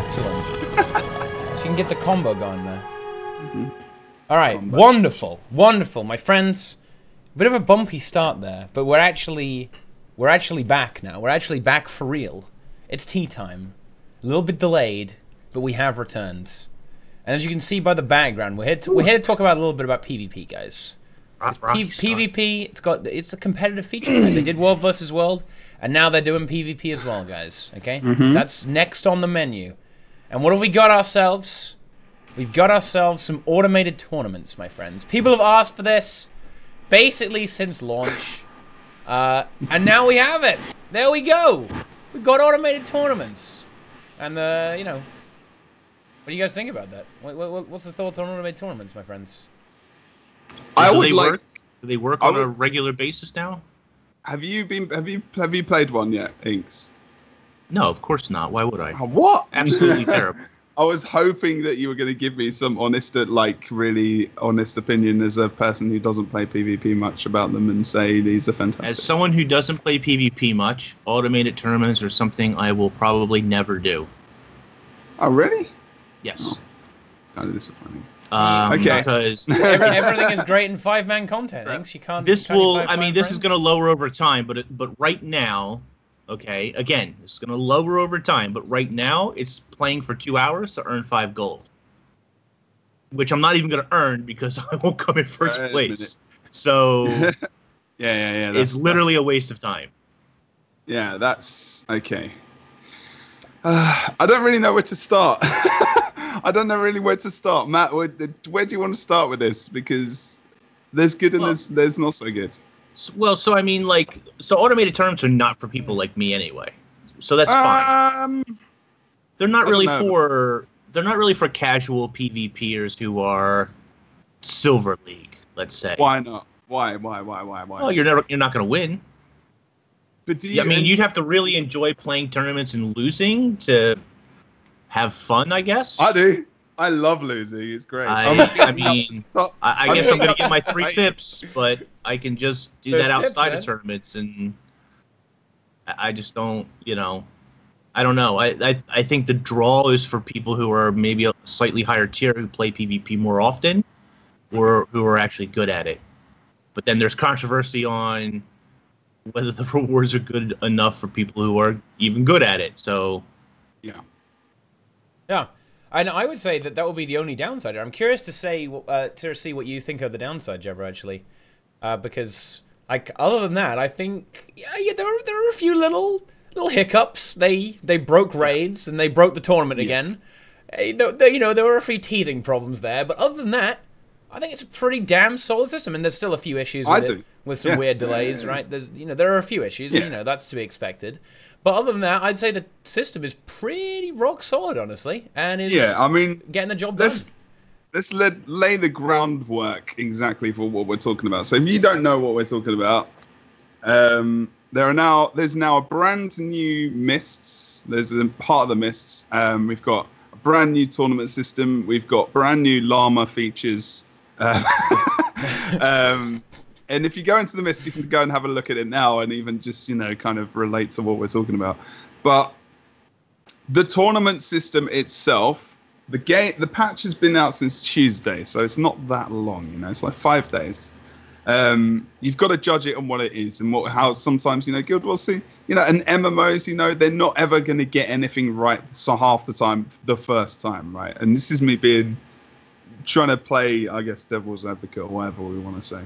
Excellent. So you can get the combo going there. Mm-hmm. All right, wonderful, wonderful, my friends. Bit of a bumpy start there, but we're actually back now. We're actually back for real. It's tea time. A little bit delayed, but we have returned. And as you can see by the background, we're here to talk about a little bit about PvP, guys. PvP, it's a competitive feature. Right? They did World versus World, and now they're doing PvP as well, guys. Okay, That's next on the menu. And what have we got ourselves? We've got ourselves some automated tournaments, my friends. People have asked for this basically since launch. And now we have it. There we go. We've got automated tournaments. And, you know, what do you guys think about that? What's the thoughts on automated tournaments, my friends? Do they work on a regular basis now? Have you played one yet, Inks? No, of course not. Why would I? What? Absolutely terrible. I was hoping that you were going to give me some really honest opinion as a person who doesn't play PvP much about them and say these are fantastic. As someone who doesn't play PvP much, automated tournaments are something I will probably never do. Oh, really? Yes. Oh, it's kind of disappointing. Okay. Because everything is great in 5-man content. Thanks. You can't. This will. I mean, this friends. is going to lower over time, but right now. Okay, again, it's going to lower over time, but right now it's playing for 2 hours to earn 5 gold. Which I'm not even going to earn because I won't come in first place. So, yeah. It's literally a waste of time. Yeah, that's okay. I don't really know where to start. I don't know really where to start. Matt, where do you want to start with this? Because there's good and there's not so good. Well, so I mean, so automated tournaments are not for people like me anyway. So that's fine. They're not really for casual PvPers who are Silver League, let's say. Why not? Why? Well, you're not going to win. But you'd have to really enjoy playing tournaments and losing to have fun, I guess. I do. I love losing. It's great. I guess I'm going to get my 3 pips, but I can just do that outside of tournaments, and I just don't, I don't know. I think the draw is for people who are maybe a slightly higher tier who play PvP more often, or who are actually good at it. But then there's controversy on whether the rewards are good enough for people who are even good at it. So, yeah. And I would say that would be the only downside. I'm curious to see what you think of the downside, Jebro, actually, because other than that, I think there are a few little hiccups. They broke raids and they broke the tournament again. There were a few teething problems there, but other than that, I think it's a pretty damn solid system. And there's still a few issues with some weird delays, right? There are a few issues, and, that's to be expected. But other than that, I'd say the system is pretty rock solid, honestly, and is getting the job done. Let's lay the groundwork exactly for what we're talking about. So if you don't know what we're talking about, there's now a brand new Mists. There's a part of the Mists. We've got a brand new tournament system. We've got brand new llama features. And if you go into the Mist, you can go and have a look at it now and even just, kind of relate to what we're talking about. But the tournament system itself, the patch has been out since Tuesday, so it's not that long, It's like 5 days. You've got to judge it on what it is and how sometimes, Guild Wars, and MMOs, they're not ever going to get anything right half the time, the first time, right? And this is me trying to play, I guess, devil's advocate or whatever we want to say.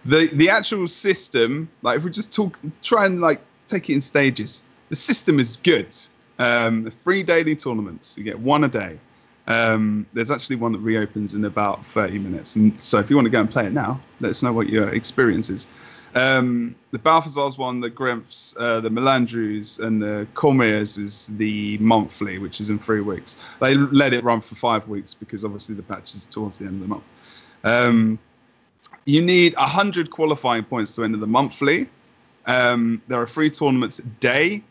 The actual system, if we just try and take it in stages, the system is good. 3 daily tournaments, you get 1 a day. There's actually one that reopens in about 30 minutes. And so if you want to go and play it now, let us know what your experience is. The Balthazar's one, the Grimphs, the Melandrews, and the Cormiers is the monthly, which is in 3 weeks. They let it run for 5 weeks because obviously the patch is towards the end of the month. You need 100 qualifying points to enter the monthly. There are 3 tournaments a day.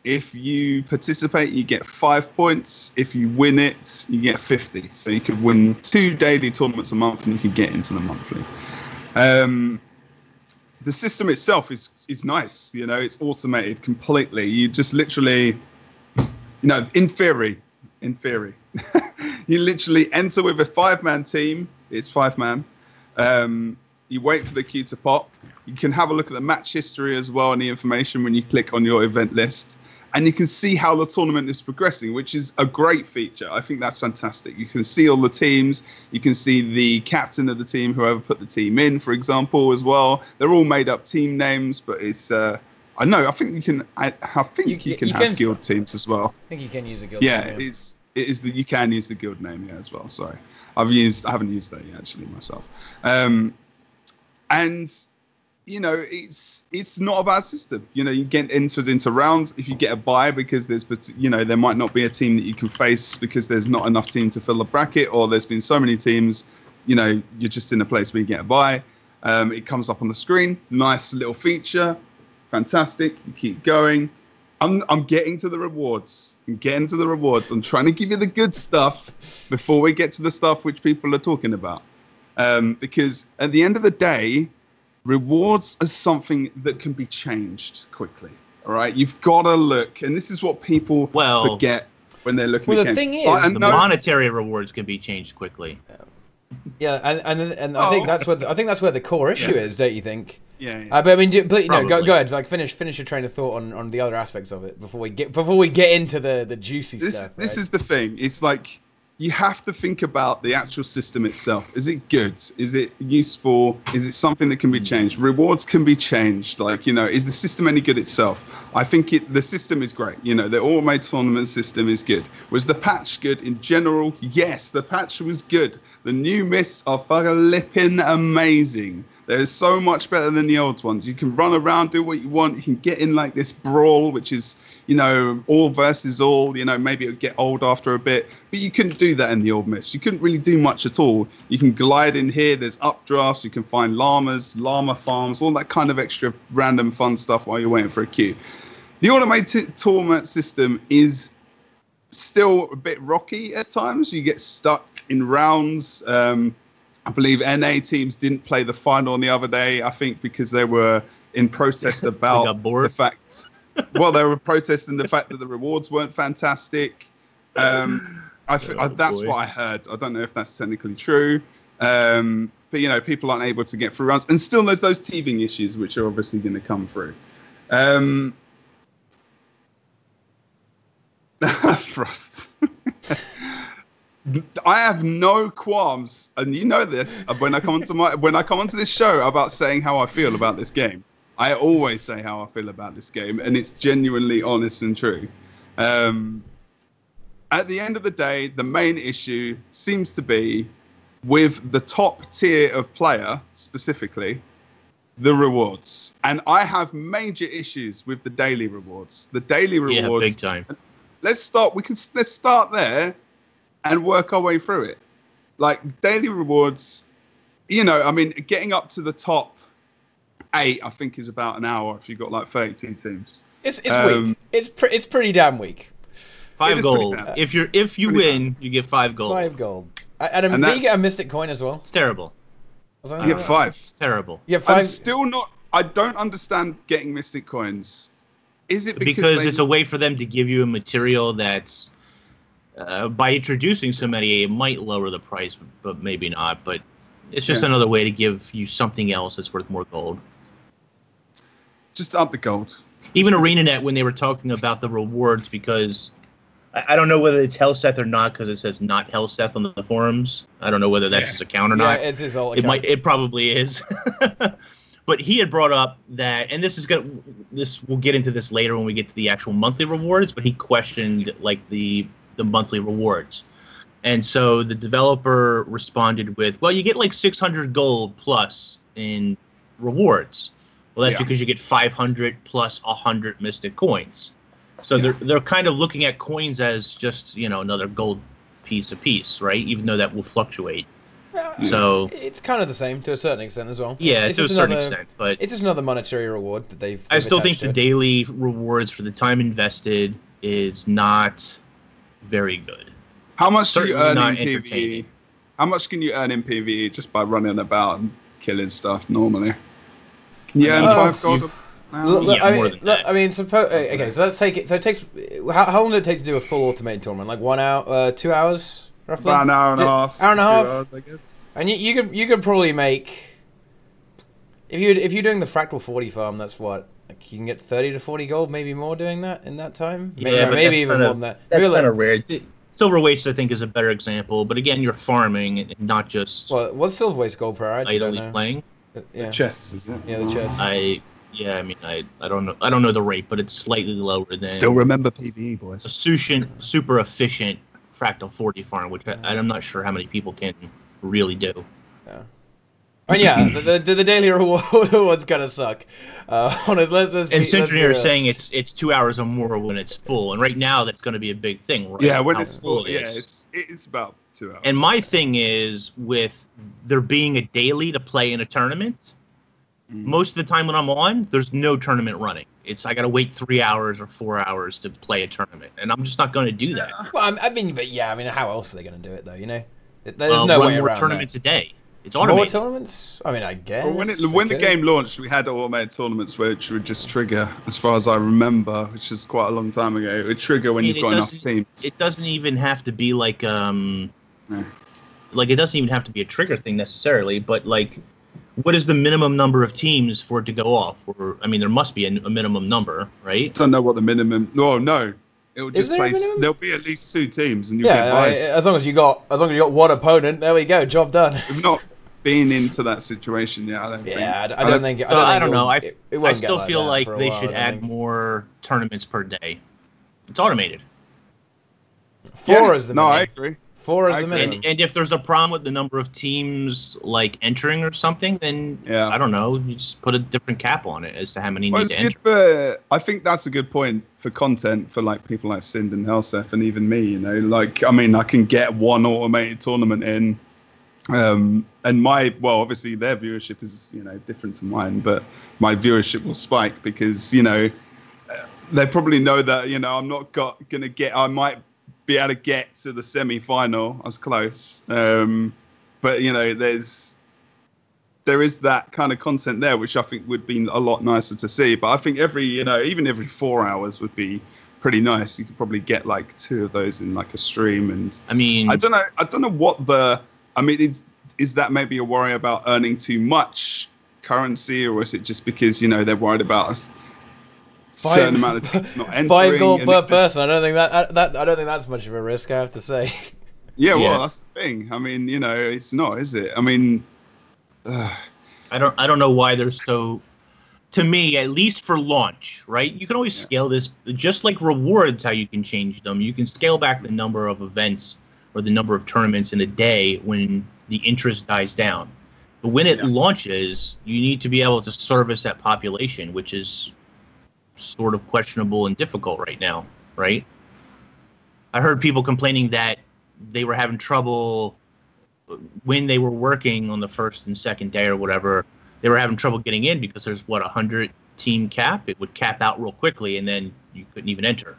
If you participate, you get 5 points. If you win it, you get 50. So you could win 2 daily tournaments a month and you could get into the monthly. The system itself is nice. It's automated completely. You just literally, in theory, in theory. You literally enter with a 5-man team. It's 5-man. You wait for the queue to pop. You can have a look at the match history as well and the information when you click on your event list. And you can see how the tournament is progressing, which is a great feature. I think that's fantastic. You can see all the teams. You can see the captain of the team, whoever put the team in, for example, as well. They're all made up team names, but it's... I know. I think you can. I think you can have guild teams as well. I think you can use a guild. Yeah, name, you can use the guild name as well. Sorry, I haven't used that yet actually myself. And it's not a bad system. You get entered into rounds. If you get a bye because there might not be a team that you can face because there's not enough team to fill the bracket, or there's been so many teams. You're just in a place where you get a bye. It comes up on the screen. Nice little feature. Fantastic. You keep going. I'm getting to the rewards. I'm trying to give you the good stuff before we get to the stuff which people are talking about. Because at the end of the day, rewards are something that can be changed quickly. All right? You've got to look. And this is what people forget when they're looking at games. The thing is, the monetary rewards can be changed quickly. Yeah, and I think that's where the core issue is, don't you think? Yeah. But I mean, go ahead. Like, finish your train of thought on the other aspects of it before we get into the juicy stuff. This is the thing. It's like you have to think about the actual system itself. Is it good? Is it useful? Is it something that can be changed? Rewards can be changed. Like, is the system any good itself? I think the system is great. The automated tournament system is good. Was the patch good in general? Yes, the patch was good. The new mists are flipping amazing. They're so much better than the old ones. You can run around, do what you want. You can get in like this brawl, which is, all versus all. Maybe it'll get old after a bit. But you couldn't do that in the old mist. You couldn't really do much at all. You can glide in here. There's updrafts. You can find llama farms, all that kind of extra random fun stuff while you're waiting for a queue. The automated tournament system is still a bit rocky at times. You get stuck in rounds. I believe NA teams didn't play the final the other day, I think, because they were in protest about the fact... Well, they were protesting the fact that the rewards weren't fantastic. That's what I heard. I don't know if that's technically true. But, people aren't able to get through rounds. And still there's those teething issues, which are obviously going to come through. Frost. I have no qualms, and you know this, when I come onto this show about saying how I feel about this game. I always say how I feel about this game, and it's genuinely honest and true. At the end of the day, the main issue seems to be with the top tier of player, specifically, the rewards. And I have major issues with the daily rewards. The daily rewards... Yeah, big time. Let's start there and work our way through it. Like, daily rewards, getting up to the top 8, I think, is about an hour if you've got like 32 teams. It's weak. It's pretty damn weak. 5 gold. If you win, you get 5 gold. 5 gold. And do you get a mystic coin as well? It's terrible. You get 5. It's terrible. Yeah, 5. I'm still not. I don't understand getting mystic coins. Is it because it's a way for them to give you a material that's by introducing so many, it might lower the price, but maybe not. But it's just another way to give you something else that's worth more gold. Just up the gold. Even ArenaNet, when they were talking about the rewards, because I don't know whether it's Helseth or not, because it says not Helseth on the forums. I don't know whether that's his account or not. Yeah, it's his old account. It probably is. But he had brought up that, and we'll get into this later when we get to the actual monthly rewards. But he questioned like the monthly rewards, and so the developer responded with, "Well, you get like 600 gold plus in rewards. Well, that's because you get 500 plus 100 mystic coins. So they're kind of looking at coins as just another gold piece apiece, right? Even though that will fluctuate." So it's kind of the same to a certain extent as well. Yeah, to a certain extent, but it's just another monetary reward that they've I still think the daily rewards for the time invested is not very good. How much do you earn in PvE? How much can you earn in PvE just by running about and killing stuff normally? Can you earn 5 gold? I mean, suppose. Okay, so let's take it. So it takes. How long did it take to do a full automated tournament? Like 1 hour, 2 hours, roughly. About an hour and a half. Hour and a half. 2 hours, I guess. And you could probably make. If you're doing the fractal 40 farm, that's what. Like you can get 30 to 40 gold, maybe more doing that in that time. Maybe even more than that. That's kind of rare. Silver Waste, I think, is a better example. But again, you're farming and not just. Well, what's Silver Waste gold per hour? Idly playing. Yeah. The chests, is it? Yeah, the chests. I don't know. I don't know the rate, but it's slightly lower than. Still remember PvE, boys. A super efficient fractal 40 farm, which I'm not sure how many people can really do. Yeah. And yeah, the daily rewards gonna suck. And Centurion is saying it's 2 hours or more when it's full, and right now that's going to be a big thing. Right? Yeah, when it's full, it's about 2 hours. And my thing is with there being a daily to play in a tournament. Most of the time when I'm on, there's no tournament running. I got to wait 3 hours or 4 hours to play a tournament, and I'm just not going to do that. Well, I mean, how else are they going to do it though? You know, there's no way around tournaments a day. It's automated. More tournaments? I mean, I guess. Well, when the game launched, we had automated tournaments which would just trigger, as far as I remember, which is quite a long time ago. It would trigger when you've got enough teams. It doesn't even have to be like like it doesn't even have to be a trigger thing necessarily, but like, what is the minimum number of teams for it to go off? Or I mean, there must be a minimum number, right? I don't know what the minimum. No. It will just place. There'll be at least 2 teams, and you get buys. As long as you got one opponent, there we go, job done. We've not been into that situation yet. I don't think. I don't know. I still feel like they should add more tournaments per day. It's automated. 4 is the minimum. No, I agree. 4 is the minimum. And if there's a problem with the number of teams like entering or something, then I don't know. You just put a different cap on it as to how many need to enter. I think that's a good point for content for like people like Sind and Helsef and even me. You know, like I mean, I can get one automated tournament in, and obviously their viewership is different to mine, but my viewership will spike because they probably know that I'm not gonna get. I might be able to get to the semi-final. I was close, but there is that kind of content there, which I think would be a lot nicer to see. But I think even every 4 hours would be pretty nice. You could probably get like 2 of those in like a stream. And I mean, I don't know what is that maybe a worry about earning too much currency, or is it just because they're worried about us? Certain amount of teams not entering. 5 gold per person. I don't think I don't think that's much of a risk, I have to say. Yeah, well, that's the thing. I mean, it's not, is it? I mean, I don't know why they're so. To me, at least for launch, right? You can always scale this, just like rewards. How you can change them. You can scale back the number of events or the number of tournaments in a day when the interest dies down. But when it launches, you need to be able to service that population, which is sort of questionable and difficult right now, right? I heard people complaining that they were having trouble when they were working on the first and second day or whatever. They were having trouble getting in because there's 100 team cap. It would cap out real quickly, and then you couldn't even enter.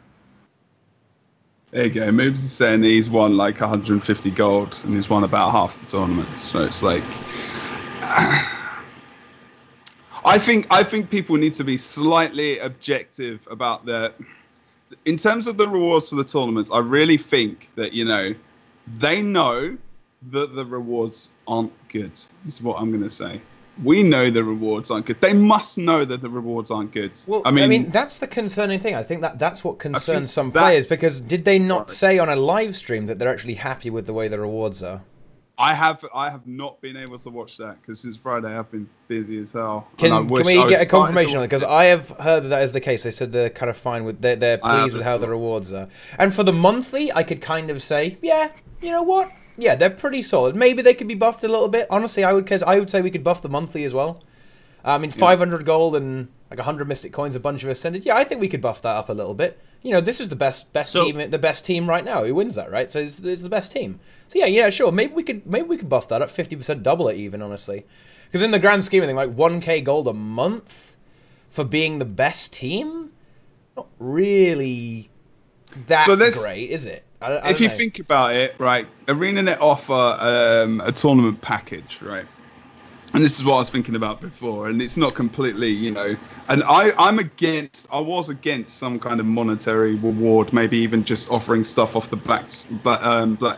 There you go. Moves is saying he's won like 150 gold, and he's won about half the tournament. So it's like. I think people need to be slightly objective about in terms of the rewards for the tournaments. I really think that they know that the rewards aren't good. This is what I'm going to say. We know the rewards aren't good. They must know that the rewards aren't good. Well, I mean that's the concerning thing. I think that's what concerns some players, because did they not say on a live stream that they're actually happy with the way the rewards are? I have not been able to watch that because since Friday I've been busy as hell. Can we get a confirmation on it? Because I have heard that is the case. They said they're kind of fine with they're pleased with how the rewards are. And for the monthly, I could kind of say, yeah, you know what? Yeah, they're pretty solid. Maybe they could be buffed a little bit. Honestly, I would say we could buff the monthly as well. I mean, 500 gold and like 100 mystic coins, a bunch of ascended. Yeah, I think we could buff that up a little bit. This is the best team right now. Who wins that, right? So it's the best team. So yeah, sure. Maybe we could buff that up 50%, double it even, honestly. Because in the grand scheme of things, like 1k gold a month for being the best team, not really that great, is it? If you think about it, right, ArenaNet offer a tournament package, right? and this is what I was thinking about before, and it's not completely, you know, and I was against some kind of monetary reward, maybe even just offering stuff off the black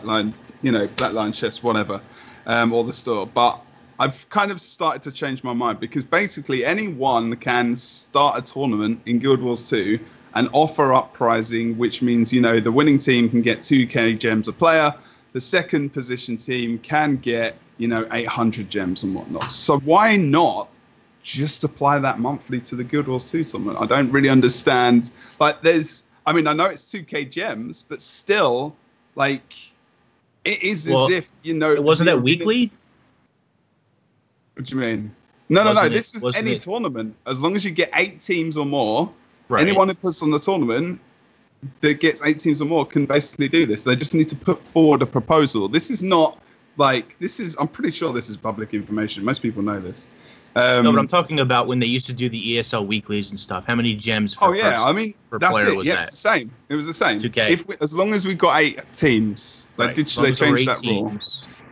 line, you know, black line chest, whatever, or the store. But I've kind of started to change my mind, because basically anyone can start a tournament in Guild Wars 2 and offer up prizing, which means, you know, the winning team can get 2k gems a player, the second position team can get, you know, 800 gems and whatnot. So why not just apply that monthly to the Guild Wars 2 tournament? I don't really understand. Like, I mean, I know it's 2k gems, but still, like, it is as if, you know... Wasn't that weekly? What do you mean? No. This was any tournament. As long as you get 8 teams or more, anyone who puts on the tournament that gets 8 teams or more can basically do this. They just need to put forward a proposal. This is not... Like, I'm pretty sure this is public information. Most people know this. No, but I'm talking about when they used to do the ESL weeklies and stuff. How many gems per player was that? It's the same. It was the same. 2K. As long as we got 8 teams. Like, they changed that rule.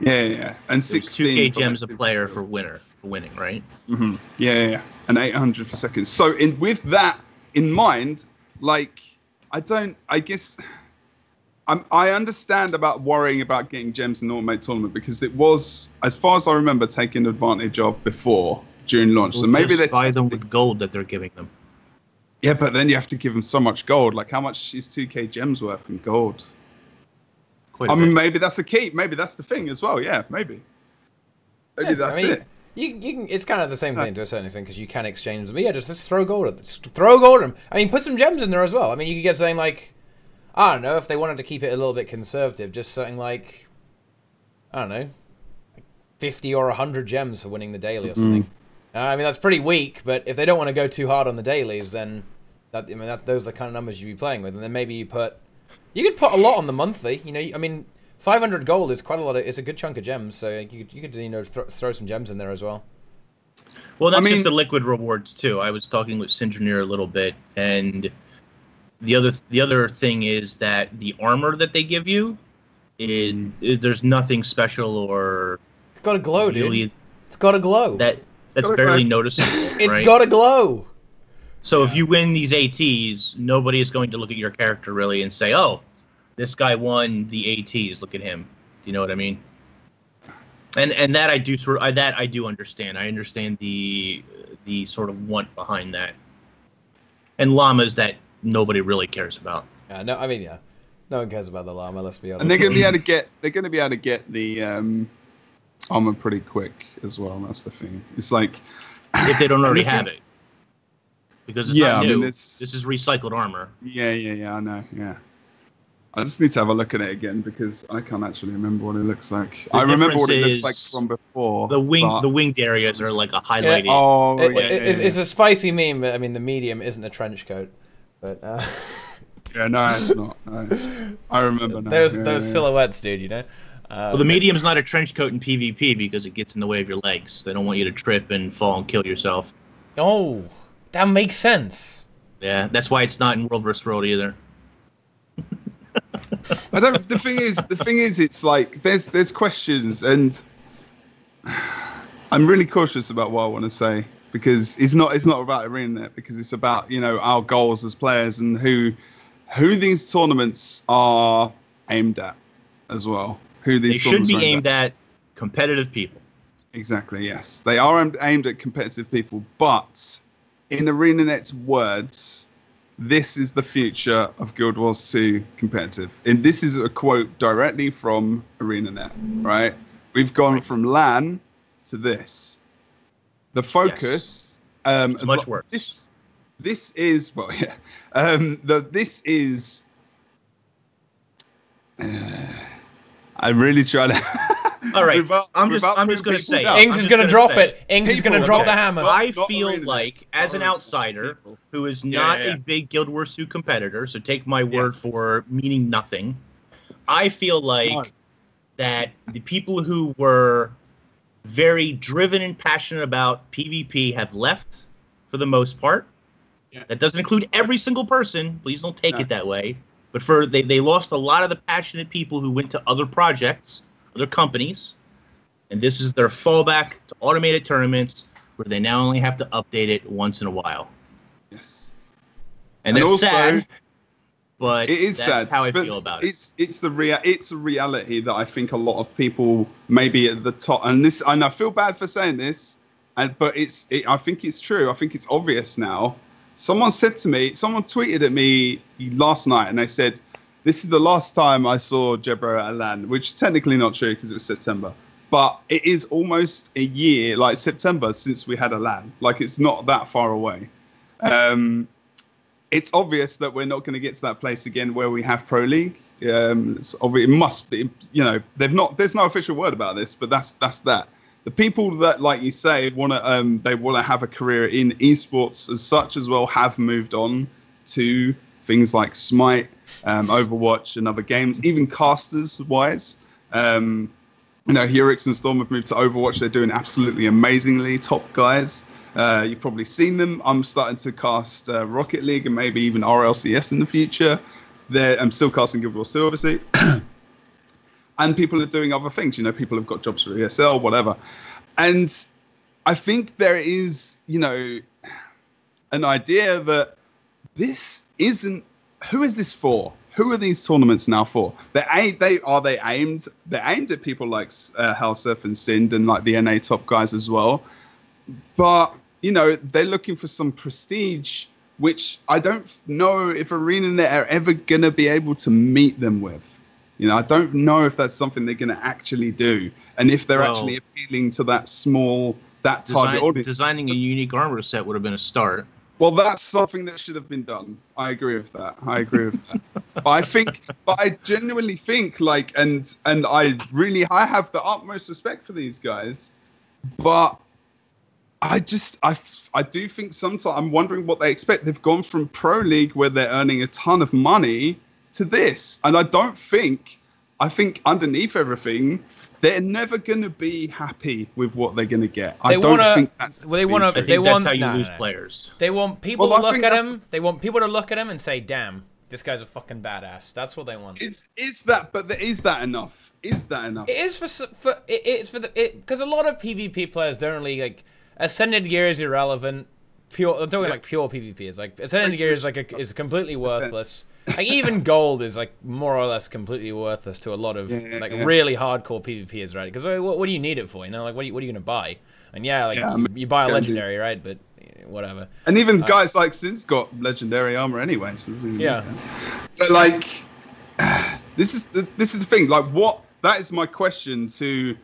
Yeah. And 16. 2K gems a player for winning, right? Mm-hmm. Yeah. And 800 for seconds. So with that in mind, like, I understand about worrying about getting gems in the Automate tournament, because it was, as far as I remember, taken advantage of before during launch. Well, so maybe they buy them with gold that they're giving them. Yeah, but then you have to give them so much gold. Like, how much is 2k gems worth in gold? I mean, maybe that's the key. Maybe that's the thing as well. Yeah, maybe. Maybe that's it. You can. It's kind of the same thing to a certain extent, because you can exchange them. But yeah, just throw gold at them. Just throw gold at them. I mean, put some gems in there as well. I mean, you could get something like, I don't know, if they wanted to keep it a little bit conservative, just something like, I don't know, like 50 or 100 gems for winning the daily or something. I mean, that's pretty weak, but if they don't want to go too hard on the dailies, then those are the kind of numbers you'd be playing with. And then maybe you could put a lot on the monthly. You know, I mean, 500 gold is quite a lot. It's a good chunk of gems, so you could you know, throw some gems in there as well. Well, that's just the liquid rewards too. I was talking with Sinjernir a little bit, and the other thing is that the armor that they give you, there's nothing special or... It's got a glow, dude. It's got a glow. That's barely noticeable, It's got a glow. So if you win these ATs, nobody is going to look at your character really and say, oh, this guy won the ATs, look at him. Do you know what I mean? And that I do understand. I understand the sort of want behind that. And llamas that nobody really cares about. Yeah, no, I mean, yeah, no one cares about the llama. Let's be honest. And they're going to be able to get the armor pretty quick as well. That's the thing. It's like, if they don't already have it, because it's not new. I mean, this is recycled armor. Yeah. I know. Yeah. I just need to have a look at it again, because I can't actually remember what it looks like. I remember what it looks like from before. The winged areas are like a highlighted. It's a spicy meme, but I mean, the medium isn't a trench coat. But yeah, no, it's not. No. I remember now. Those silhouettes, dude. You know. Well, the medium's not a trench coat in PvP because it gets in the way of your legs. They don't want you to trip and fall and kill yourself. Oh, that makes sense. Yeah, that's why it's not in World vs. World either. The thing is, it's like there's questions, and I'm really cautious about what I want to say, because it's not about ArenaNet, because it's about, you know, our goals as players and who these tournaments are aimed at as well. They should be aimed at competitive people. Exactly. Yes, they are aimed at competitive people, but in ArenaNet's words, this is the future of Guild Wars 2 competitive. And this is a quote directly from ArenaNet, right? We've gone from LAN to this. The focus... Yes. Much worse. This is... Well, yeah. This is... I'm really trying to... All right, I'm just going to say. Ings is going to drop it. Ings is going to drop the hammer. I feel like, as an outsider who is not a big Guild Wars 2 competitor, so take my word for meaning nothing, I feel like that the people who were very driven and passionate about PvP have left, for the most part. Yeah. That doesn't include every single person. Please don't take it that way. But they lost a lot of the passionate people who went to other projects, other companies, and this is their fallback to automated tournaments, where they now only have to update it once in a while. Yes, and that's also, sad. But it is that's sad. how I feel about it. It's a reality that I think a lot of people maybe at the top, and I feel bad for saying this, but I think it's true. I think it's obvious now. Someone tweeted at me last night, and they said, "This is the last time I saw Jebro at LAN," which is technically not true because it was September. But it is almost a year, like September, since we had a LAN. Like, it's not that far away. It's obvious that we're not going to get to that place again where we have Pro League. It must be, there's no official word about this, but that's that. The people that, like you say, they want to have a career in esports as such as well have moved on to things like Smite, Overwatch, and other games, even casters wise. Heroics and Storm have moved to Overwatch. They're doing absolutely amazingly, top guys. You've probably seen them. I'm starting to cast Rocket League and maybe even RLCS in the future. I'm still casting Guild Wars 2, obviously. And people are doing other things. People have got jobs for ESL, whatever. And I think there is, an idea that this isn't... Who is this for? Who are these tournaments now for? They're aimed at people like Halseth and Sind and like the NA top guys as well. But, they're looking for some prestige, which I don't know if ArenaNet are ever going to be able to meet them with. I don't know if that's something they're going to actually do. And if they're actually appealing to that target audience. Designing a unique armor set would have been a start. Well, that's something that should have been done. I agree with that. But I genuinely think, and I have the utmost respect for these guys, but I do think sometimes I'm wondering what they expect. They've gone from Pro League, where they're earning a ton of money, to this. And I think underneath everything, they're never going to be happy with what they're going to get. I think that's how you lose players. They want people to look at them. They want people to look at them and say, "Damn, this guy's a fucking badass." That's what they want. Is that enough? Is that enough? It is because a lot of PvP players don't really like. Ascended Gear is irrelevant. I'm talking like pure PvP. It's like Ascended Gear is completely worthless. Like even gold is like more or less completely worthless to a lot of really hardcore PvPers, right? Because what do you need it for? Like what are you gonna buy? And you buy a legendary, right? But whatever. And even guys like Sin's got legendary armor anyway. So but like this is the thing. Like that is my question to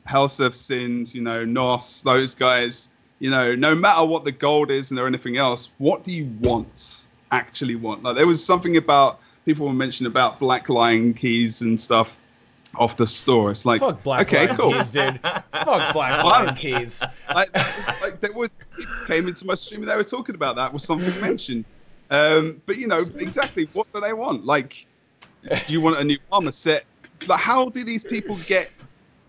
Halseth, Sind, Nos, those guys. No matter what the gold is and or anything else, what do you actually want? Like there was something about people were mentioning about black line keys and stuff off the store. It's like, fuck black line keys, dude. Fuck black line keys. Like there was people came into my stream and they were talking about that. Was something mentioned? But exactly what do they want? Like, do you want a new armor set? Like, how do these people get?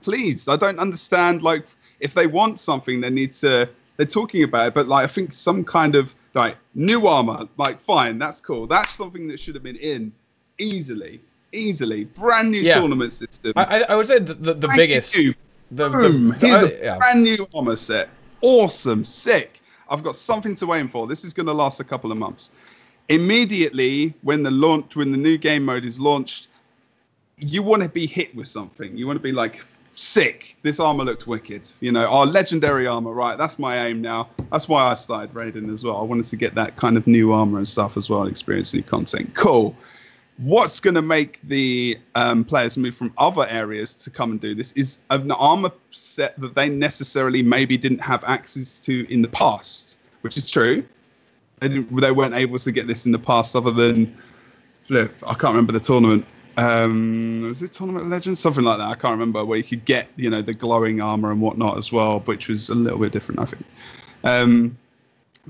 Please, I don't understand. Like, if they want something, they need to. They're talking about it, but like I think some kind of like new armor, like fine, that's cool. That's something that should have been in easily, brand new tournament system. I would say the biggest. Here's a brand new armor set. Awesome, sick. I've got something to aim for. This is going to last a couple of months. Immediately when the new game mode is launched, you want to be hit with something. You want to be like, sick. This armor looked wicked. Our legendary armor, right? That's my aim now. That's why I started raiding as well. I wanted to get that kind of new armor and stuff as well, experience new content. Cool. What's going to make the players move from other areas to come and do this is an armor set that they necessarily maybe didn't have access to in the past, which is true. They weren't able to get this in the past other than, I can't remember the tournament. Was it Tournament of Legends? Something like that. I can't remember, where you could get, the glowing armor and whatnot as well, which was a little bit different, I think.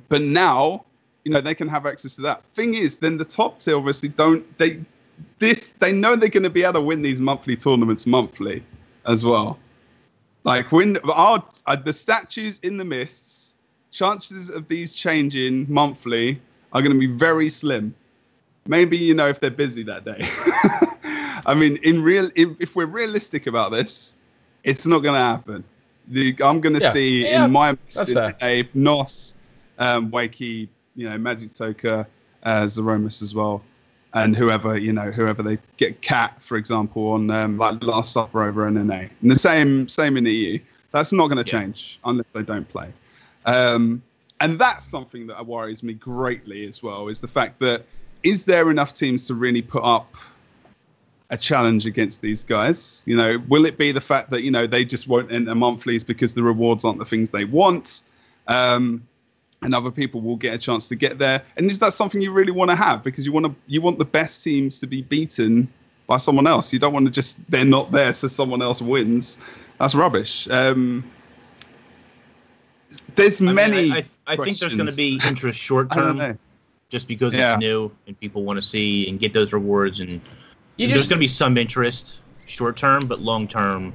But now, they can have access to that. Thing is, then the top tier obviously they know they're going to be able to win these monthly tournaments monthly as well. Like the statues in the mists, chances of these changing monthly are going to be very slim. Maybe, if they're busy that day. I mean, if we're realistic about this, It's not going to happen. I'm going to see in my a Nos, Wakey, Magitoka, Zeromus as well, and whoever they get Cat, for example, on like Last Supper over ArenaNet. And the same in the EU. That's not going to change unless they don't play. And that's something that worries me greatly as well, is the fact that is there enough teams to really put up a challenge against these guys? Will it be the fact that, they just won't enter monthlies because the rewards aren't the things they want? And other people will get a chance to get there. And is that something you really want to have? Because you want the best teams to be beaten by someone else. You don't want to they're not there so someone else wins. That's rubbish. There's many. I think there's going to be interest short term, just because it's new and people want to see and get those rewards. And there's going to be some interest short term, but long term,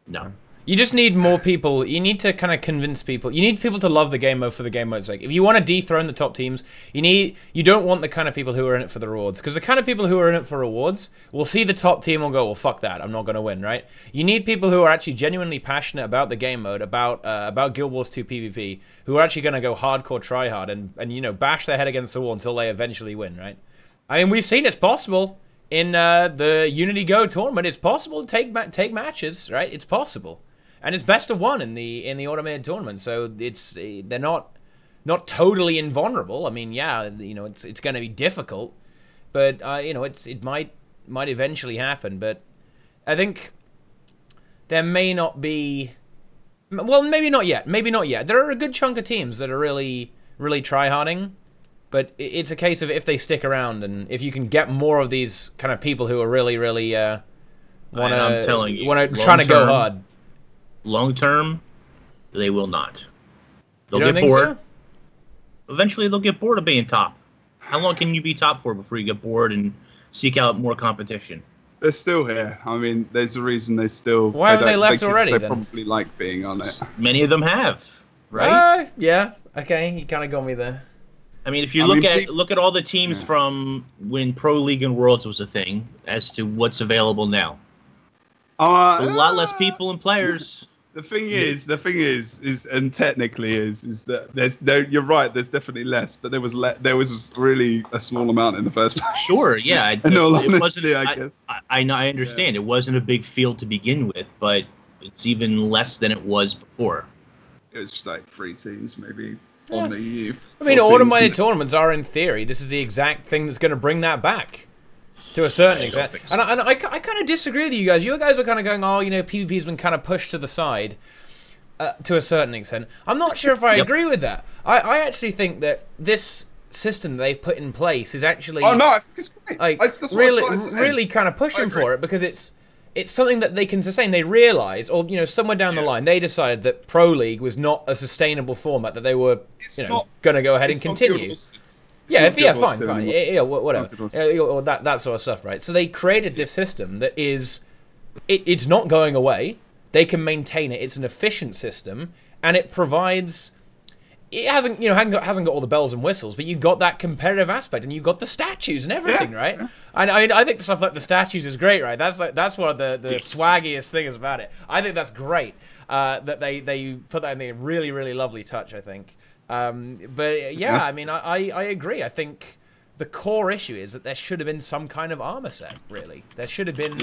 no. You just need more people. You need to kind of convince people. You need people to love the game mode for the game mode's sake. If you want to dethrone the top teams, you don't want the kind of people who are in it for the rewards. Because the kind of people who are in it for rewards will see the top team and go, well, fuck that, I'm not going to win, right? You need people who are actually genuinely passionate about the game mode, about Guild Wars 2 PvP, who are actually going to go hardcore tryhard and bash their head against the wall until they eventually win, right? I mean, we've seen it's possible in the Unity Go tournament. It's possible to take matches, right? It's possible. And it's best of one in the automated tournament, so they're not totally invulnerable. I mean, it's going to be difficult, but it might eventually happen. But I think there may not be. Well, maybe not yet. Maybe not yet. There are a good chunk of teams that are really tryharding, but it's a case of if they stick around and if you can get more of these kind of people who are really trying to go hard. Long term, they will not. They'll get bored. So? Eventually, they'll get bored of being top. How long can you be top for before you get bored and seek out more competition? They're still here. I mean, there's a reason they still. Why have they left already? They probably like being on it. Many of them have, right? Yeah. Okay, you kind of got me there. I mean, if you look at all the teams from when Pro League and Worlds was a thing, as to what's available now, a lot less people and players. The thing is, and technically is that you're right. There's definitely less, but there was really a small amount in the first place. Sure, yeah. In all honesty, I guess. I understand. It wasn't a big field to begin with, but it's even less than it was before. It was like 3 teams, maybe on the EU. I mean, automated tournaments are, in theory, this is the exact thing that's going to bring that back. To a certain extent. So. And I kind of disagree with you guys. You guys were kind of going, PvP's been kind of pushed to the side to a certain extent. I'm not sure if I agree with that. I actually think that this system they've put in place is actually... Oh, no, it's great. Like, really kind of pushing for it because it's something that they can sustain. They realise, or, somewhere down the line, they decided that Pro League was not a sustainable format that they were, going to go ahead and continue. Fine. Yeah, whatever. That sort of stuff, right? So they created this system that is, it's not going away. They can maintain it. It's an efficient system, and it provides. It hasn't got all the bells and whistles, but you got that competitive aspect, and you got the statues and everything, right? And I think stuff like the statues is great, right? That's one of the swaggiest things about it. I think that's great that they put that in there. Really lovely touch, I think. But yeah, I mean, I agree. I think the core issue is that there should have been some kind of armor set, really. There should have been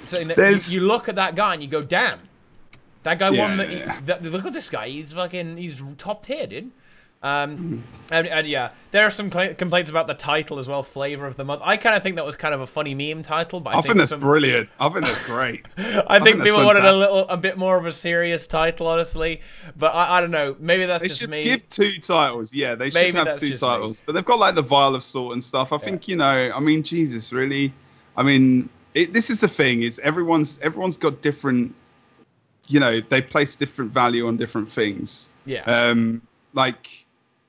something that you look at that guy and you go, damn, that guy won look at this guy, he's top tier, dude. And yeah, there are some complaints about the title as well, Flavor of the Month. I kind of think that was kind of a funny meme title, but I think that's brilliant. I think that's great. I think people wanted a bit more of a serious title, honestly. But I don't know. Maybe that's just me. They should give 2 titles. Yeah, they should have 2 titles. Me. But they've got like the Vial of Salt and stuff. I think I mean, Jesus, really. I mean, this is the thing: is everyone's got different. They place different value on different things. Yeah.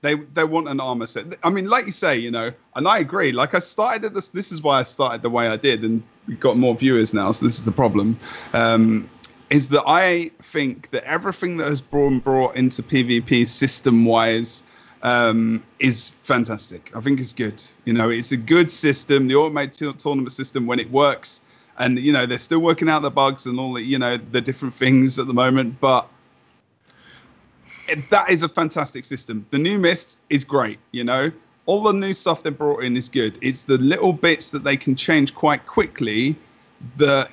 They want an armor set. I mean, like you say, and I agree. Like I started at this. This is why I started the way I did, and we've got more viewers now. So this is the problem. Is that I think that everything that has been brought into PvP system-wise is fantastic. I think it's good. It's a good system. The automated tournament system, when it works, and you know they're still working out the bugs and all the the different things at the moment. But that is a fantastic system. The new Mist is great. All the new stuff they brought in is good. It's the little bits that they can change quite quickly that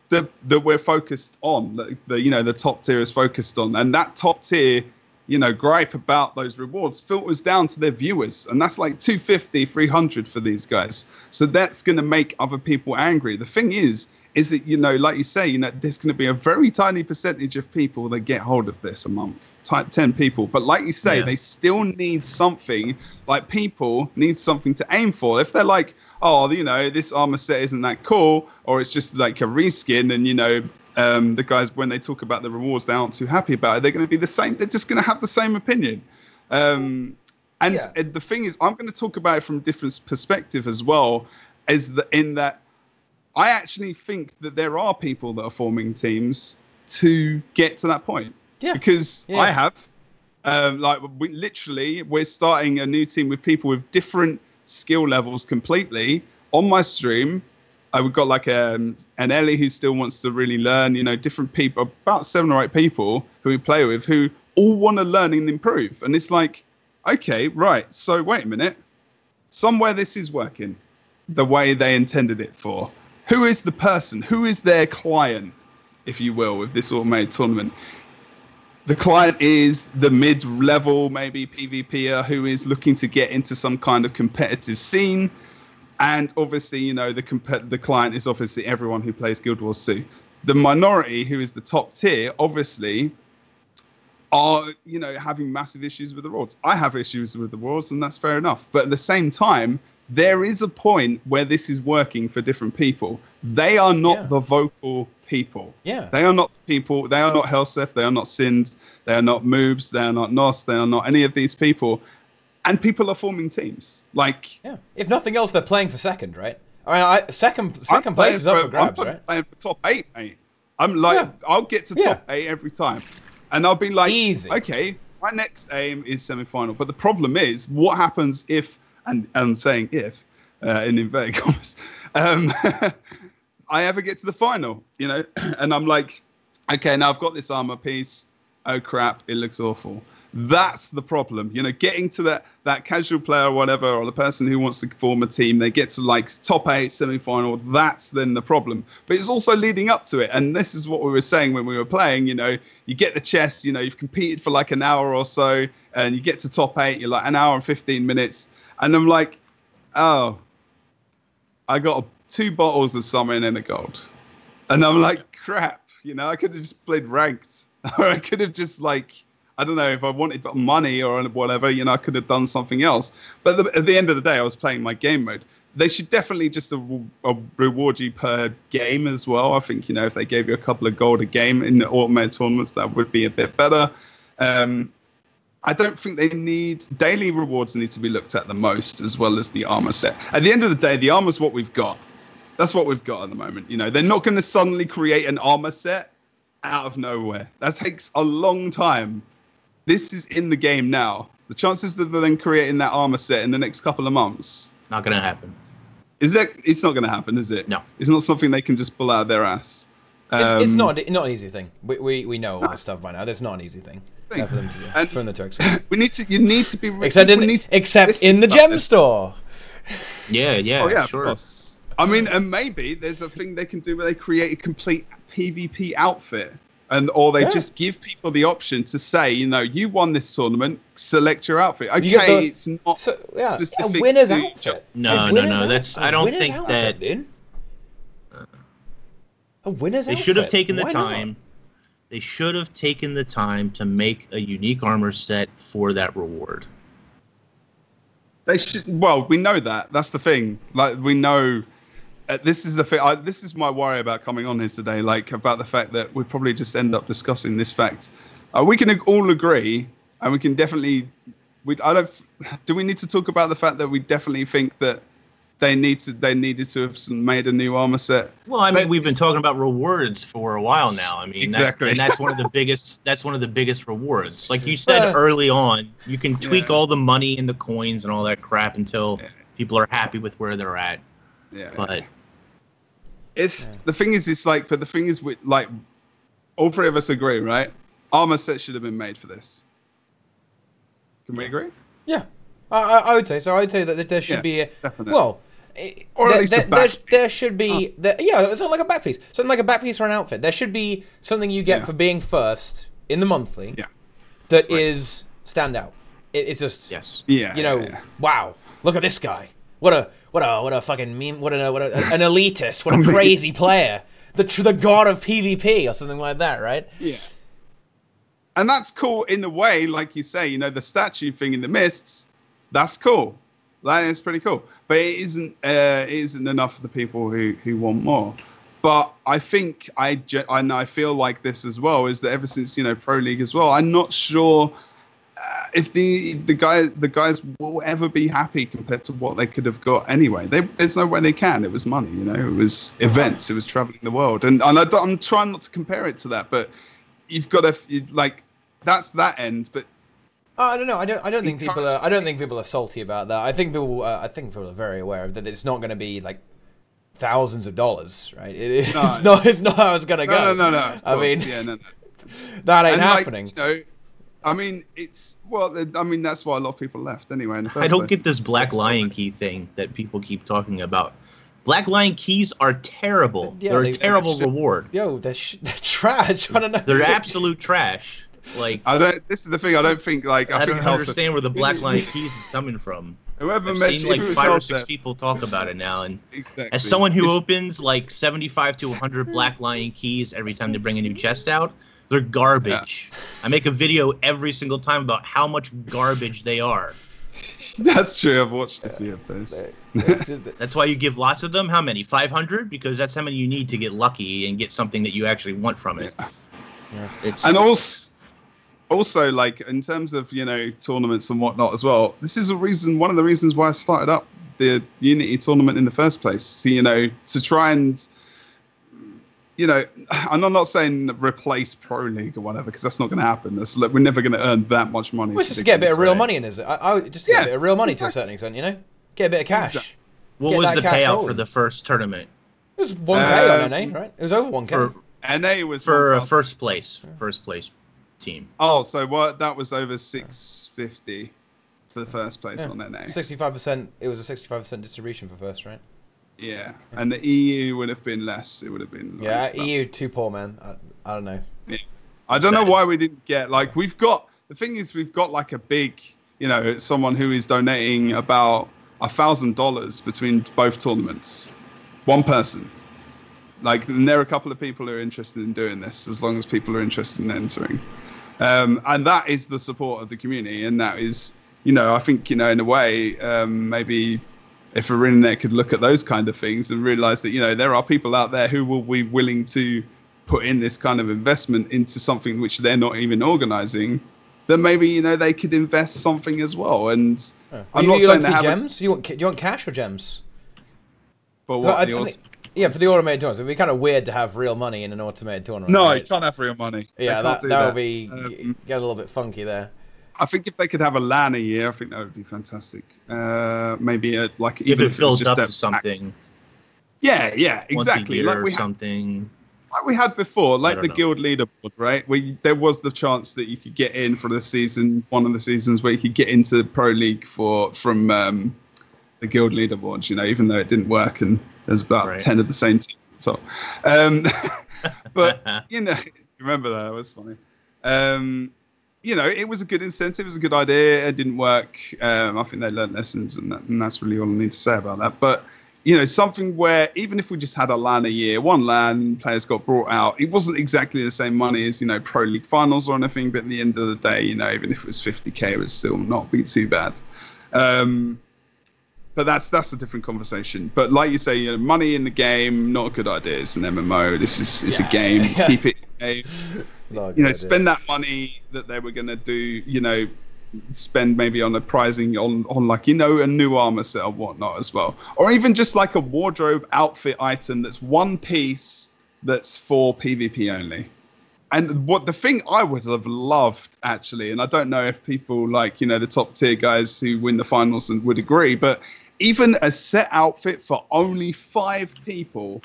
that we're focused on, the top tier is focused on, and that top tier gripe about those rewards filters down to their viewers, and that's like 250, 300 for these guys. So that's going to make other people angry. The thing is that like you say, there's going to be a very tiny percentage of people that get hold of this a month, 10 people. But like you say, they still need something. Like, people need something to aim for. If they're like, oh, this armor set isn't that cool, or it's just like a reskin, and the guys, when they talk about the rewards, they aren't too happy about it. They're going to be the same. They're just going to have the same opinion. And the thing is, I'm going to talk about it from a different perspective as well, in that I actually think that there are people that are forming teams to get to that point. Yeah. Because I have, we're starting a new team with people with different skill levels completely on my stream. We've got like an Ellie who still wants to really learn, different people, about 7 or 8 people who we play with who all want to learn and improve. And it's like, okay, right. So wait a minute. Somewhere this is working the way they intended it for. Who is the person? Who is their client, if you will, with this automated tournament? The client is the mid-level, maybe PvPer, who is looking to get into some kind of competitive scene. And obviously, the client is obviously everyone who plays Guild Wars 2. The minority, who is the top tier, obviously, are, having massive issues with the rewards. I have issues with the rewards, and that's fair enough. But at the same time, there is a point where this is working for different people. They are not the vocal people. Yeah. They are not people. They are not Helseth. They are not Sind. They are not Moobs. They are not Nos. They are not any of these people. And people are forming teams. If nothing else, they're playing for second, right? I mean, second place is up for grabs, right? I'm playing for top 8, mate. I'm like, I'll get to top 8 every time. And I'll be like, easy. Okay, my next aim is semi-final. But the problem is, what happens if, and I'm saying if, in inverted commas, I ever get to the final, and I'm like, okay, now I've got this armor piece. Oh crap, it looks awful. That's the problem. Getting to that casual player or whatever, or the person who wants to form a team, they get to like top 8 semi-final. That's then the problem. But it's also leading up to it. And this is what we were saying when we were playing. You get the chest, you've competed for like an hour or so, and you get to top 8, you're like an hour and 15 minutes. And I'm like, oh, I got 2 bottles of something and a gold. And I'm like, crap, I could have just played ranked. Or I could have just I don't know, if I wanted money or whatever, I could have done something else. But at the end of the day, I was playing my game mode. They should definitely just reward you per game as well. I think, if they gave you a couple of gold a game in the automated tournaments, that would be a bit better. I don't think they need... Daily rewards need to be looked at the most, as well as the armor set. At the end of the day, the armor's what we've got. That's what we've got at the moment. They're not going to suddenly create an armor set out of nowhere. That takes a long time. This is in the game now. The chances that they're then creating that armor set in the next couple of months... Not going to happen. It's not going to happen, is it? No. It's not something they can just pull out of their ass. It's not an easy thing. We know all this stuff by now. That's not an easy thing for them to do. From the Turks. You need to be... Except in the gem store. Yeah, oh, yeah, sure. Of course. I mean, and maybe there's a thing they can do where they create a complete PvP outfit. Or they just give people the option to say, you won this tournament, select your outfit. Okay, it's not specific. A winner's outfit. No. That's. I don't think that. A winner's outfit. They should have taken the time. They should have taken the time to make a unique armor set for that reward. They should. Well, we know that. That's the thing. We know. This is the thing. This is my worry about coming on here today. About the fact that we probably just end up discussing this fact. We can all agree, and we can definitely. Do we need to talk about the fact that we definitely think that they needed to have made a new armor set? Well, I mean, we've been talking about rewards for a while now. I mean, exactly, and that's one of the biggest. That's one of the biggest rewards. Like you said early on, you can tweak all the money and the coins and all that crap until people are happy with where they're at. Yeah, but The thing is, it's like, but the thing is, like, all three of us agree, right? Armor sets should have been made for this. Can we agree? Yeah, I would say so. I would say that there should be definitely. Well, or at least a back there should be yeah, something like a back piece, something like a back piece or an outfit. There should be something you get for being first in the monthly. That is standout. It's just wow, look at this guy. What a fucking meme. What an elitist. What a crazy player. The god of PvP or something like that, right? Yeah. And that's cool in the way, like you say, the statue thing in the mists. That's cool. That is pretty cool. But it isn't enough for the people who want more. But I think I feel like this as well is that ever since Pro League as well, I'm not sure if the guys will ever be happy compared to what they could have got anyway. There's no way they can. It was money, it was events, it was traveling the world, and I'm trying not to compare it to that, but you've got to that's that end. But I don't know. I don't think people are salty about that. I think people are very aware of that. It's not going to be like thousands of dollars, right? It's not how it's going to go. No. I mean, that ain't happening. I mean, that's why a lot of people left anyway. In the first I don't place. get this Black Lion Key thing that people keep talking about. Black Lion Keys are terrible. They're a terrible reward. Yo, they're trash. I don't know. They're absolute trash. Like, this is the thing. I don't think I don't understand where the Black Lion Keys is coming from. Whoever I've mentioned seen like 5 or 6 people talk about it now, and as someone who opens like 75 to 100 Black Lion Keys every time they bring a new chest out, they're garbage. I make a video every single time about how much garbage they are. That's true. I've watched a few of those. That's why you give lots of them. How many? 500? Because that's how many you need to get lucky and get something that you actually want from it. And also, like, in terms of tournaments and whatnot as well, this is one of the reasons why I started up the Unity tournament in the first place. To try and and I'm not saying replace Pro League or whatever, because that's not going to happen. We're never going to earn that much money. Well, just to get a bit of real money in, is it? I would just get a bit of real money to a certain extent, Get a bit of cash. Exactly. What was the payout for the first tournament? It was 1K on NA, right? It was over 1K. NA was for first place team. Oh, so that was over 650 for the first place on NA. 65%. It was a 65% distribution for first, right? Yeah, and the EU would have been less. It would have been EU too poor, man. I don't know. Yeah. I don't know why we didn't get we've got like a big someone who is donating about $1,000 between both tournaments, one person. And there are a couple of people who are interested in doing this, as long as people are interested in entering, and that is the support of the community, and that is I think in a way maybe. If ArenaNet could look at those kind of things and realize that, there are people out there who will be willing to put in this kind of investment into something which they're not even organizing, then maybe, they could invest something as well. And I'm not saying they gems. Do you want cash or gems? For what? For the automated tournaments. It'd be kind of weird to have real money in an automated tournament. No, right? You can't have real money. Yeah, that would be get a little bit funky there. I think if they could have a LAN a year, I think that would be fantastic. Maybe even if it builds up to something. Yeah, exactly. Like we had before, like the guild leaderboard, right? There was the chance that you could get in for the season, one of the seasons where you could get into the Pro League from the guild leaderboards. Even though it didn't work, and there's about 10 of the same team. So, but remember that? It was funny. It was a good incentive. It was a good idea. It didn't work. I think they learned lessons, and that's really all I need to say about that. But, something where even if we just had a LAN a year, one LAN, players got brought out, it wasn't exactly the same money as, Pro League finals or anything. But at the end of the day, even if it was 50K, it would still not be too bad. But that's a different conversation. But like you say, money in the game, not a good idea. It's an MMO. It's a game. Keep it a game. Spend that money that they were going to do, spend maybe on a prizing on a new armor set or whatnot as well. Or even just like a wardrobe outfit item that's one piece that's for PvP only. And the thing I would have loved, actually, and I don't know if people the top tier guys who win the finals and would agree, but even a set outfit for only 5 people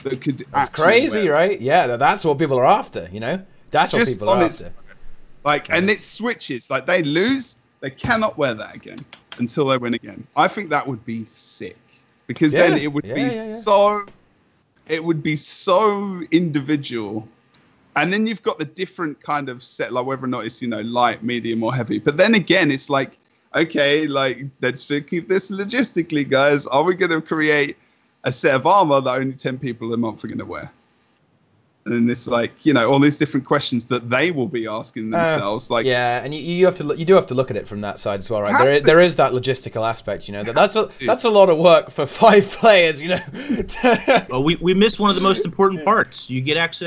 that could. That's crazy, right? Yeah, that's what people are after. You know, that's what people are after. Like, and it switches. Like they lose, they cannot wear that again until they win again. I think that would be sick because then it would be so. It would be so individual. And then you've got the different kind of set, like whether or not it's, light, medium, or heavy. But then again, it's like, okay, like, let's keep this logistically, guys. Are we going to create a set of armor that only 10 people a month are going to wear? And then it's like, all these different questions that they will be asking themselves. Like, yeah, and you do have to look at it from that side as well, right? There is that logistical aspect, that's a lot of work for 5 players, Well, we missed one of the most important parts. You get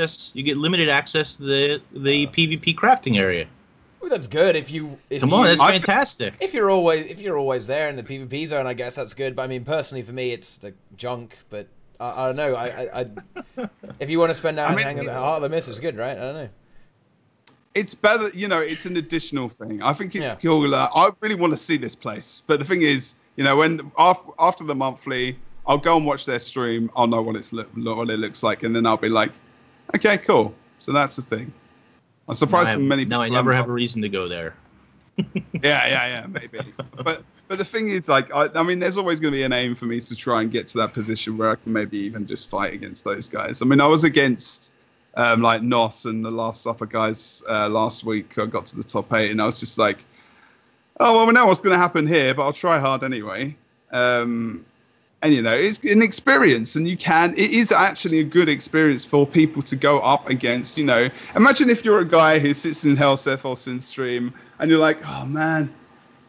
limited access to the PvP crafting area. Well, that's good that's fantastic. If you're always there in the PvP zone, I guess that's good. But I mean, personally, for me, it's the junk. But I don't know. I if you want to spend out and hang at the Heart of the Mist, it's good, right? I don't know. It's better, it's an additional thing. I think it's cool. I really want to see this place. But the thing is, when after the monthly, I'll go and watch their stream. I'll know what it looks like, and then I'll be like, okay, cool. So that's the thing. I'm surprised many people. Now I never have a reason to go there. yeah, maybe. But the thing is, like, I mean, there's always going to be an aim for me to try and get to that position where I can maybe even just fight against those guys. I mean, I was against like Nos and the Last Supper guys last week. I got to the top 8, and I was just like, oh, well, we know what's going to happen here, but I'll try hard anyway. And, it's an experience, and it is actually a good experience for people to go up against, Imagine if you're a guy who sits in Helseth or Sin stream, and you're like, oh, man,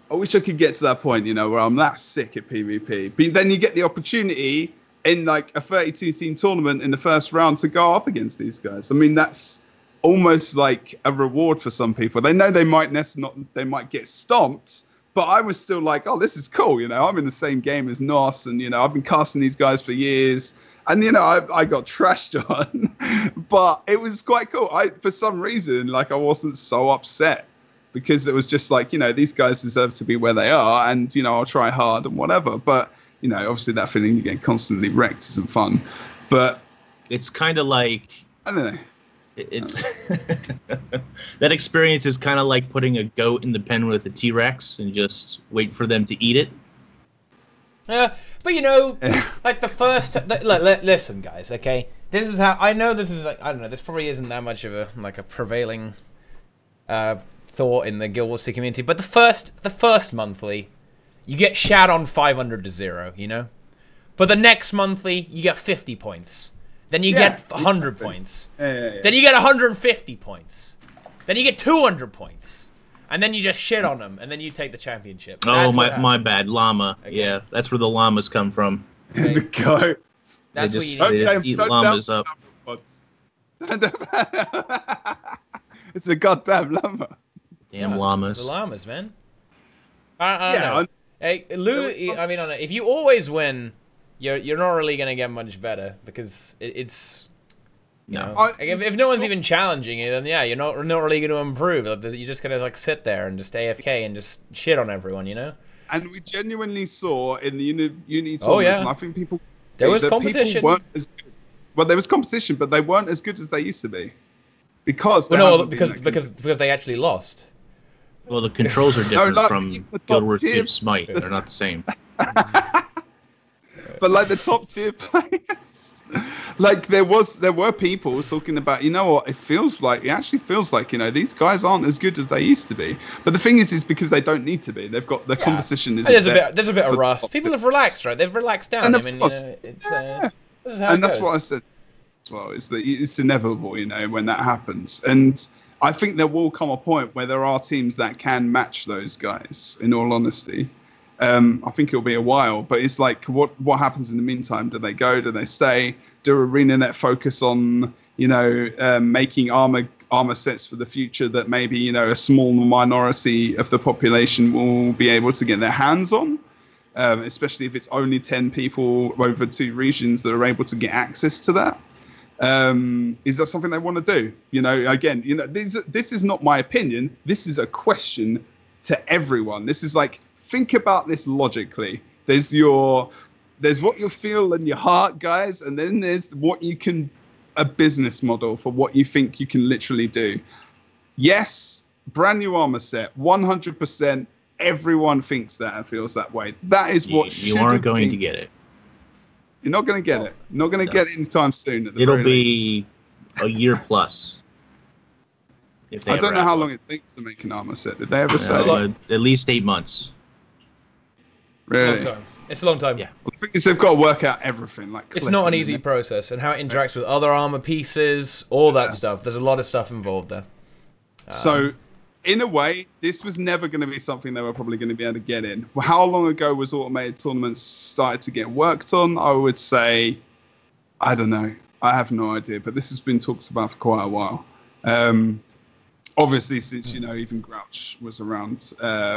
I wish I could get to that point, where I'm that sick at PvP. But then you get the opportunity in, like, a 32-team tournament in the first round to go up against these guys. I mean, that's almost like a reward for some people. They know they might get stomped, but I was still like, oh, this is cool, I'm in the same game as Nos, and, I've been casting these guys for years, and, I got trashed on, but it was quite cool. For some reason, like, I wasn't so upset, because it was just like, these guys deserve to be where they are, and, I'll try hard and whatever, but, obviously that feeling you get constantly wrecked isn't fun, but... It's kind of like... I don't know. It's that experience is kind of like putting a goat in the pen with a T-Rex and just wait for them to eat it. But like the first, listen, guys. Okay, this is how I know. This is like, I don't know. This probably isn't that much of a prevailing thought in the Guild Wars C community. But the first monthly, you get shat on 500 to 0. But the next monthly, you get 50 points. Then you get 100 points. Then you get 150 points. Then you get 200 points. And then you just shit on them, and then you take the championship. That's my bad. Llama. Okay. Yeah, that's where the llamas come from. Okay. The goat. That's what you need. Eat llamas up. It's a goddamn llama. Damn llamas. The llamas, man. I don't know. Hey, Lou, I mean, if you always win... You're not really gonna get much better because it's if no one's even challenging you, then you're not really gonna improve. You're just gonna like sit there and just AFK and just shit on everyone, And we genuinely saw in the uni tournaments, and I think there was competition. Weren't as good. Well, there was competition, but they weren't as good as they used to be because they actually lost. Well, the controls are different from Guild Wars 2 Smite. They're not the same. But like the top tier players, like there were people talking about, what it actually feels like, these guys aren't as good as they used to be. But the thing is because they don't need to be. They've got the competition is there's a bit of rust. People have relaxed, right? They've relaxed down. And this is how that's what I said as well. It's inevitable, when that happens. And I think there will come a point where there are teams that can match those guys, in all honesty. I think it'll be a while, but it's like, what happens in the meantime? Do they go? Do they stay? Do ArenaNet focus on, making armor sets for the future that maybe, a small minority of the population will be able to get their hands on? Especially if it's only 10 people over 2 regions that are able to get access to that. Is that something they want to do? Again, this is not my opinion. This is a question to everyone. This is like, think about this logically. There's your there's what you feel in your heart, guys, and then there's what you can, a business model for what you think you can literally do. Yes, brand new armor set, 100%. Everyone thinks that and feels that way. That is what you aren't going to get it. You're not going to get it. Not going to get it anytime soon. It'll be a year plus. If they I don't know how long it takes to make an armor set. Did they ever say? At least 8 months. Really? It's a long time. It's a long time. Yeah. Well, the thing is, they've got to work out everything. Like It's not an easy process, and how it interacts with other armor pieces, all that stuff. There's a lot of stuff involved there. So, in a way, this was never going to be something they were probably going to be able to get in. Well, how long ago was automated tournaments started to get worked on? I would say, I don't know. I have no idea, but this has been talked about for quite a while. Obviously, since, even Grouch was around,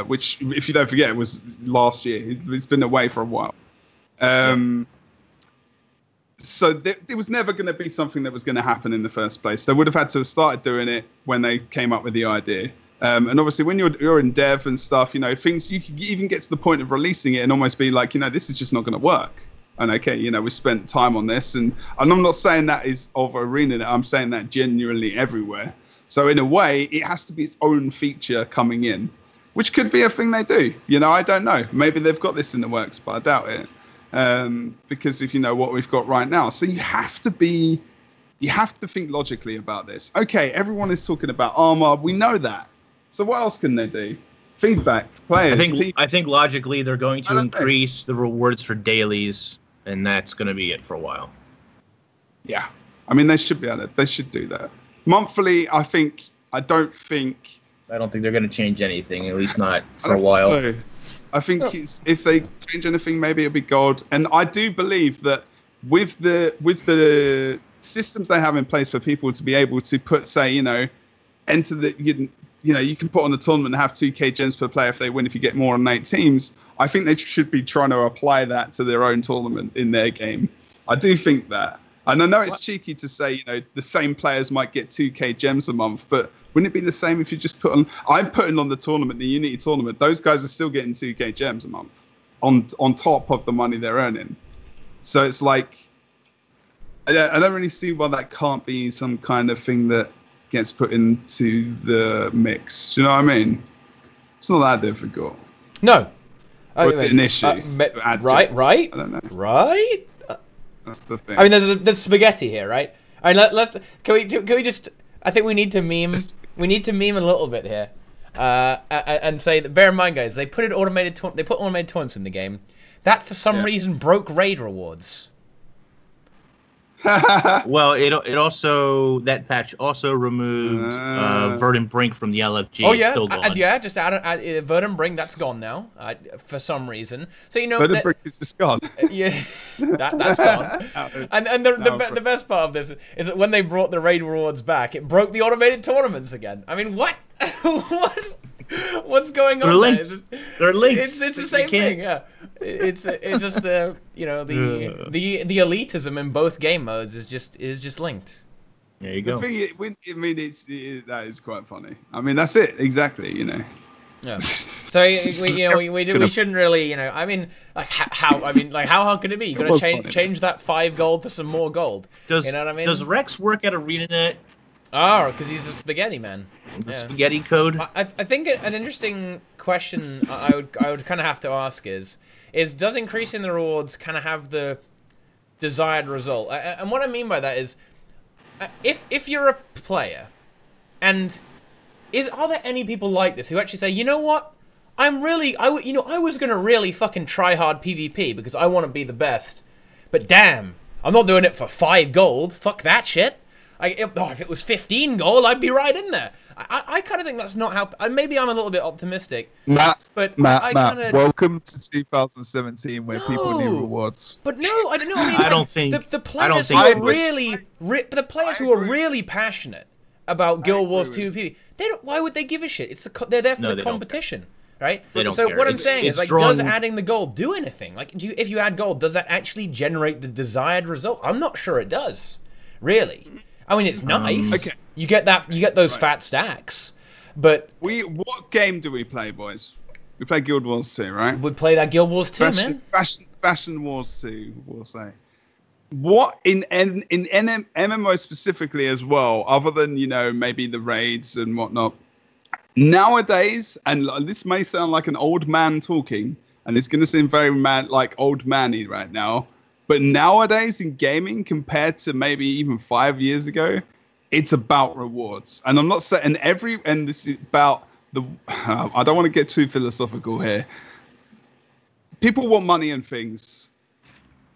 which, if you don't forget, was last year. It's been away for a while. So it was never going to be something that was going to happen in the first place. They would have had to have started doing it when they came up with the idea. And obviously, when you're in dev and stuff, things, you can even get to the point of releasing it and almost be like, this is just not going to work. And okay, we spent time on this. And I'm not saying that is of ArenaNet. I'm saying that genuinely everywhere. So in a way, it has to be its own feature coming in, which could be a thing they do. I don't know. Maybe they've got this in the works, but I doubt it. Because if you know what we've got right now. So you have to think logically about this. Okay, everyone is talking about armor. We know that. So what else can they do? Feedback, players. I think logically they're going to increase the rewards for dailies, and that's going to be it for a while. Yeah. I mean, they should be able to. They should do that. Monthly, I don't think they're going to change anything, at least not for a while. I think if they change anything, maybe it'll be gold. And I do believe that with the systems they have in place for people to be able to put, say, enter the, you can put on the tournament and have 2k gems per player if they win if you get more than 8 teams. I think they should be trying to apply that to their own tournament in their game. I do think that. And I know it's cheeky to say, the same players might get 2k gems a month, but wouldn't it be the same if you just put on... I'm putting on the tournament, the Unity tournament. Those guys are still getting 2k gems a month on top of the money they're earning. So it's like... I don't really see why that can't be some kind of thing that gets put into the mix. Do you know what I mean? It's not that difficult. No. An issue. Right? I don't know. Right? That's the thing. I mean, there's spaghetti here, right? I mean, can we just? I think we need to meme. We need to meme a little bit here, and say that. Bear in mind, guys, they put automated taunts in the game. That for some reason broke raid rewards. Well, it also, that patch also removed Verdant Brink from the LFG. Oh yeah, it's still gone. just add Verdant Brink. That's gone now for some reason. So Verdant Brink is just gone. Yeah, that's gone. And the best part of this is that when they brought the raid rewards back, it broke the automated tournaments again. I mean, what? What? What's going on? They're linked. They're linked. It's the same thing. Yeah. It's just the the elitism in both game modes is just linked. There you go. That is quite funny. I mean, that's it exactly. Yeah. So we shouldn't really I mean how hard can it be? You're gonna change that 5 gold to some more gold. You know what I mean? Does Rex work at ArenaNet? Oh, because he's a spaghetti man. The spaghetti code. I think an interesting question I would kind of have to ask is does increasing the rewards kind of have the desired result? And what I mean by that is, if you're a player, and are there any people like this who actually say, you know what, I was gonna really fucking try hard PvP because I want to be the best, but damn, I'm not doing it for 5 gold. Fuck that shit. If it was 15 gold, I'd be right in there. I kind of think that's not how... Maybe I'm a little bit optimistic. Matt, kinda... welcome to 2017 where people need rewards. But no, I don't know. I mean, I don't think... The players who are really passionate about Guild Wars 2 PvP, why would they give a shit? They're there for the competition. Right? So what I'm saying is, does adding the gold do anything? If you add gold, does that actually generate the desired result? I'm not sure it does. Really. I mean, it's nice. Okay. You get those fat stacks, but what game do we play, boys? We played Guild Wars 2, right? We play that Guild Wars 2, man. Fashion Wars 2, we'll say. What in MMO specifically as well, other than, you know, maybe the raids and whatnot, nowadays, and this may sound like an old man talking, and it's going to seem very like old man-y right now, but nowadays in gaming, compared to maybe even 5 years ago, it's about rewards. And I'm not saying and this is about I don't want to get too philosophical here. People want money and things.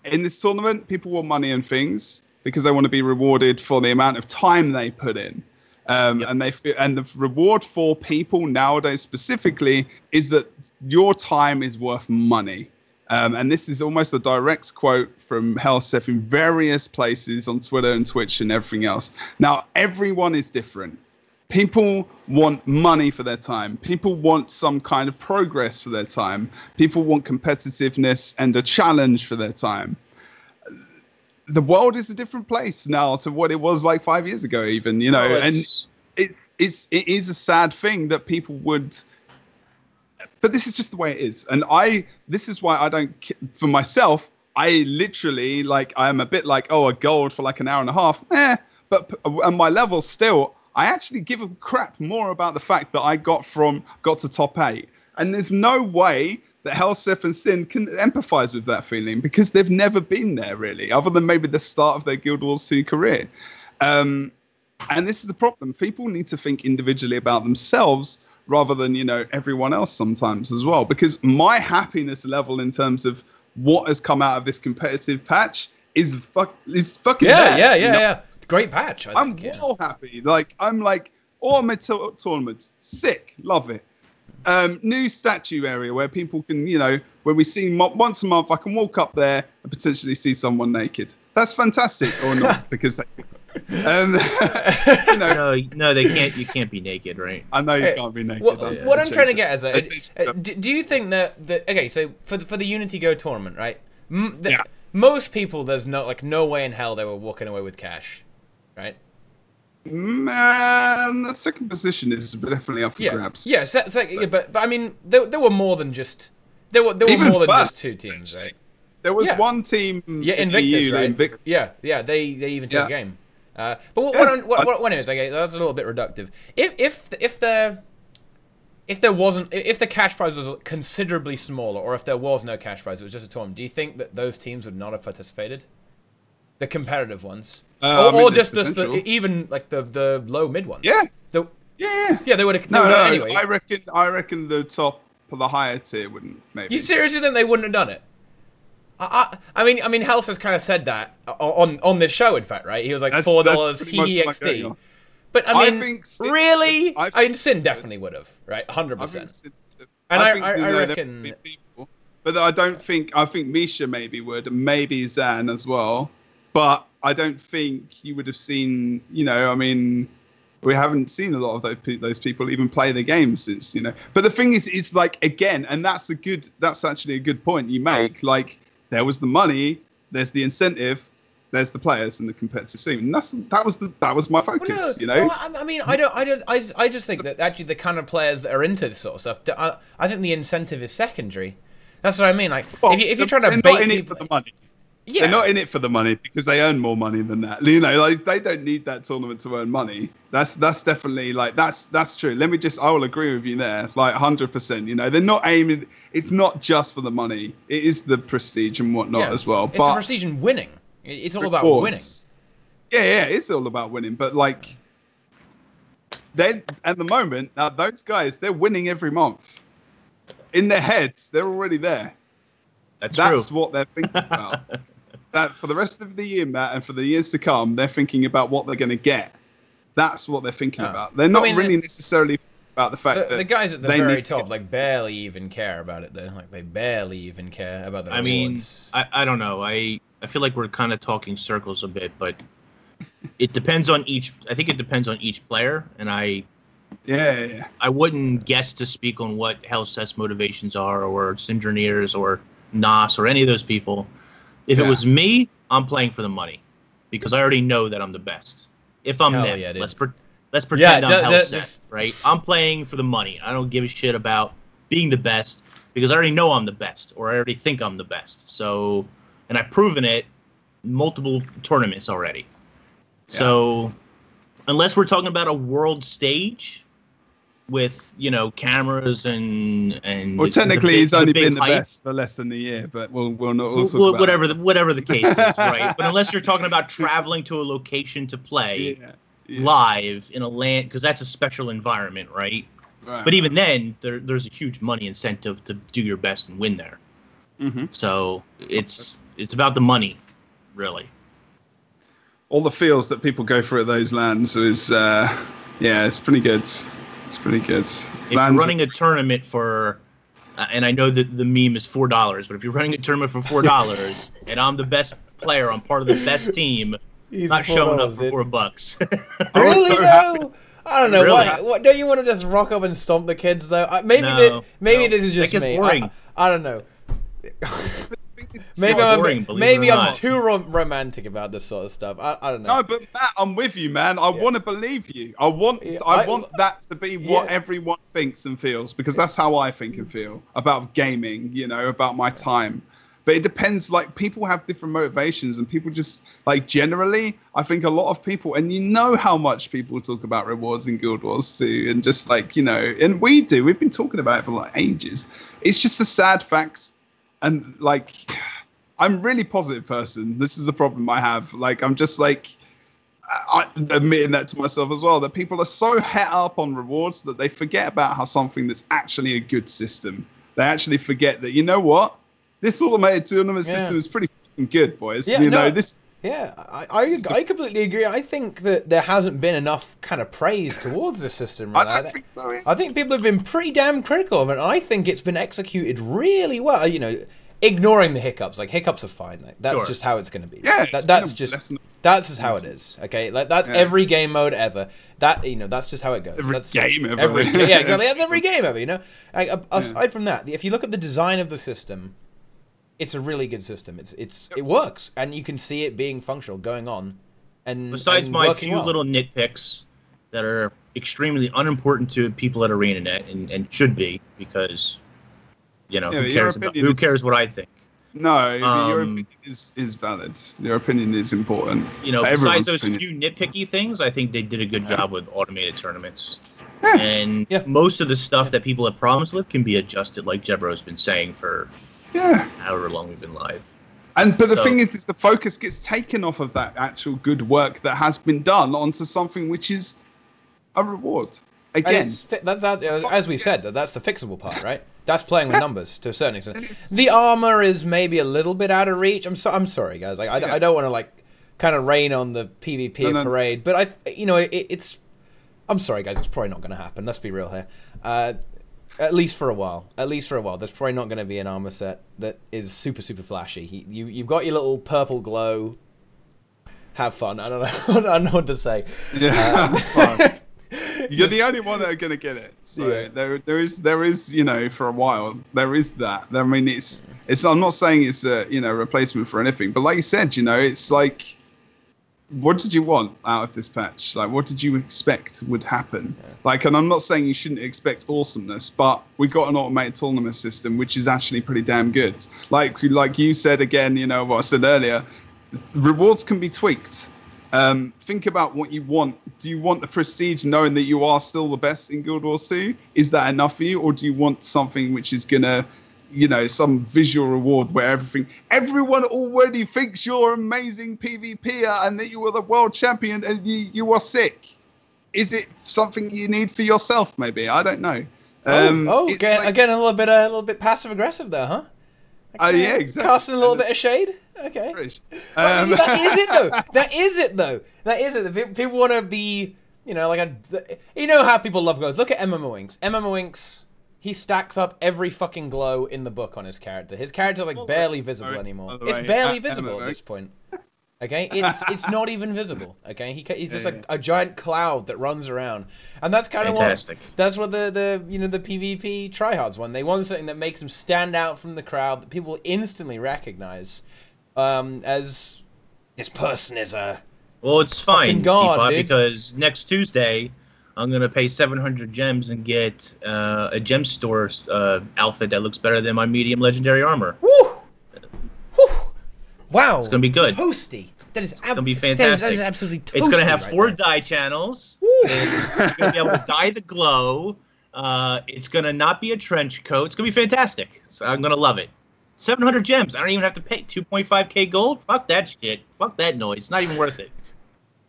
In this tournament, people want money and things because they want to be rewarded for the amount of time they put in. And the reward for people nowadays specifically is that your time is worth money. And this is almost a direct quote from Helseth in various places on Twitter and Twitch and everything else. Now, everyone is different. People want money for their time. People want some kind of progress for their time. People want competitiveness and a challenge for their time. The world is a different place now to what it was like 5 years ago, even, you know, and it is a sad thing that people would, but this is just the way it is. And this is why I don't, for myself, I literally, like, I'm a bit like, oh, a gold for like an hour and a half, but on my level still, I actually give a crap more about the fact that I got to top 8. And there's no way that Helseth and Sin can empathize with that feeling because they've never been there really, other than maybe the start of their Guild Wars 2 career. And this is the problem. People need to think individually about themselves rather than, you know, everyone else sometimes as well. Because my happiness level in terms of what has come out of this competitive patch is fucking there, yeah. Great patch. I'm well happy. Like, I'm like, all mid tournaments, sick, love it. New statue area where people can, you know, where we see once a month, I can walk up there and potentially see someone naked. That's fantastic, or not, because they, you know, no, they can't. You can't be naked, right? I know you can't be naked. What I'm trying to get is, do you think that okay? So for the Unity Go tournament, right? Most people, there's no way in hell they were walking away with cash, right? Man, the second position is definitely up for grabs. Yeah, but I mean, there were more than just there were more than just two teams, right? There was one team, Invictus, right? Invictus. Yeah, they even took a game. But what is, okay, that's a little bit reductive. If the cash prize was considerably smaller, or if there was no cash prize, it was just a tournament, do you think that those teams would not have participated? The competitive ones, or just even like the low mid ones. Yeah, they would have. No, anyway. I reckon the top or the higher tier wouldn't. Maybe. You seriously think they wouldn't have done it? I mean, Hels has kind of said that on this show. In fact, right? He was like $4 HEXD. But I mean, really? I mean, Sin definitely would have, right? 100%. And I reckon. But I don't think. I think Misha maybe would, and maybe Zan as well. But I don't think you would have seen, you know, I mean, we haven't seen a lot of those people even play the game since, you know. But the thing is like, again, and that's actually a good point you make. Like, there was the money, there's the incentive, there's the players and the competitive scene. And that was my focus, you know. Well, I mean, I just think that actually the kind of players that are into this sort of stuff, I think the incentive is secondary. That's what I mean. Like, if you're trying to bait people for the money. Yeah. They're not in it for the money because they earn more money than that. You know, like they don't need that tournament to earn money. That's definitely like that's true. I will agree with you there, like 100%. You know, they're not aiming. It's not just for the money. It is the prestige and whatnot as well. It's the prestige and winning. It's all about winning. Yeah, it's all about winning. But like, they at the moment now, those guys, they're winning every month. In their heads, they're already there. That's true. What they're thinking about. That for the rest of the year, Matt, and for the years to come, they're thinking about what they're going to get. That's what they're thinking about. They're not really necessarily about the fact that the guys at the very top like barely even care about it. Though, like they barely even care about the rewards. I don't know. I feel like we're kind of talking circles a bit, but it depends on each. I think it depends on each player, and I wouldn't guess to speak on what Helseth's motivations are, or Syndroneer's, or Nas, or any of those people. If it was me, I'm playing for the money because I already know that I'm the best. If I'm them, let's pretend I'm Helseth, right? I'm playing for the money. I don't give a shit about being the best because I already know I'm the best, or I already think I'm the best. So, and I've proven it multiple tournaments already. Yeah. So, unless we're talking about a world stage with, you know, cameras and well, technically he's only been the best for less than a year, but we'll not also whatever the case is, right? But unless you're talking about traveling to a location to play live in a land, because that's a special environment, right? But even then, there's a huge money incentive to do your best and win there. So it's about the money, really. All the feels that people go through at those lands is it's pretty good. It's pretty good. If you're running a tournament for, and I know that the meme is $4, but if you're running a tournament for $4 and I'm the best player, I'm part of the best team, not showing up for $4. Really though? I don't know. Really? What don't you want to just rock up and stomp the kids though? Maybe this is just me. Boring. I don't know. Maybe I'm too romantic about this sort of stuff. I don't know. No, but Matt, I'm with you, man. I want to believe you. I want that to be what everyone thinks and feels, because that's how I think and feel about gaming, you know, about my time. But it depends, like, people have different motivations, and people just, like, generally, I think a lot of people, and you know how much people talk about rewards in Guild Wars 2, and just, like, you know, and we've been talking about it for, like, ages. It's just a sad fact. And, like, I'm a really positive person. This is the problem I have. Like, I'm just, like, admitting that to myself as well, that people are so het up on rewards that they forget about how something that's actually a good system. They actually forget that, you know what? This automated tournament system is pretty good, boys. Yeah, you know, this... Yeah, I completely agree. I think that there hasn't been enough kind of praise towards this system. Really. I don't think so. Yeah. I think people have been pretty damn critical of it. I think it's been executed really well. You know, ignoring the hiccups. Like, hiccups are fine. Like, that's just how it's going to be. Yeah, that's just how it is. Okay, like that's every game mode ever. That, you know, that's just how it goes. That's game ever. Yeah, exactly. That's every game ever. You know, aside from that, if you look at the design of the system, it's a really good system. It works, and you can see it being functional, going on, and besides my few little nitpicks that are extremely unimportant to people at ArenaNet and should be, because, you know, who cares what I think? No, your opinion is valid. Your opinion is important. You know, besides those few nitpicky things, I think they did a good job with automated tournaments. And most of the stuff that people have problems with can be adjusted, like Jebro's been saying for however long we've been live. But the thing is the focus gets taken off of that actual good work that has been done onto something which is a reward. Again, as we said, that's the fixable part, right? That's playing with numbers to a certain extent. The armor is maybe a little bit out of reach. I'm sorry, guys. Like, I don't want to, like, kind of rain on the PvP parade, but it's. I'm sorry, guys. It's probably not going to happen. Let's be real here. At least for a while. There's probably not going to be an armor set that is super, super flashy. You've got your little purple glow. Have fun. I don't know. I don't know what to say. Yeah, fun. You're the only one that are going to get it. So there is, you know, for a while, there is that. I mean, it's. I'm not saying it's a, you know, replacement for anything, but like you said, you know, it's like, what did you want out of this patch? Like, what did you expect would happen? Like, and I'm not saying you shouldn't expect awesomeness, but we got an automated tournament system, which is actually pretty damn good. Like you said again, you know, what I said earlier, rewards can be tweaked. Think about what you want. Do you want the prestige knowing that you are still the best in Guild Wars 2? Is that enough for you? Or do you want something which is going to, you know, some visual reward where everyone already thinks you're an amazing PvPer and that you are the world champion and you are sick? Is it something you need for yourself? Maybe, I don't know. Again, a little bit passive aggressive there, huh? Yeah, exactly. Casting a little bit of shade. Okay. That is it though. People want to be, you know, like you know how people love glows. Look at MMO Inks. He stacks up every fucking glow in the book on his character. His character's like barely visible anymore. It's barely visible at this point. Okay, it's not even visible. Okay, he's just like a giant cloud that runs around, and that's kind of that's what the PvP tryhards want. They want something that makes them stand out from the crowd, that people instantly recognize as this person is a. Well, it's fine, TeaTime, because next Tuesday I'm gonna pay 700 gems and get a gem store outfit that looks better than my medium legendary armor. Woo! Woo! Wow. It's gonna be good. Toasty. That is gonna be fantastic. That is absolutely toasty. It's gonna have right 4 there. dye channels. It's gonna be able to dye the glow. It's gonna not be a trench coat. It's gonna be fantastic. So I'm gonna love it. 700 gems. I don't even have to pay 2.5k gold. Fuck that shit. Fuck that noise. It's not even worth it.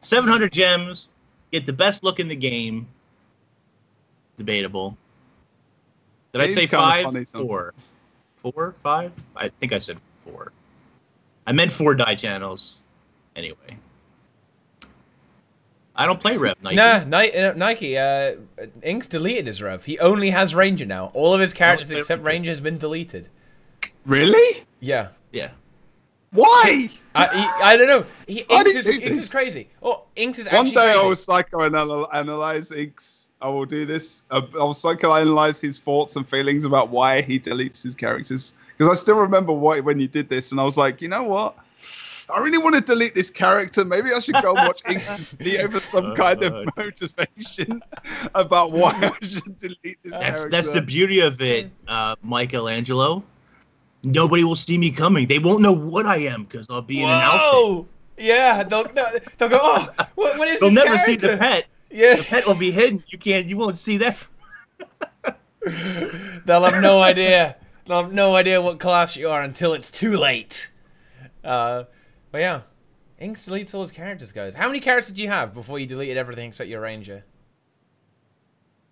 700 gems. Get the best look in the game. Debatable. Did I say 5? 4. 4? 5? I think I said 4. I meant 4 dye channels. Anyway. I don't play Rev, Nike. Nah, Nike. Ink's deleted his Rev. He only has Ranger now. All of his characters except Ranger has been deleted. Really? Yeah. Yeah. Why? I don't know. Inks is crazy. Oh, Inks is actually One day crazy. I will psychoanalyze Inks. I will do this. I'll psychoanalyze his thoughts and feelings about why he deletes his characters. Because I still remember when you did this, and I was like, you know what? I really want to delete this character. Maybe I should go and watch Inks' video for some kind of motivation about why I should delete this character. That's the beauty of it, Michelangelo. Nobody will see me coming. They won't know what I am because I'll be in an outfit. Yeah, they'll go, oh, what is They'll this never character? see the pet. Yeah. The pet will be hidden. You won't see that. They'll have no idea. They'll have no idea what class you are until it's too late. But yeah, Inks deletes all his characters, guys. How many characters did you have before you deleted everything except your Ranger?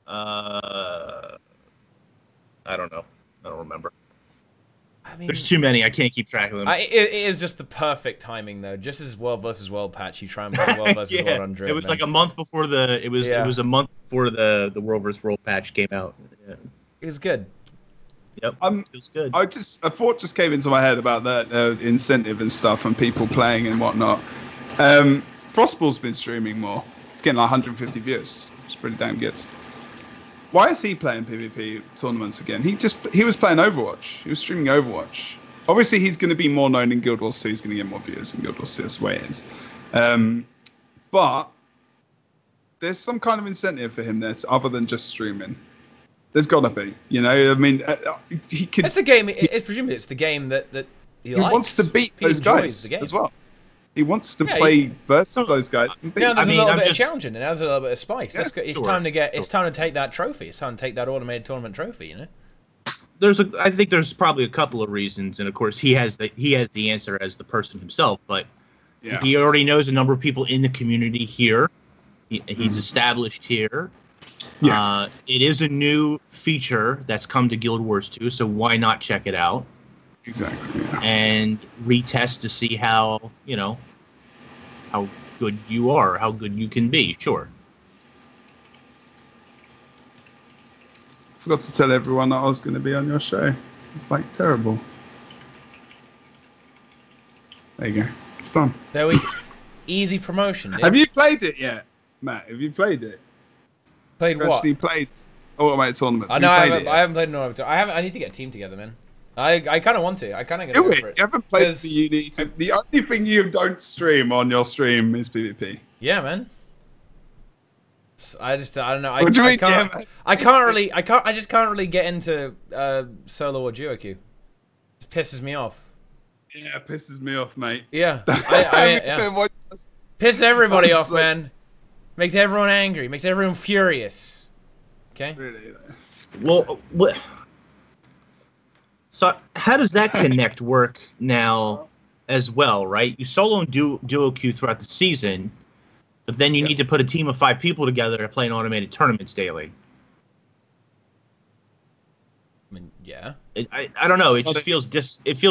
I don't know. I don't remember. I mean, There's too many. I can't keep track of them. it is just the perfect timing, though. Just as World vs. World patch, you try and play World vs. World on Drift. It was like a month before the. It was a month before the World vs. World patch came out. Yeah. It was good. Yep. It was good. A thought just came into my head about that incentive and stuff and people playing and whatnot. Frostball's been streaming more. It's getting like 150 views. It's pretty damn good. Why is he playing PvP tournaments again? He was playing Overwatch. He was streaming Overwatch. Obviously, he's going to be more known in Guild Wars 2. He's going to get more views in Guild Wars 2. That's the way it is. But there's some kind of incentive for him there other than just streaming. There's got to be. You know, I mean, he could... It's the game. Presumably, it's the game that he likes. wants to beat those guys as well. He wants to play versus those guys. And beat now there's a little bit of just... challenging, and now there's a little bit of spice. Yeah, It's time to get. It's time to take that trophy. It's time to take that automated tournament trophy. You know. I think there's probably a couple of reasons, and of course he has the answer as the person himself. But he already knows a number of people in the community here. He's established here. Yes. It is a new feature that's come to Guild Wars 2, so why not check it out? Exactly. Yeah. And retest to see how good you are, how good you can be. Sure. Forgot to tell everyone that I was going to be on your show. It's like terrible. There you go. It's fun. There we go. Easy promotion. Dude. Have you played it yet, Matt? Have you played it? Played what? Actually played automated tournaments. I know I haven't played an automated. I need to get a team together, man. I kind of want to. I kind of Do go it. for it. You haven't played the Unity. The only thing you don't stream on your stream is PvP. Yeah, man. I don't know. What do you mean, I just can't really get into solo or duo queue. It pisses me off. Yeah, it pisses me off, mate. Yeah. Pisses everybody off, man. Makes everyone angry. Makes everyone furious. Okay? Really? Well, what? So how does that connect work now as well, right? You solo and duo queue throughout the season, but then you need to put a team of 5 people together to play in automated tournaments daily. I mean, yeah. I don't know. It just feels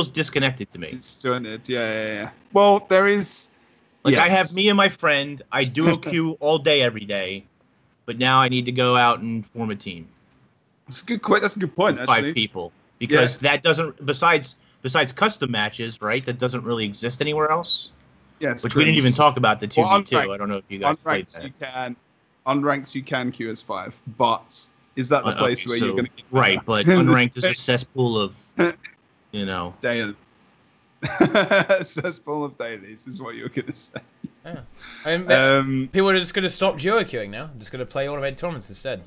disconnected to me. It's doing it. Yeah. Well, there is. Like I have me and my friend. I duo queue all day, every day, but now I need to go out and form a team. That's a good point. That's a good point. Actually. 5 people, because that doesn't. Besides custom matches, right? That doesn't really exist anywhere else. Yeah, which we didn't even talk about the 2v2. I don't know if you guys played that. Unranked you can queue as 5, but is that the place where you're going to get right? But unranked is a cesspool of, dailies. Cesspool of dailies is what you're going to say. Yeah. I mean, people are just going to stop duo queuing now. Just going to play automated tournaments instead.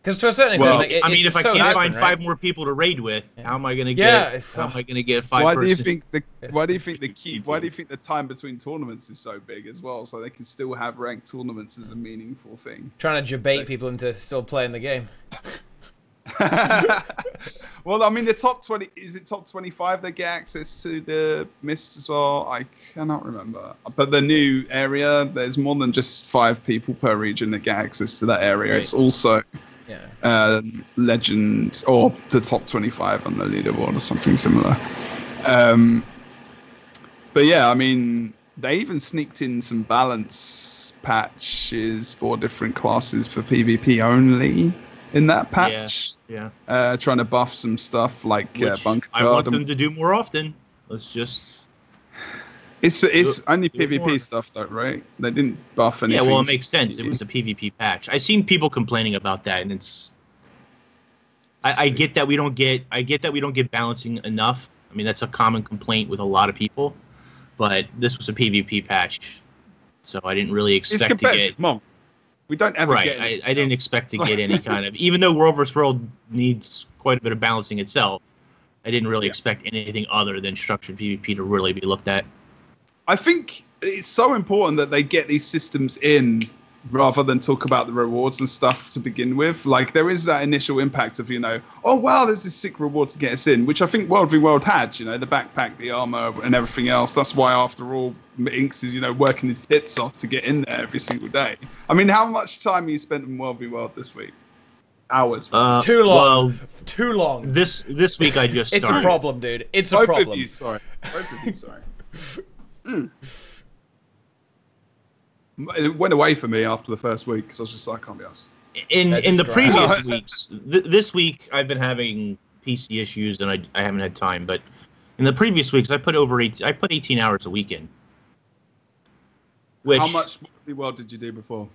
Because to a certain extent, like, I mean, if I can't find right? 5 more people to raid with, how am I going to get? Yeah, how am I going to get 5? Why do you think Why do you think the time between tournaments is so big as well? So they can still have ranked tournaments as a meaningful thing. Trying to debate people into still playing the game. Well, I mean, the top 20 is it top 25 that get access to the Mist as well? I cannot remember. But the new area, there's more than just 5 people per region that get access to that area. Right. It's also legend or the top 25 on the leaderboard or something similar. But yeah, I mean, they even sneaked in some balance patches for different classes for PvP only in that patch. Yeah. Trying to buff some stuff like bunker I want them to do more often. Let's just. It's only PvP stuff though, right? They didn't buff anything. Yeah, well, it makes sense. It was a PvP patch. I've seen people complaining about that, and it's. I get that we don't get. I get that we don't get balancing enough. I mean, that's a common complaint with a lot of people, but this was a PvP patch, so I didn't really expect to get. Mom, we don't ever get. Right, I didn't expect to get any kind of. Even though World vs. World needs quite a bit of balancing itself, I didn't really expect anything other than structured PvP to really be looked at. I think it's so important that they get these systems in rather than talk about the rewards and stuff to begin with. Like, there is that initial impact of, oh, wow, there's this sick reward to get us in, which I think World v World had, the backpack, the armor, and everything else. That's why, after all, Inks is, working his tits off to get in there every single day. I mean, how much time have you spent in World v World this week? Hours. Too long. Well, too long. This week I just started. It's a problem, dude. It's a problem. Both of you, sorry. It went away for me after the first week because I was just like, I can't be arsed. In the previous weeks, this week I've been having PC issues and I haven't had time. But in the previous weeks, I put 18 hours a week in. Which, how much World did you do before?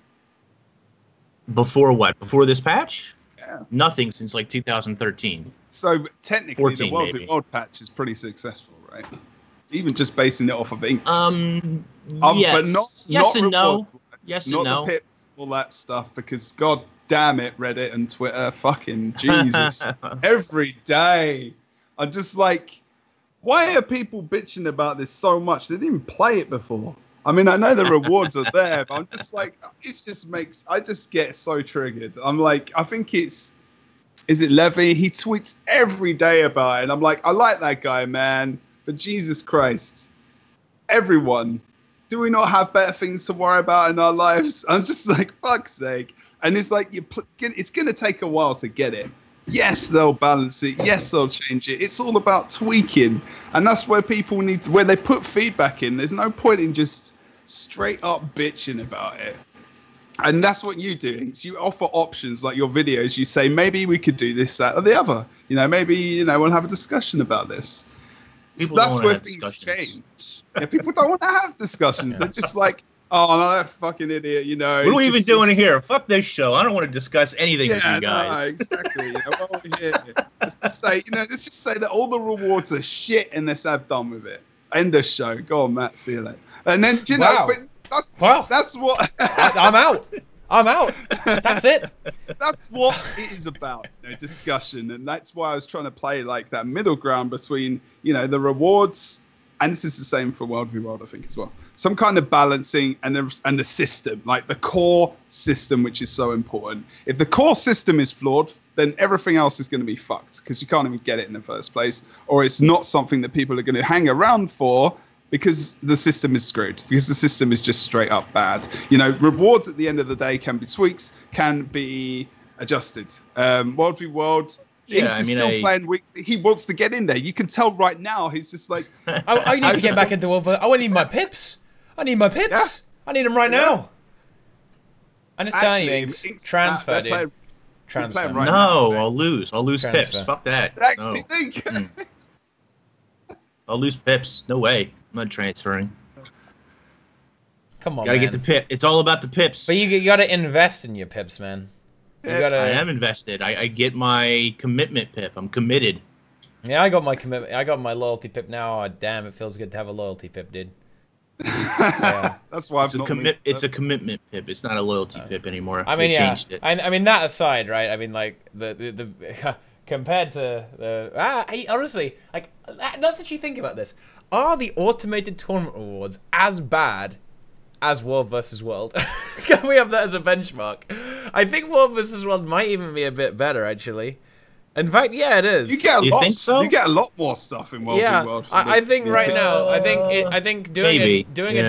Before what? Before this patch? Yeah. Nothing since like 2013. So technically, the World v World patch is pretty successful, right? Even just basing it off of Inks. Yes. But yes and rewards, no. Yes and no. Not the pips, all that stuff, because god damn it, Reddit and Twitter, fucking Jesus. Every day. I'm just like, why are people bitching about this so much? They didn't even play it before. I mean, I know the rewards are there, but I'm just like, I just get so triggered. I'm like, I think is it Levy? He tweets every day about it. And I'm like, I like that guy, man. But Jesus Christ, everyone, do we not have better things to worry about in our lives? I'm just like, fuck's sake. And it's like, it's going to take a while to get it. Yes, they'll balance it. Yes, they'll change it. It's all about tweaking. And that's where people where they put feedback in. There's no point in just straight up bitching about it. And that's what you do. You offer options, like your videos. You say, maybe we could do this, that, or the other. Maybe, we'll have a discussion about this. That's where things change. Yeah, people don't want to have discussions. They're just like, oh, no, that fucking idiot, What are we even doing here? Fuck this show. I don't want to discuss anything with you guys. No, exactly. Let's just say, let's just say that all the rewards are shit and let's have done with it. End of show. Go on, Matt. See you later. And then, but that's what... I'm out. I'm out. That's it. That's what it is about, discussion. And that's why I was trying to play like that middle ground between, the rewards, and this is the same for World v World, I think, as well. Some kind of balancing and the system, like the core system, which is so important. If the core system is flawed, then everything else is going to be fucked because you can't even get it in the first place, or it's not something that people are going to hang around for because the system is screwed, because the system is just straight up bad. Rewards at the end of the day can be tweaks, can be adjusted. World v World, Inks is still playing weak. He wants to get in there. You can tell right now he's just like... I need to get back into World v World. I need my pips. I need my pips. Yeah. I need them right now. I'm just telling you, Inks. Transfer, dude. Transfer. Right now, I'll lose. I'll lose pips. Fuck that. No. I'll lose pips. No way. I'm not transferring. Come on, gotta get the pip. It's all about the pips. But you gotta invest in your pips, man. I am invested. I get my commitment pip. I'm committed. Yeah, I got my commitment. I got my loyalty pip now. Oh, damn, it feels good to have a loyalty pip, dude. Yeah. That's why It's a commitment pip. It's not a loyalty pip anymore. I mean, they changed it. I mean, that aside, right? I mean, like the compared to the honestly, like, let's actually think about this. Are the automated tournament rewards as bad as World versus World? Can we have that as a benchmark? I think World versus World might even be a bit better, actually. In fact, yeah, it is. You get a You lot. think so? You get a lot more stuff in World v World. I think right now, I think doing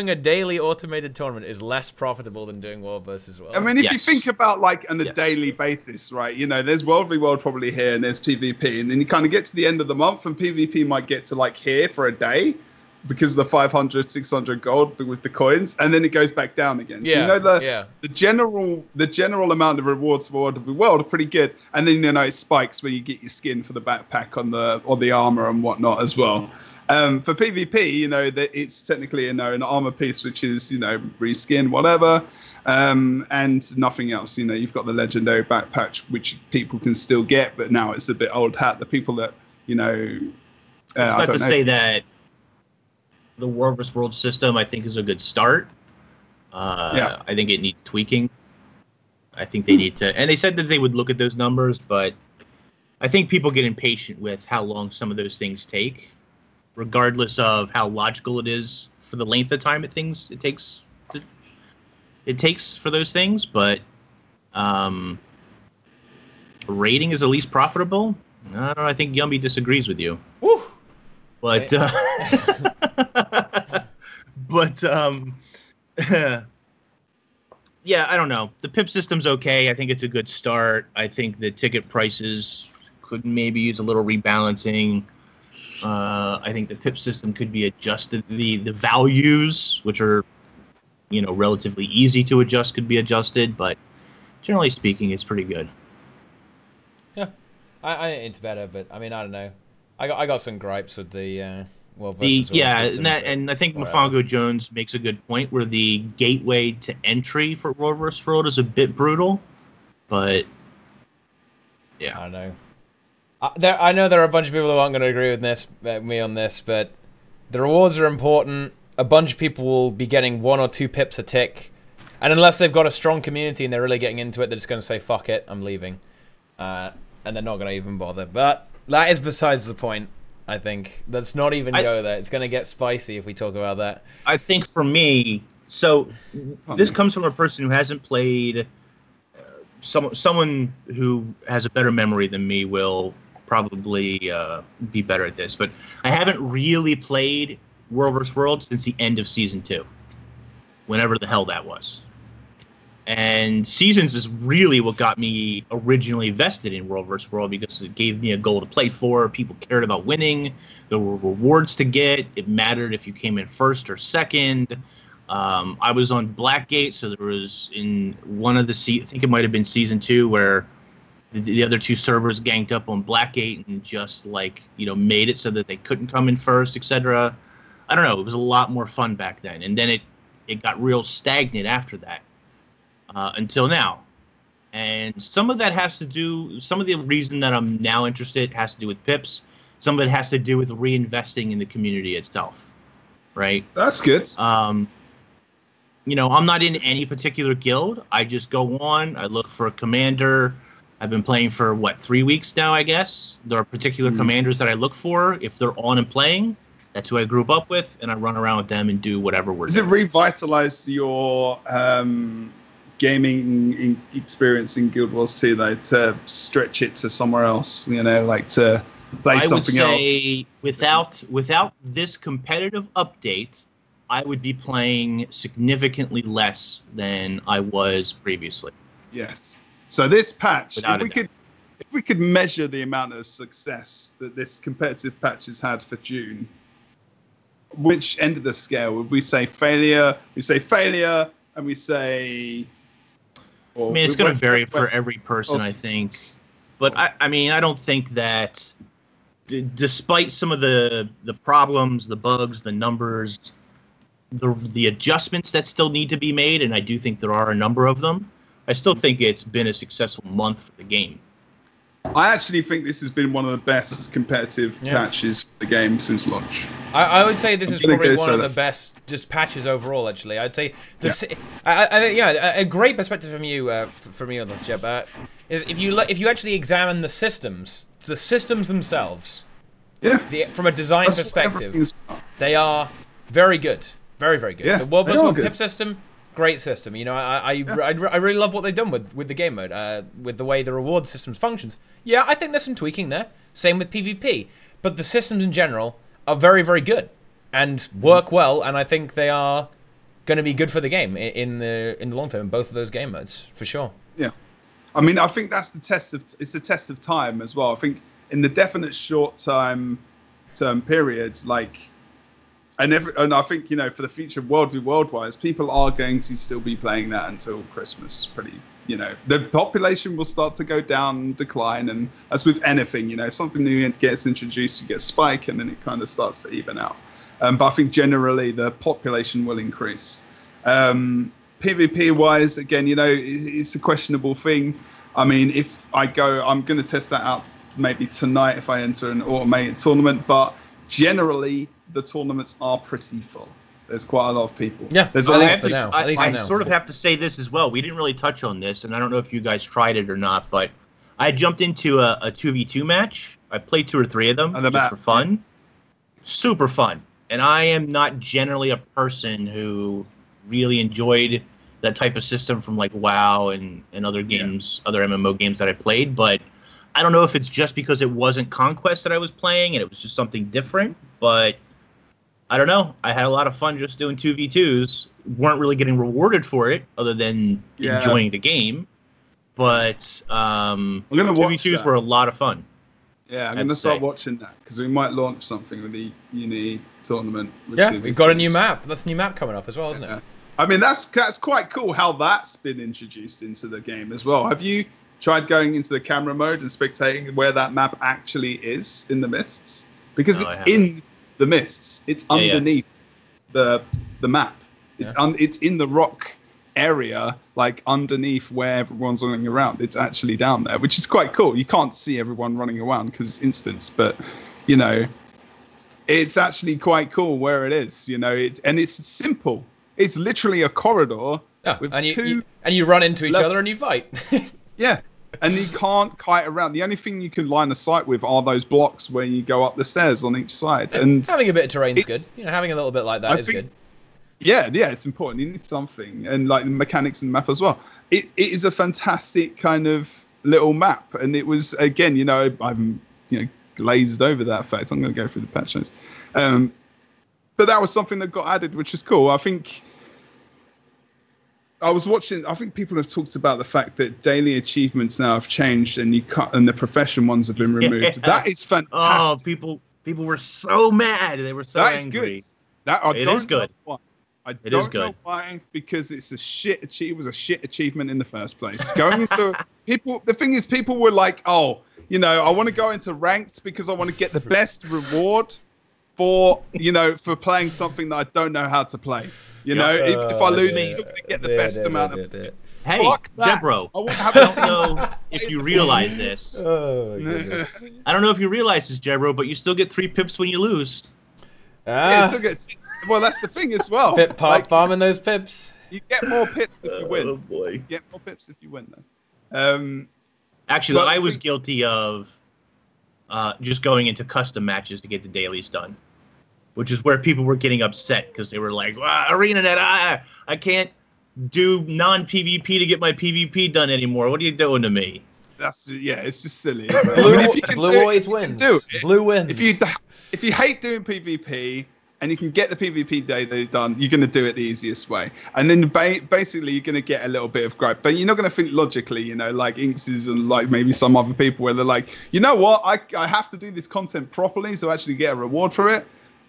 a daily automated tournament is less profitable than doing World versus World. I mean, if you Yes. think about like on a daily basis, right? You know, there's World v World probably here, and there's PvP, and then you kind of get to the end of the month, and PvP might get to like here for a day, because of the 500, 600 gold with the coins, and then it goes back down again. So you know the general amount of rewards for World of the World are pretty good, and then it spikes when you get your skin for the backpack or the armor and whatnot as well. For PvP, it's technically an armor piece which is reskin whatever, and nothing else. You've got the legendary backpack which people can still get, but now it's a bit old hat. The people that It's not to say that the World vs. World system, I think, is a good start. I think it needs tweaking. I think they need to... And they said that they would look at those numbers, but I think people get impatient with how long some of those things take, regardless of how logical it is for the length of time it takes for those things. But rating is the least profitable. I don't know. I think Yummy disagrees with you. Woo! But yeah, I don't know. The pip system's okay. I think it's a good start. I think the ticket prices could maybe use a little rebalancing. I think the pip system could be adjusted. The values, which are relatively easy to adjust, could be adjusted. But generally speaking, it's pretty good. Yeah, it's better, but I mean, I don't know. I got some gripes with the World versus World system, and I think Mofongo Jones makes a good point where the gateway to entry for World vs. World is a bit brutal, but yeah, I don't know. I know there are a bunch of people who aren't going to agree with me on this, but the rewards are important. A bunch of people will be getting 1 or 2 pips a tick, and unless they've got a strong community and they're really getting into it, they're just going to say fuck it, I'm leaving, and they're not going to even bother. But that is besides the point. I think let's not even go there. It's going to get spicy if we talk about that. I think for me, so this comes from a person who hasn't played. Someone who has a better memory than me will probably be better at this. But I haven't really played World vs. World since the end of Season 2, whenever the hell that was. And Seasons is really what got me originally vested in World vs. World, because it gave me a goal to play for. People cared about winning. There were rewards to get. It mattered if you came in first or second. I was on Blackgate, so there was in one of the I think it might have been Season 2 where the other 2 servers ganked up on Blackgate and just made it so that they couldn't come in first, etc. I don't know. It was a lot more fun back then, and then it got real stagnant after that. Until now. And some of that has to do, some of the reason that I'm now interested has to do with pips. Some of it has to do with reinvesting in the community itself. Right? That's good. I'm not in any particular guild. I just go on, I look for a commander. I've been playing for, 3 weeks now, I guess. There are particular commanders that I look for. If they're on and playing, that's who I group up with, and I run around with them and do whatever we're doing. Does it revitalize your gaming experience in Guild Wars 2, though, to stretch it to somewhere else, to play something else? I would say without this competitive update, I would be playing significantly less than I was previously. Yes. So this patch, if we could measure the amount of success that this competitive patch has had for June, which end of the scale would we say? Failure. We say failure, and we say. I mean, it's going to vary for every person, I think. But I don't think that, despite some of the problems, the bugs, the numbers, the adjustments that still need to be made, and I do think there are a number of them, I still think it's been a successful month for the game. I actually think this has been one of the best competitive patches for the game since launch. I would say this is probably one of the best just patches overall. Actually, I'd say this. A great perspective from you on this, Jeb. Is if you actually examine the systems themselves. Yeah. From a design perspective, they are very good, very good. Yeah, the World vs. World pip system. Great system. You know, I really love what they've done with the game mode, with the way the reward systems functions. Yeah, I think there's some tweaking there. Same with PvP. But the systems in general are very good and work well, and I think they are going to be good for the game in the long term in both of those game modes, for sure. Yeah. I mean, I think that's the test of time as well. I think in the definite short-term period, like... And I think, you know, for the future world-wise, people are going to still be playing that until Christmas. You know, the population will start to go down, decline, and as with anything, you know, if something new gets introduced, you get a spike, and then it kind of starts to even out. But I think generally the population will increase. PvP-wise, again, you know, it's a questionable thing. I mean, if I go, I'm going to test that out maybe tonight if I enter an automated tournament, but generally the tournaments are pretty full. There's quite a lot of people. Yeah, I sort of have to say this as well. We didn't really touch on this, and I don't know if you guys tried it or not, but I jumped into a 2v2 match. I played 2 or 3 of them just for fun. Super fun. And I am not generally a person who really enjoyed that type of system from like WoW and other games, other MMO games that I played, but I don't know if it's just because it wasn't Conquest that I was playing and it was just something different, but I don't know. I had a lot of fun just doing 2v2s. Weren't really getting rewarded for it other than enjoying the game. But I'm gonna 2v2s were a lot of fun. Yeah, I'm going to start watching that because we might launch something with the Uni tournament. We've got a new map. That's a new map coming up as well, isn't it? I mean, that's quite cool how that's been introduced into the game as well. Have you tried going into the camera mode and spectating where that map actually is in the mists? Because it's in the mists. It's underneath the map. It's in the rock area, like underneath where everyone's running around. It's actually down there, which is quite cool. You can't see everyone running around because it's instance, but you know, it's actually quite cool where it is. You know, it's simple. It's literally a corridor with and you run into each other and you fight. Yeah. And you can't kite around. The only thing you can line of sight with are those blocks where you go up the stairs on each side. And having a bit of terrain is good. You know, having a little bit like that is good. Yeah, it's important. You need something, and like the mechanics in the map as well. It is a fantastic kind of little map, and it was again, you know, I'm glazed over that fact. I'm going to go through the patch notes, but that was something that got added, which is cool. I think. I was watching. I think people have talked about the fact that daily achievements now have changed, and and the profession ones have been removed. That is fantastic. Oh, people were so mad. They were so angry. It is good. I don't know why, because it's a shit. It was a shit achievement in the first place. Going into people, the thing is, people were like, "Oh, you know, I want to go into ranked because I want to get the best reward for playing something that I don't know how to play. You know, if I lose, I'm still going to get the best amount of." Hey, Jebro, I don't know if you realize this. Oh, my goodness. I don't know if you realize this, Jebro, but you still get 3 pips when you lose. Yeah, still get. Well, that's the thing as well. Pip farming those pips. You get more pips if you win. Oh boy! You get more pips if you win, though. Actually, I was guilty of just going into custom matches to get the dailies done, which is where people were getting upset because they were like, "ArenaNet, I can't do non-PvP to get my PvP done anymore. What are you doing to me?" It's just silly. Blue always wins. Blue wins. If you hate doing PvP and you can get the PvP daily done, you're going to do it the easiest way. And then basically you're going to get a little bit of gripe. But you're not going to think logically, you know, like Inks and like maybe some other people where they're like, you know what, I have to do this content properly so I actually get a reward for it.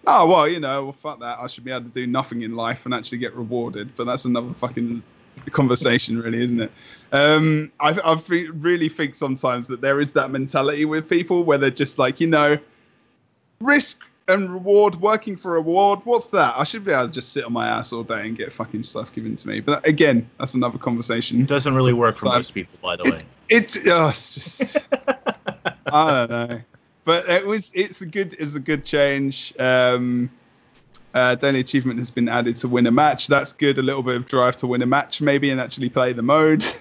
Oh, well, fuck that. I should be able to do nothing in life and actually get rewarded. But that's another fucking conversation, really, isn't it? I really think sometimes that there is that mentality with people where they're just like, risk and reward, working for a reward. What's that? I should be able to just sit on my ass all day and get fucking stuff given to me. But again, that's another conversation. It doesn't really work for most people, by the way. It's just I don't know, but it's a good change. Daily achievement has been added to win a match. That's good. A little bit of drive to win a match, maybe, and actually play the mode. This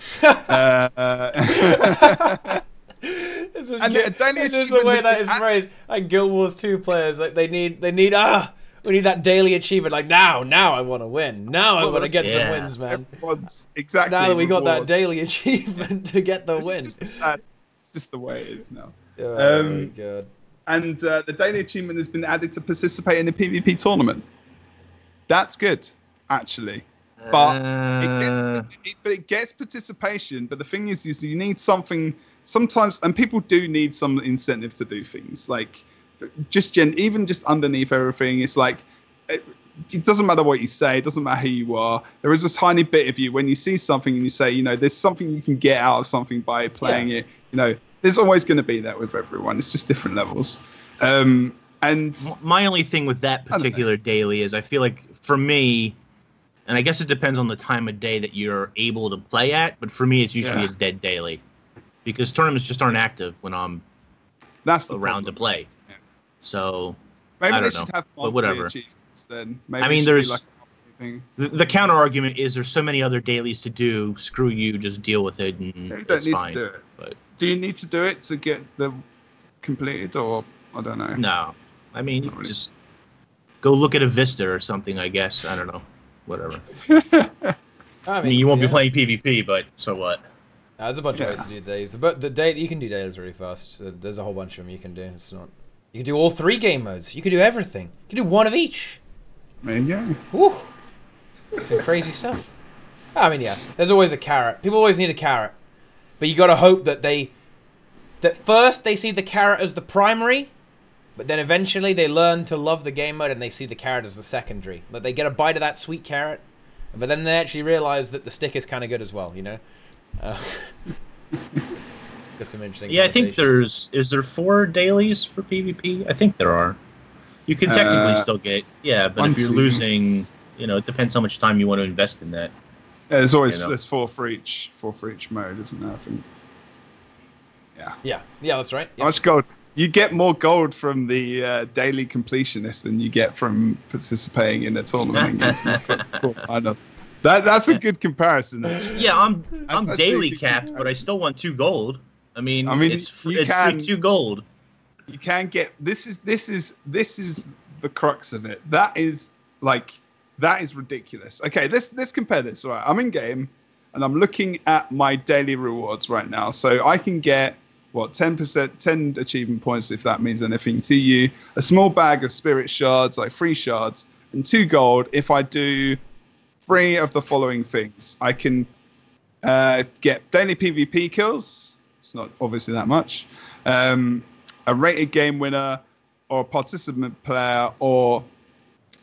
is the way that is phrased. Like Guild Wars 2 players, like we need that daily achievement. Like now I want to win. Now I want to get some wins, man. Exactly. Now that we got that daily achievement to get the win. It's just the way it is now. Oh, God. And the daily achievement has been added to participate in a PvP tournament. That's good, actually. But it gets participation. But the thing is you need something sometimes, and people do need some incentive to do things. Like even just underneath everything, it's like it doesn't matter what you say, it doesn't matter who you are. There is a tiny bit of you when you see something and you say, there's something you can get out of something by playing it. There's always going to be that with everyone. It's just different levels. And my only thing with that particular daily is I feel like for me, and I guess it depends on the time of day that you're able to play at, but for me it's usually a dead daily because tournaments just aren't active when I'm around to play. Yeah. So maybe I don't they know, should have but whatever. Then maybe I mean, there's the counter argument is there's so many other dailies to do. Screw you, just deal with it, and you don't need fine. to do it. But do you need to do it to get them completed, or I don't know? No, I mean just go look at a Vista or something. I guess I don't know. Whatever. I mean you won't be playing PvP, but so what? There's a bunch of ways to do dailies. But the day you can do dailies really fast. There's a whole bunch of them you can do. It's not. You can do all 3 game modes. You can do everything. You can do one of each. There you go. Woo! Some crazy stuff. I mean, yeah. There's always a carrot. People always need a carrot, but you got to hope that first they see the carrot as the primary, but then eventually they learn to love the game mode and they see the carrot as the secondary. Like they get a bite of that sweet carrot, but then they actually realize that the stick is kind of good as well. There's some interesting. Yeah, I think is there 4 dailies for PvP? I think there are. You can technically still get but if you're losing, it depends how much time you want to invest in that. Yeah, there's always there's 4 for each mode, isn't there? I think. Yeah, that's right. How much gold? You get more gold from the daily completionist than you get from participating in a tournament. That's a good comparison. Actually. Yeah, I'm daily capped, but I still want 2 gold. I mean it's free 2 gold. You can get this is the crux of it. That is ridiculous. Okay, let's compare this. All right, I'm in game and I'm looking at my daily rewards right now. So I can get 10 achievement points if that means anything to you. A small bag of spirit shards, like 3 shards, and 2 gold if I do 3 of the following things. I can get daily PvP kills. It's not obviously that much. A rated game winner, or a participant player, or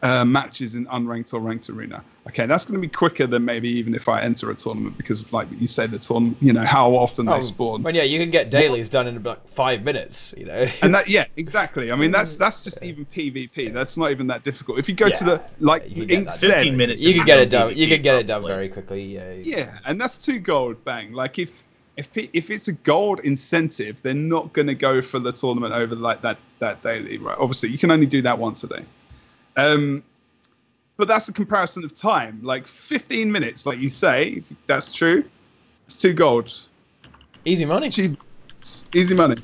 matches in unranked or ranked arena. Okay, that's going to be quicker than maybe even if I enter a tournament because of, like you say, the tournament, how often they spawn. Well, yeah, you can get dailies done in about 5 minutes, And exactly. I mean, that's just even PvP. That's not even that difficult. If you go to the, like Ink said, 15 minutes. You can get it done. You can get it done very quickly. Yeah, and that's 2 gold, bang. Like if it's a gold incentive, they're not going to go for the tournament over like that daily, right? Obviously, you can only do that once a day. But that's a comparison of time. Like 15 minutes, like you say, if that's true. It's 2 gold. Easy money. Easy money.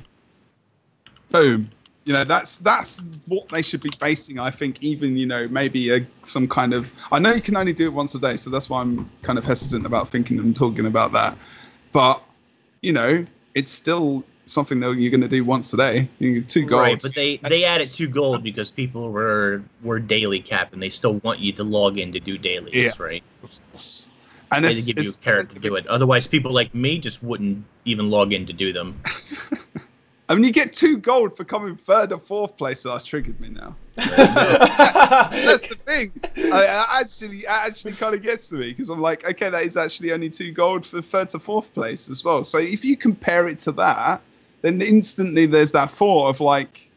Boom. That's what they should be basing, I think, even, maybe some kind of... I know you can only do it once a day, so that's why I'm kind of hesitant about thinking and talking about that. But, it's still something that you're going to do once a day. You get 2 gold. Right, but they added 2 gold because people were daily capped, and they still want you to log in to do dailies, right? And they give you a carrot to do it. Otherwise, people like me just wouldn't even log in to do them. I mean, you get 2 gold for coming 3rd or 4th place, so that's triggered me now. That's the thing. It actually kind of gets to me because I'm like, okay, that is actually only 2 gold for 3rd to 4th place as well. So if you compare it to that, then instantly there's that thought of like,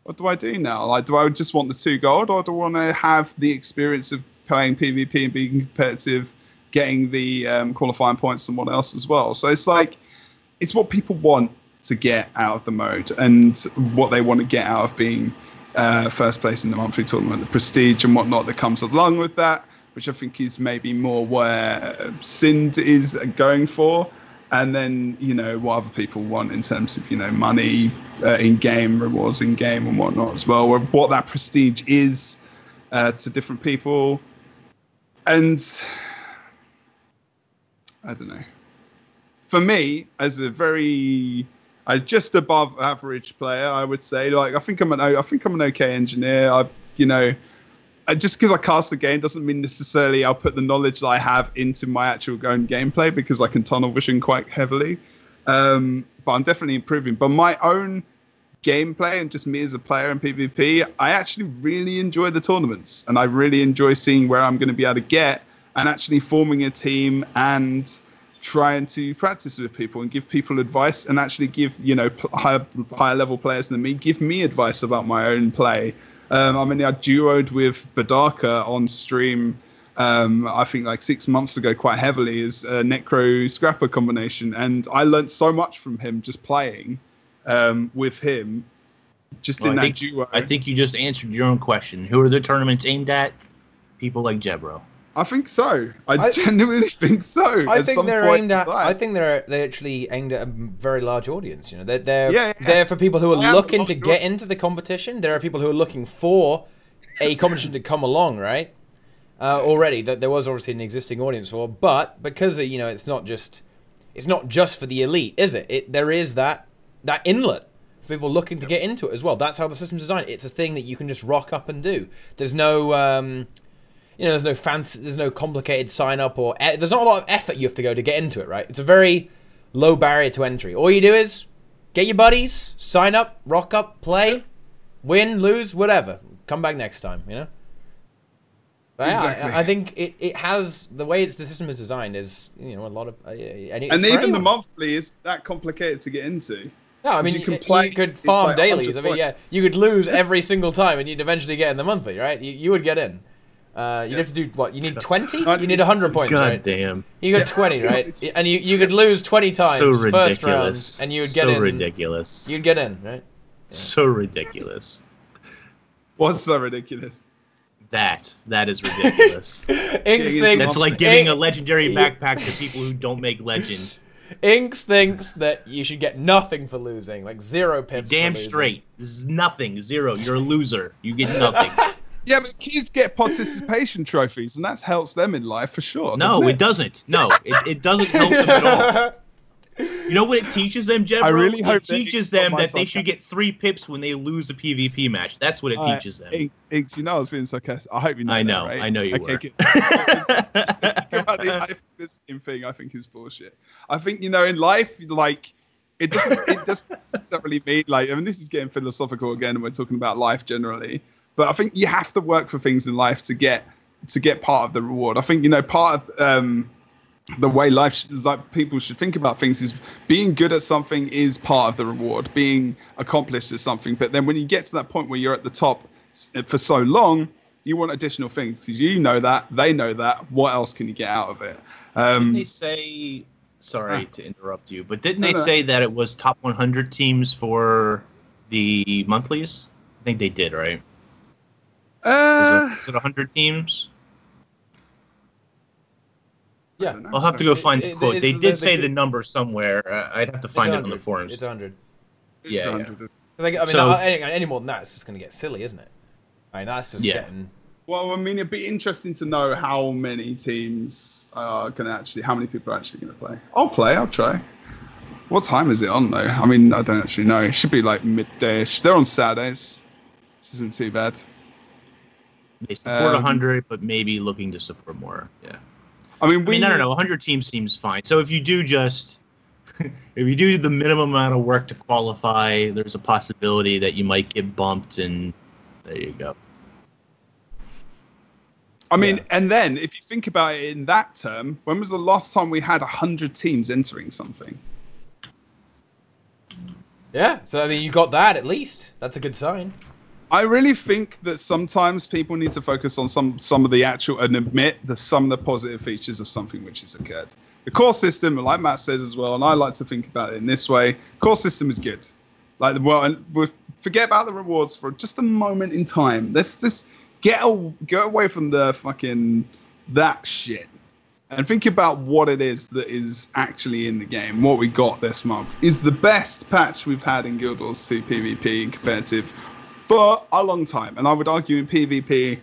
what do I do now? Like, do I just want the 2 gold, or do I want to have the experience of playing PvP and being competitive, getting the qualifying points and what else as well? So it's like, it's what people want. to get out of the mode and what they want to get out of being first place in the monthly tournament, the prestige and whatnot that comes along with that, which I think is maybe more where Sind is going for. And then, you know, what other people want in terms of, you know, money in-game, rewards in-game and whatnot as well, what that prestige is to different people. And I don't know. For me, as a just above average player, I would say, like, I think I'm an okay engineer. You know, just because I cast the game doesn't mean necessarily I'll put the knowledge that I have into my actual own gameplay, because I can tunnel vision quite heavily. But I'm definitely improving. But my own gameplay and just me as a player in PvP, I actually really enjoy the tournaments, and I really enjoy seeing where I'm going to be able to get and actually forming a team and trying to practice with people and give people advice and actually give, you know, higher level players than me, give me advice about my own play. I mean, I duoed with Badaka on stream, I think like 6 months ago, quite heavily, as a Necro Scrapper combination. And I learned so much from him just playing with him, in that duo. I think you just answered your own question. Who are the tournaments aimed at? People like Jebro. I think so. I genuinely think so. I think they're aimed at. I think they're actually aimed at a very large audience. You know, they're for people who are looking to get into the competition. There are people who are looking for a competition to come along, right? Already, that there was obviously an existing audience for, but because you know, it's not just for the elite, is it? There is that inlet for people looking to get into it as well. That's how the system's designed. It's a thing that you can just rock up and do. There's no. You know, there's no fancy, there's no complicated sign up, or there's not a lot of effort you have to go to get into it, right? It's a very low barrier to entry. All you do is get your buddies, sign up, rock up, play, win, lose, whatever. Come back next time, you know? But exactly. Yeah, I think it has, the way the system is designed is, you know, a lot of... and even the monthly is that complicated to get into. No, I mean, you could farm like dailies. I mean, yeah, you could lose every single time and you'd eventually get in the monthly, right? You would get in. You'd have to do what? You need 20? You need 100 points, God right? Damn. You got 20, right? And you could lose 20 times first round, and you would get in. So ridiculous. You'd get in, right? Yeah. So ridiculous. What's so ridiculous? That is ridiculous. Inks thinks that's like giving a legendary backpack to people who don't make legend. Inks thinks that you should get nothing for losing, like 0 pips. Damn straight. This is nothing. 0. You're a loser. You get nothing. Yeah, but kids get participation trophies, and that helps them in life for sure. No, it doesn't. No, it doesn't help them at all. You know what it teaches them, Jebro? I really hope it teaches them that they should get 3 pips when they lose a PvP match. That's what it teaches them. Inks, you know I was being sarcastic. I hope you know I know, that, right? I know you were. This thing I think is bullshit. I think, you know, in life, like, it doesn't necessarily mean, like, I mean, this is getting philosophical again, and we're talking about life generally. But I think you have to work for things in life to get part of the reward. I think, you know, part of the way like people should think about things is being good at something is part of the reward. Being accomplished is something. But then when you get to that point where you're at the top for so long, you want additional things, because you know that, they know that. What else can you get out of it? Didn't they say? Sorry to interrupt you, but didn't they say that it was top 100 teams for the monthlies? I think they did, right? Was it 100 teams? Yeah. I'll have to go find the quote. They did say the number somewhere. I'd have to find it on the forums. It's 100. It's 100. Like, I mean, any more than that, it's just going to get silly, isn't it? I mean, that's just getting... Well, I mean, it'd be interesting to know how many teams are going to actually... How many people are actually going to play? I'll try. What time is it on, though? I mean, I don't actually know. It should be like midday-ish. They're on Saturdays, which isn't too bad. They support 100, but maybe looking to support more. Yeah. I mean, I don't know. 100 teams seems fine. So if you do the minimum amount of work to qualify, there's a possibility that you might get bumped, and there you go. I mean, and then if you think about it in that term, when was the last time we had 100 teams entering something? Yeah. So I mean, you got that at least. That's a good sign. I really think that sometimes people need to focus on some of the actual and admit some of the positive features of something which has occurred. The core system, like Matt says as well, and I like to think about it in this way, core system is good. Like and we forget about the rewards for just a moment in time. Let's just go away from the fucking that shit and think about what it is that is actually in the game. What we got this month is the best patch we've had in Guild Wars 2 PvP and competitive for a long time, and I would argue in PvP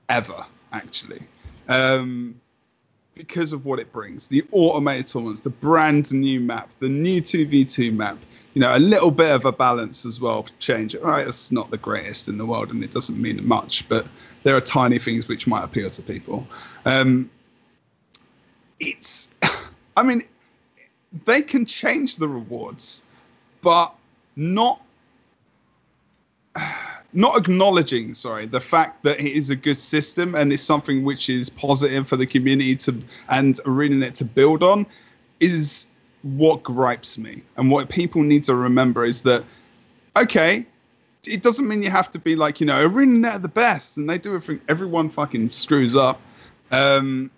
ever, actually, because of what it brings. The automated tournaments, the brand new map, the new 2v2 map, you know, a little bit of a balance as well, change. All right, it's not the greatest in the world, and it doesn't mean much, but there are tiny things which might appeal to people. I mean, they can change the rewards, but not acknowledging, the fact that it is a good system and it's something which is positive for the community and ArenaNet to build on is what gripes me. And what people need to remember is that, okay, it doesn't mean you have to be like, you know, ArenaNet are the best and they do everything. Everyone fucking screws up. And,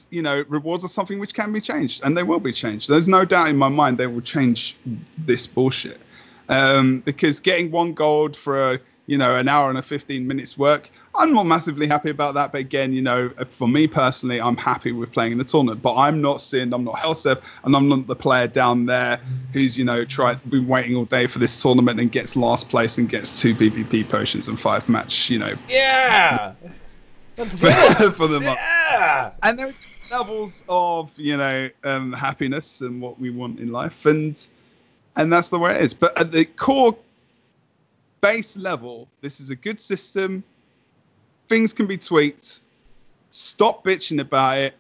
you know, rewards are something which can be changed, and they will be changed. There's no doubt in my mind they will change this bullshit. Because getting 1 gold for an hour and 15 minutes work, I'm not massively happy about that. But again, you know, for me personally, I'm happy with playing in the tournament. But I'm not Sind, I'm not Helsef, and I'm not the player down there who's, you know, been waiting all day for this tournament and gets last place and gets 2 PvP potions and 5 match, you know. Yeah, that's good for them. Yeah, and there are levels of, you know, happiness and what we want in life, and that's the way it is. But at the core base level, this is a good system. Things can be tweaked. Stop bitching about it.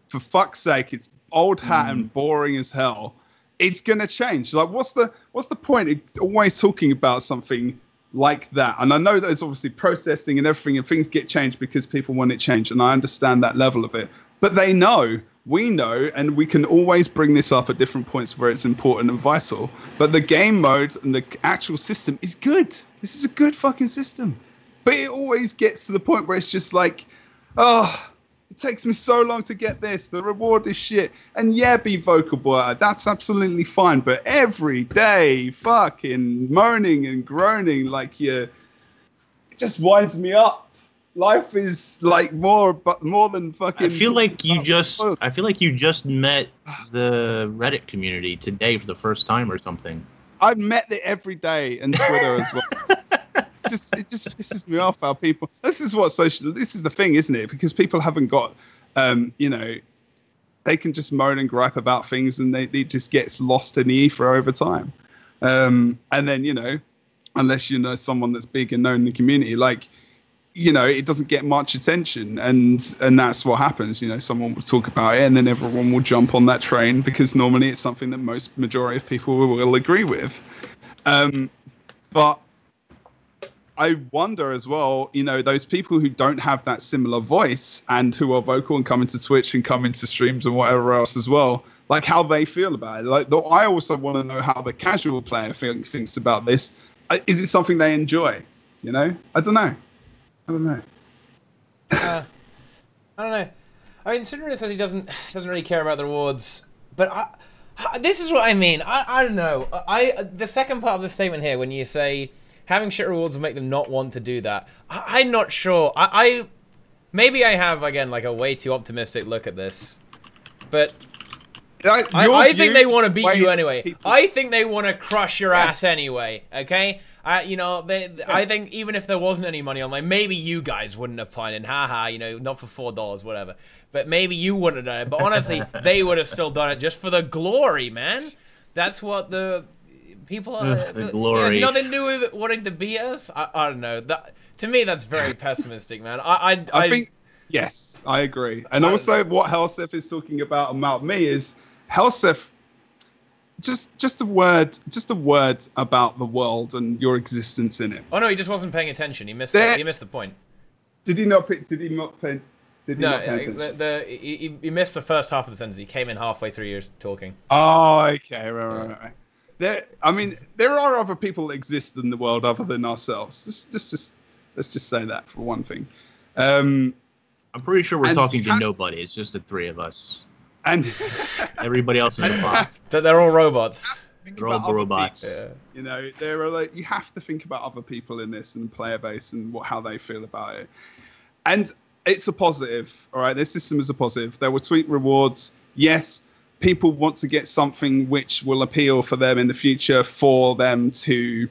For fuck's sake, it's old hat and boring as hell. It's gonna change. Like, what's the point of always talking about something like that? And I know that it's obviously processing and everything, and things get changed because people want it changed, and I understand that level of it. But they know. We know, and we can always bring this up at different points where it's important and vital. But the game mode and the actual system is good. This is a good fucking system. But it always gets to the point where it's just like, oh, it takes me so long to get this. The reward is shit. And yeah, be vocal, boy. That's absolutely fine. But every day, fucking moaning and groaning like it just winds me up. Life is like more than fucking. I feel like you just met the Reddit community today for the first time or something. I've met it every day and Twitter as well. It just pisses me off how people. This is the thing, isn't it? Because people haven't got, you know, they can just moan and gripe about things, and it just gets lost in the ether over time. And then, you know, unless you know someone that's big and known in the community, like, you know, it doesn't get much attention, and that's what happens. You know, someone will talk about it, and then everyone will jump on that train because normally it's something that majority of people will agree with. But I wonder as well, you know, those people who don't have that similar voice and who are vocal and come into Twitch and come into streams and whatever else as well, like how they feel about it. Like, I also want to know how the casual player thinks about this. Is it something they enjoy? You know, I don't know. I don't know. I don't know. I mean, Cinder says he doesn't really care about the rewards, but this is what I mean. I don't know. The second part of the statement here, when you say having shit rewards will make them not want to do that, I'm not sure. Maybe I have, again, like a way too optimistic look at this, but I think they want to beat you anyway. I think they want to crush your ass anyway. Okay. You know, I think even if there wasn't any money online, maybe you guys wouldn't have put in, haha, you know, not for $4, whatever. But maybe you wouldn't have done it. But honestly, they would have still done it just for the glory, man. That's what the people are. The glory. It has nothing to do with wanting to beat us. I don't know. To me, that's very pessimistic, man. I think, yes, I agree. And also what Helsef is talking about me is Helsef. Just a word about the world and your existence in it. Oh no, he just wasn't paying attention. He missed the point. Did he not pay attention? He missed the first half of the sentence. He came in halfway through your talking. Oh, okay, right. I mean, there are other people that exist in the world other than ourselves. Let's just say that for one thing. I'm pretty sure we're talking to nobody. It's just the three of us. And everybody else is a bot. They're all robots. They're all robots. Yeah. You know, there are you have to think about other people in this and the player base and how they feel about it. And it's a positive, all right? This system is a positive. There were tweak rewards. Yes, people want to get something which will appeal for them in the future for them to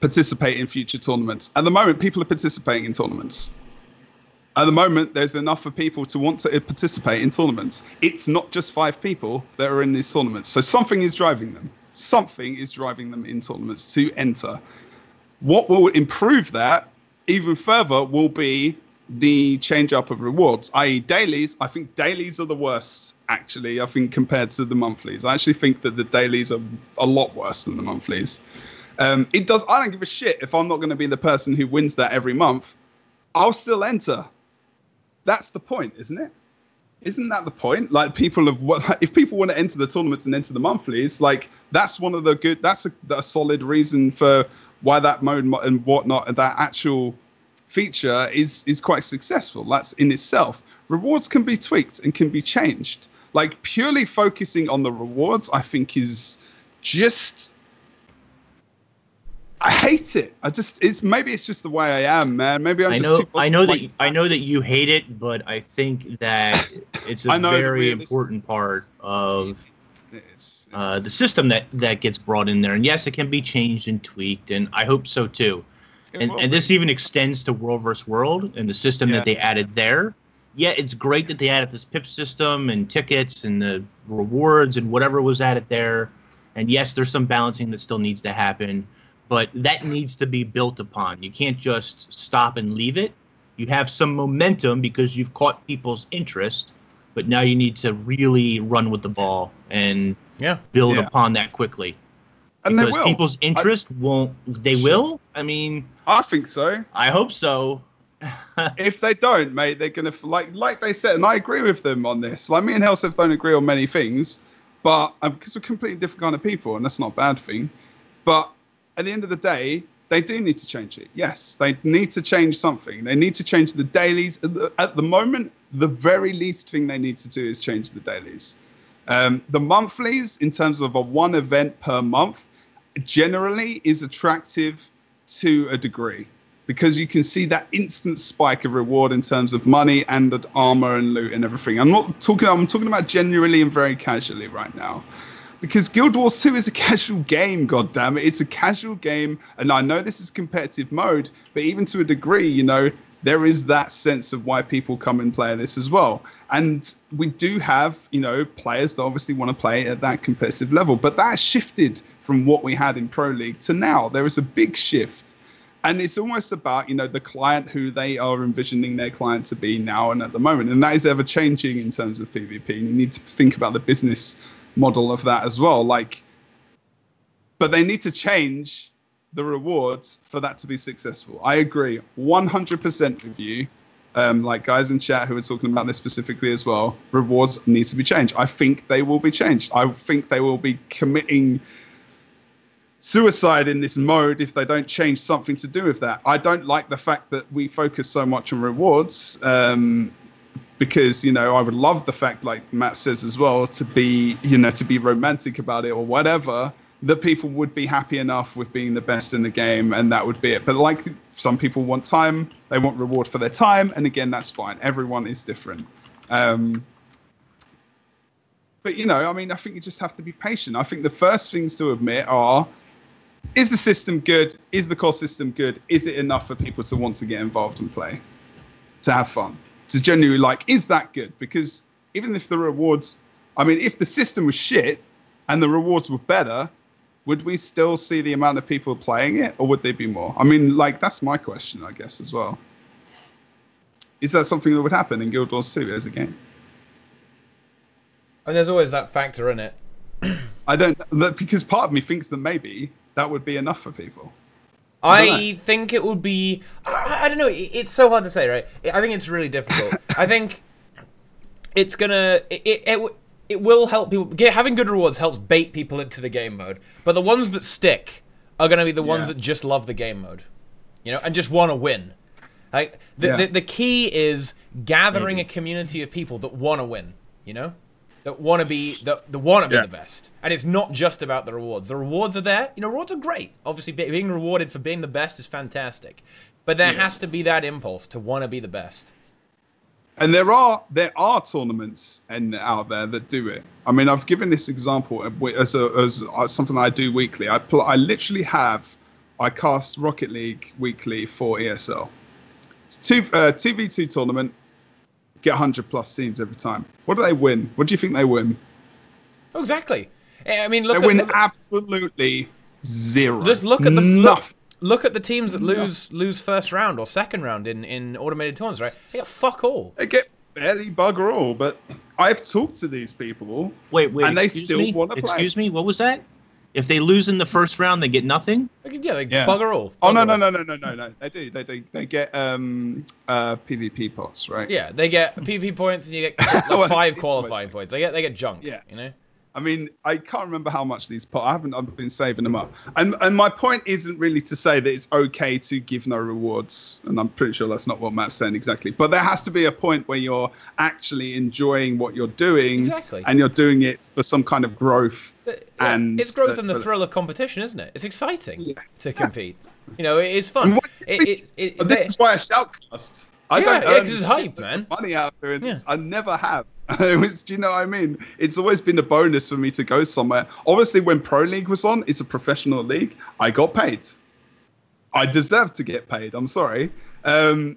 participate in future tournaments. At the moment, people are participating in tournaments. At the moment, there's enough of people to want to participate in tournaments. It's not just 5 people that are in these tournaments. So something is driving them. Something is driving them in tournaments to enter. What will improve that even further will be the change up of rewards, i.e. dailies. I think dailies are the worst, actually, I think, compared to the monthlies. I actually think that the dailies are a lot worse than the monthlies. I don't give a shit if I'm not going to be the person who wins that every month. I'll still enter. That's the point, isn't it? Isn't that the point? Like, if people want to enter the tournaments and enter the monthlies, like, that's one of the good, that's a solid reason for why that mode and whatnot, and that actual feature is quite successful. That's in itself. Rewards can be tweaked and can be changed. Like, purely focusing on the rewards, I think, is just, I hate it. Maybe it's just the way I am, man. Maybe I know that you hate it, but I think that it's a very important part of the system that gets brought in there. And yes, it can be changed and tweaked, and I hope so too. And this even extends to World vs. World and the system that they added there. Yeah, it's great that they added this PIP system and tickets and the rewards and whatever was added there. And yes, there's some balancing that still needs to happen, but that needs to be built upon. You can't just stop and leave it. You have some momentum because you've caught people's interest, but now you need to really run with the ball and build upon that quickly. And because people's interest will. I mean, I think so. I hope so. If they don't, mate, they're gonna like they said, and I agree with them on this. Like, me and Helsef don't agree on many things, but because we're completely different kind of people, and that's not a bad thing. But at the end of the day, they do need to change it. Yes, they need to change something. They need to change the dailies. At the moment, the very least thing they need to do is change the dailies. The monthlies, in terms of a one event per month, generally is attractive to a degree, because you can see that instant spike of reward in terms of money and armor and loot and everything. I'm talking about generally and very casually right now, because Guild Wars 2 is a casual game. God damn it, it's a casual game, and I know this is competitive mode, but even to a degree, you know, there is that sense of why people come and play this as well. And we do have, you know, players that obviously want to play at that competitive level, but that has shifted from what we had in Pro League to now. There is a big shift. And it's almost about, you know, the client, who they are envisioning their client to be now and at the moment. And that is ever changing in terms of PvP. And you need to think about the business model of that as well. Like, but they need to change the rewards for that to be successful. I agree 100% with you. Like guys in chat who are talking about this specifically as well, rewards need to be changed. I think they will be changed. I think they will be committing suicide in this mode if they don't change something to do with that. I don't like the fact that we focus so much on rewards, because, you know, I would love the fact, like Matt says as well, to be, you know, to be romantic about it or whatever, that people would be happy enough with being the best in the game and that would be it. But like, some people want time, they want reward for their time, and again, that's fine. Everyone is different. But, you know, I mean, I think you just have to be patient. I think the first things to admit are, is the system good? Is the core system good? Is it enough for people to want to get involved and play? To have fun? To genuinely like, is that good? Because even if the rewards, I mean, if the system was shit and the rewards were better, would we still see the amount of people playing it, or would there be more? I mean, like, that's my question, I guess, as well. Is that something that would happen in Guild Wars 2 as a game? And there's always that factor in it. I don't, because part of me thinks that maybe that would be enough for people. I think it would be, I don't know, it's so hard to say, right? I think it's really difficult. I think it's gonna, it will help people. Having good rewards helps bait people into the game mode. But the ones that stick are going to be the ones that just love the game mode, you know, and just want to win. Like the key is gathering a community of people that want to win, you know, that want to be the best. And it's not just about the rewards. The rewards are there. You know, rewards are great. Obviously, being rewarded for being the best is fantastic. But there has to be that impulse to want to be the best. And there are tournaments out there that do it. I mean, I've given this example as something I do weekly. I cast Rocket League weekly for ESL. It's 2v2 tournament. Get 100+ teams every time. What do they win? What do you think they win? Oh, exactly. I mean, they win absolutely zero. Just look at look at the teams that lose first round or second round in automated tournaments, right? They get fuck all. They get barely bugger all. But I've talked to these people. Wait, and they still want to play. Excuse me, what was that? If they lose in the first round, they get nothing? Yeah, bugger all. Oh, no. They do. They get PvP pots, right? Yeah, they get PvP points and you get like 5 qualifying points. They get junk, you know? I mean, I can't remember how much these pots. I've been saving them up. And my point isn't really to say that it's okay to give no rewards. And I'm pretty sure that's not what Matt's saying exactly. But there has to be a point where you're actually enjoying what you're doing. Exactly. And you're doing it for some kind of growth. And it's growth in the thrill of competition, isn't it? It's exciting to compete. You know, it's fun. This is why I shoutcast. I don't earn hype, man. Money out there. I never have. Do you know what I mean? It's always been a bonus for me to go somewhere. Obviously, when Pro League was on, it's a professional league. I got paid. I deserved to get paid. I'm sorry. But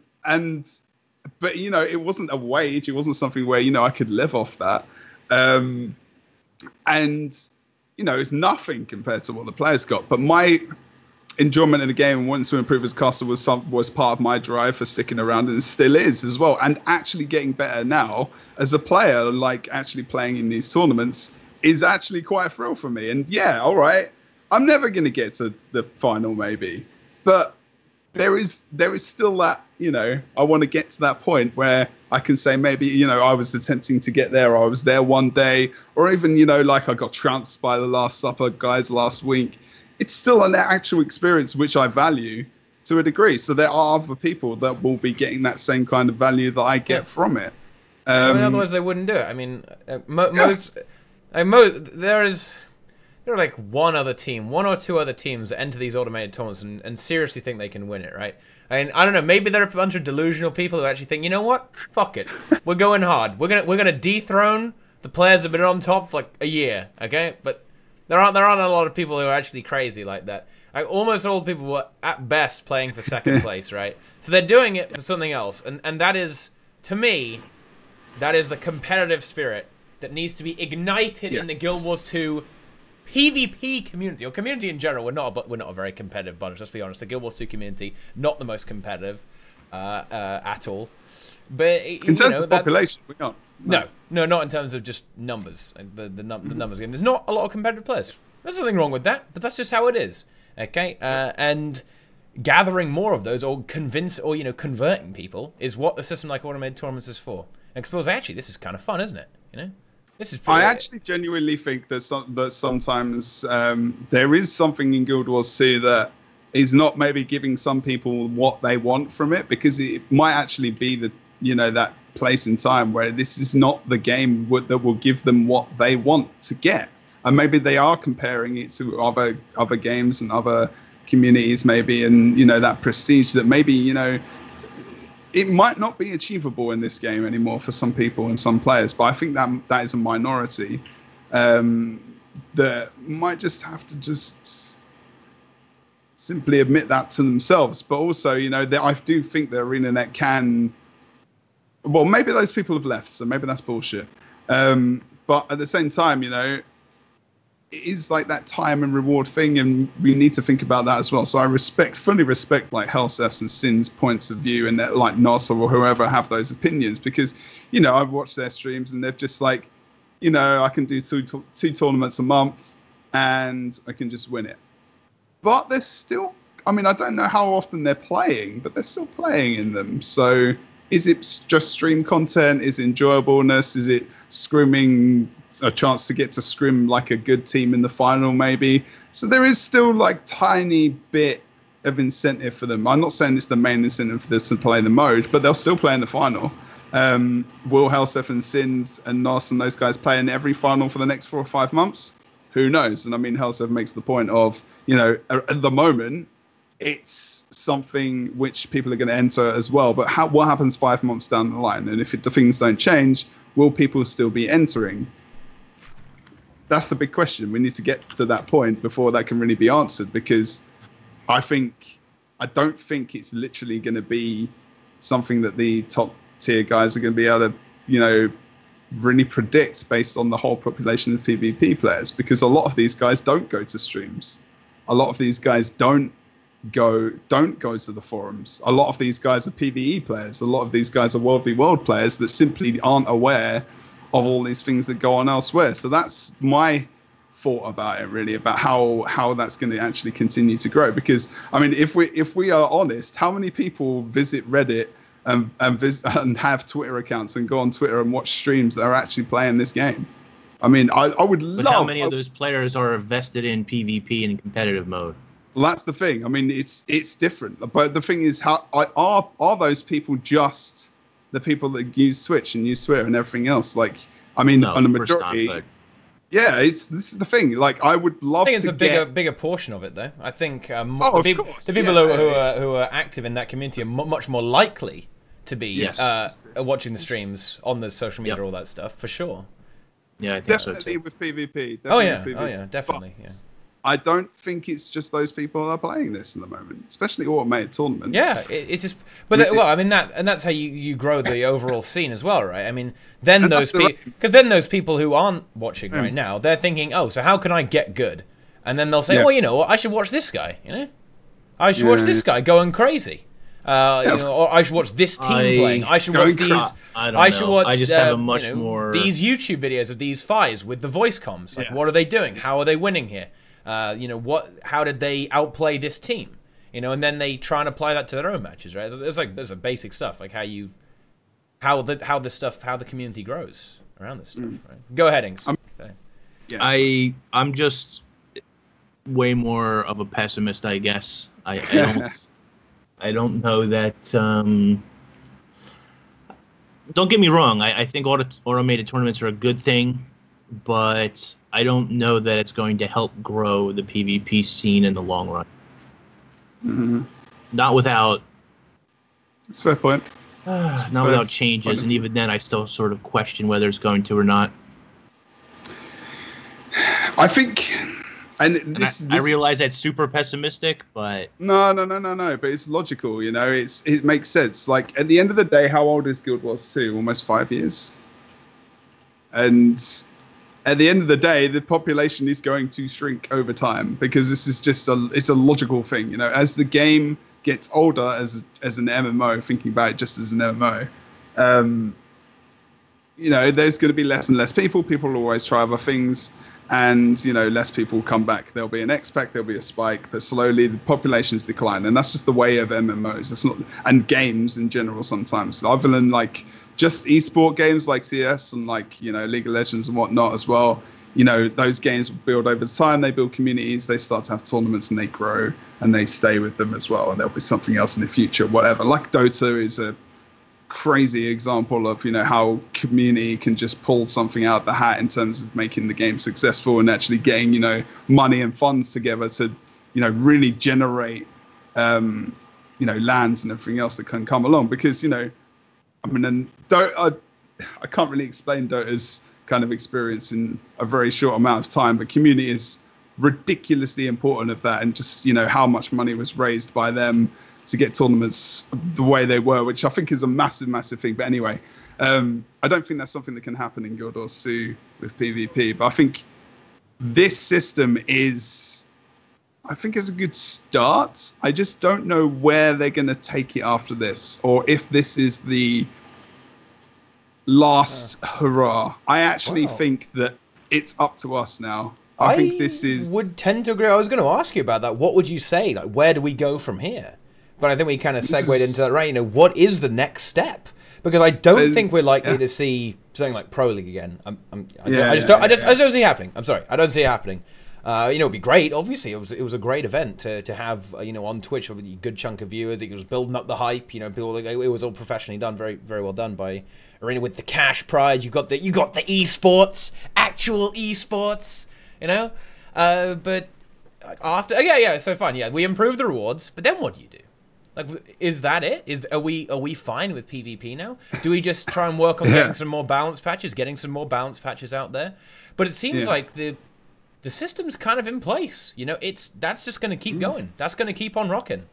you know, it wasn't a wage. It wasn't something where, you know, I could live off that. And you know, it's nothing compared to what the players got. But my enjoyment of the game and wanting to improve as caster was part of my drive for sticking around, and it still is as well. And actually getting better now as a player, like actually playing in these tournaments, is actually quite a thrill for me. And yeah, all right, I'm never going to get to the final maybe, but there is still that, you know, I want to get to that point where I can say maybe, you know, I was attempting to get there, or I was there one day, or even, you know, like I got trounced by the Last Supper guys last week. It's still an actual experience which I value to a degree. So there are other people that will be getting that same kind of value that I get from it. I mean, otherwise they wouldn't do it. I mean, there are like one or two other teams that enter these automated tournaments and seriously think they can win it, right? I mean, I don't know. Maybe there are a bunch of delusional people who actually think, you know what? Fuck it. We're going hard. We're gonna dethrone the players that have been on top for like a year, okay? But there aren't a lot of people who are actually crazy like that. Like, almost all the people were at best playing for second place, right? So they're doing it for something else, and that is, to me, that is the competitive spirit that needs to be ignited in the Guild Wars 2 PvP community, or community in general. We're not a very competitive bunch, let's be honest. The Guild Wars 2 community, not the most competitive at all. But in terms of population, we aren't. No, not in terms of just numbers. The numbers game. There's not a lot of competitive players. There's nothing wrong with that, but that's just how it is. Okay, and gathering more of those, or converting people, is what a system like automated tournaments is for. And suppose actually this is kind of fun, isn't it? You know, this is. I actually genuinely think that sometimes there is something in Guild Wars 2 that is not maybe giving some people what they want from it, because it might actually be that place in time where this is not the game that will give them what they want to get, and maybe they are comparing it to other games and other communities maybe, and that prestige that maybe it might not be achievable in this game anymore for some people and some players. But I think that is a minority that might just have to just simply admit that to themselves. But also, I do think that ArenaNet can. Well, maybe those people have left, so maybe that's bullshit. But at the same time, it is like that time and reward thing, and we need to think about that as well. So I fully respect like Helsef's and Sin's points of view, and that, like Nos or whoever have those opinions, because I've watched their streams and they're just like, I can do two tournaments a month and I can just win it. But they're still, I mean, I don't know how often they're playing, but they're still playing in them. So is it just stream content? Is it enjoyableness? Is it scrimming, a chance to get to scrim like a good team in the final maybe? So there is still like tiny bit of incentive for them. I'm not saying it's the main incentive for them to play the mode, but they'll still play in the final. Will Helseth and Sind and Nos and those guys play in every final for the next 4 or 5 months? Who knows? And I mean, Helseth makes the point of, you know, at the moment, it's something which people are going to enter as well. But what happens 5 months down the line? And if the things don't change, will people still be entering? That's the big question. We need to get to that point before that can really be answered, because I don't think it's literally going to be something that the top tier guys are going to be able to, you know, really predict based on the whole population of PvP players, because a lot of these guys don't go to streams. A lot of these guys don't go to the forums. A lot of these guys are PvE players. A lot of these guys are World v World players that simply aren't aware of all these things that go on elsewhere. So that's my thought about it, really, about how that's going to actually continue to grow. Because I mean, if we are honest, how many people visit Reddit and have Twitter accounts and go on Twitter and watch streams that are actually playing this game? I mean, I would love. But how many of those players are vested in PvP and competitive mode? Well, that's the thing. I mean, it's different. But the thing is, are those people just the people that use Twitch and use Twitter and everything else? Like, I mean, No, on the of course majority. not, but- Yeah, this is the thing. Like, I would love. I think it's to a bigger portion of it, though. I think the of people course, who yeah. are active in that community are much more likely to be Yes. watching the streams on the social media, Yep. all that stuff, for sure. Yeah, I think so Definitely too. with PvP. Oh definitely yeah, with PvP. oh yeah, definitely. But Yeah. I don't think it's just those people that are playing this at the moment, especially automated tournaments. Yeah, it's just, but well, I mean that's how you grow the overall scene as well, right? I mean, then And those that's the people, because then those people who aren't watching right now, they're thinking, oh, so how can I get good? And then they'll say, Yeah. oh, you know what, I should watch this guy, you know, I should watch this guy going crazy. You know, or I should watch this team playing. I should watch Going these. I don't know. should watch. I just have a much more these YouTube videos of these fives with the voice comms. Like, Yeah. what are they doing? How are they winning here? You know, how did they outplay this team? You know, and then they try and apply that to their own matches, right? It's like there's a basic stuff, like how the community grows around this stuff. Right? Go ahead, Inks. Yeah. I'm just way more of a pessimist, I guess. I don't know that. Don't get me wrong. I think automated tournaments are a good thing, but I don't know that it's going to help grow the PvP scene in the long run. Mm-hmm. Not without. That's a fair point. Not without changes, and even then, I still sort of question whether it's going to or not. I think, and I realize that's super pessimistic, but no. But it's logical, you know. It makes sense. Like, at the end of the day, how old is Guild Wars 2? Almost 5 years. And at the end of the day, the population is going to shrink over time, because this is just it's a logical thing, you know. As the game gets older, as an MMO, thinking about it just as an MMO, you know, there's going to be less and less people. People will always try other things, and, you know, less people come back. There'll be an X-Pack, there'll be a spike, but slowly the populations decline, and that's just the way of MMOs. It's not, and games in general sometimes, other than like just esport games like CS and like, you know, League of Legends and whatnot as well. You know, those games build over time, they build communities, they start to have tournaments, and they grow, and they stay with them as well, and there'll be something else in the future, whatever. Like Dota is a crazy example of, you know, how community can just pull something out of the hat in terms of making the game successful and actually getting, you know, money and funds together to, you know, really generate, you know, lands and everything else that can come along. Because, you know, I mean, I can't really explain Dota's kind of experience in a very short amount of time, but community is ridiculously important of that, and just, you know, how much money was raised by them to get tournaments the way they were, which I think is a massive thing. But anyway, I don't think that's something that can happen in Guild Wars 2 with PvP, but I think this system is a good start. I just don't know where they're going to take it after this, or if this is the last hurrah. I actually think that it's up to us now. I think this is... would tend to agree. I was going to ask you about that. What would you say? Like, where do we go from here? But I think we kind of segued into that, right? You know, what is the next step? because I don't think we're likely to see something like Pro League again. I just don't see it happening. I'm sorry, I don't see it happening. It'd be great. Obviously, it was a great event to have. On Twitch with a good chunk of viewers. It was building up the hype. It was all professionally done, very very well done by Arena with the cash prize. You got the esports, actual esports. But after so fine. Yeah, we improved the rewards, but then what do you do? Like, is that it? Are we fine with PvP now? Do we just try and work on getting some more balance patches, out there? But it seems like the system's kind of in place. That's just going to keep going. That's going to keep on rocking.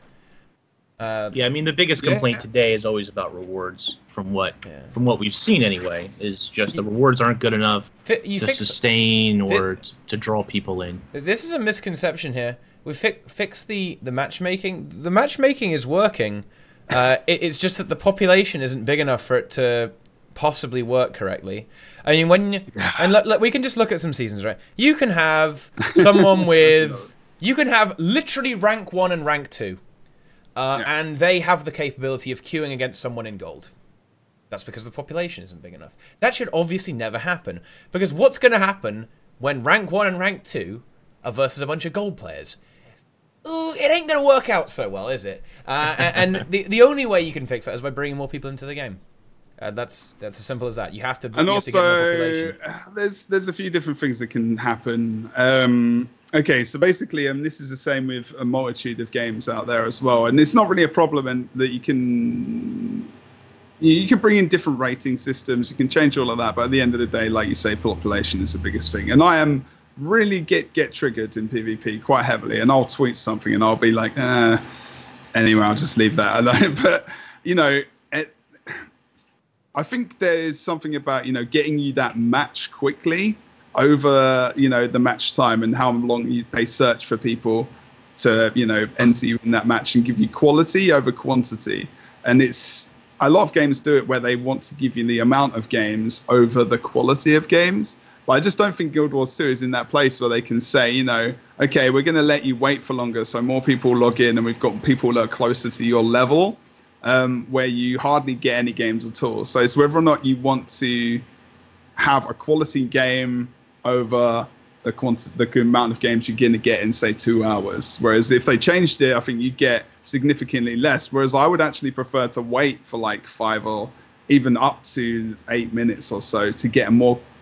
I mean, the biggest complaint today is always about rewards. From what we've seen anyway, is just the rewards aren't good enough to sustain or to draw people in. This is a misconception here. We fix the matchmaking. The matchmaking is working. It's just that the population isn't big enough for it to possibly work correctly. I mean, we can just look at some seasons, right? You can have someone you can have literally rank 1 and rank 2, and they have the capability of queuing against someone in gold. That's because the population isn't big enough. That should obviously never happen, because what's going to happen when rank 1 and rank 2 are versus a bunch of gold players? Ooh, it ain't going to work out so well, is it? And the only way you can fix that is by bringing more people into the game. That's as simple as that. You have to. And also, there's a few different things that can happen. Okay, so basically, this is the same with a multitude of games out there as well, and it's not really a problem, and that you can bring in different rating systems. You can change all of that, but at the end of the day, like you say, population is the biggest thing. And I am really get triggered in PvP quite heavily, and I'll tweet something and I'll be like, anyway, I'll just leave that alone. But I think there's something about getting you that match quickly over the match time, and how long they search for people to enter you in that match and give you quality over quantity. And a lot of games do it where they want to give you the amount of games over the quality of games. But I just don't think Guild Wars 2 is in that place where they can say, okay, we're going to let you wait for longer so more people log in, and we've got people that are closer to your level, where you hardly get any games at all. So it's whether or not you want to have a quality game over the amount of games you're going to get in, say, 2 hours. Whereas if they changed it, I think you get significantly less. Whereas I would actually prefer to wait for like 5 or even up to 8 minutes or so to get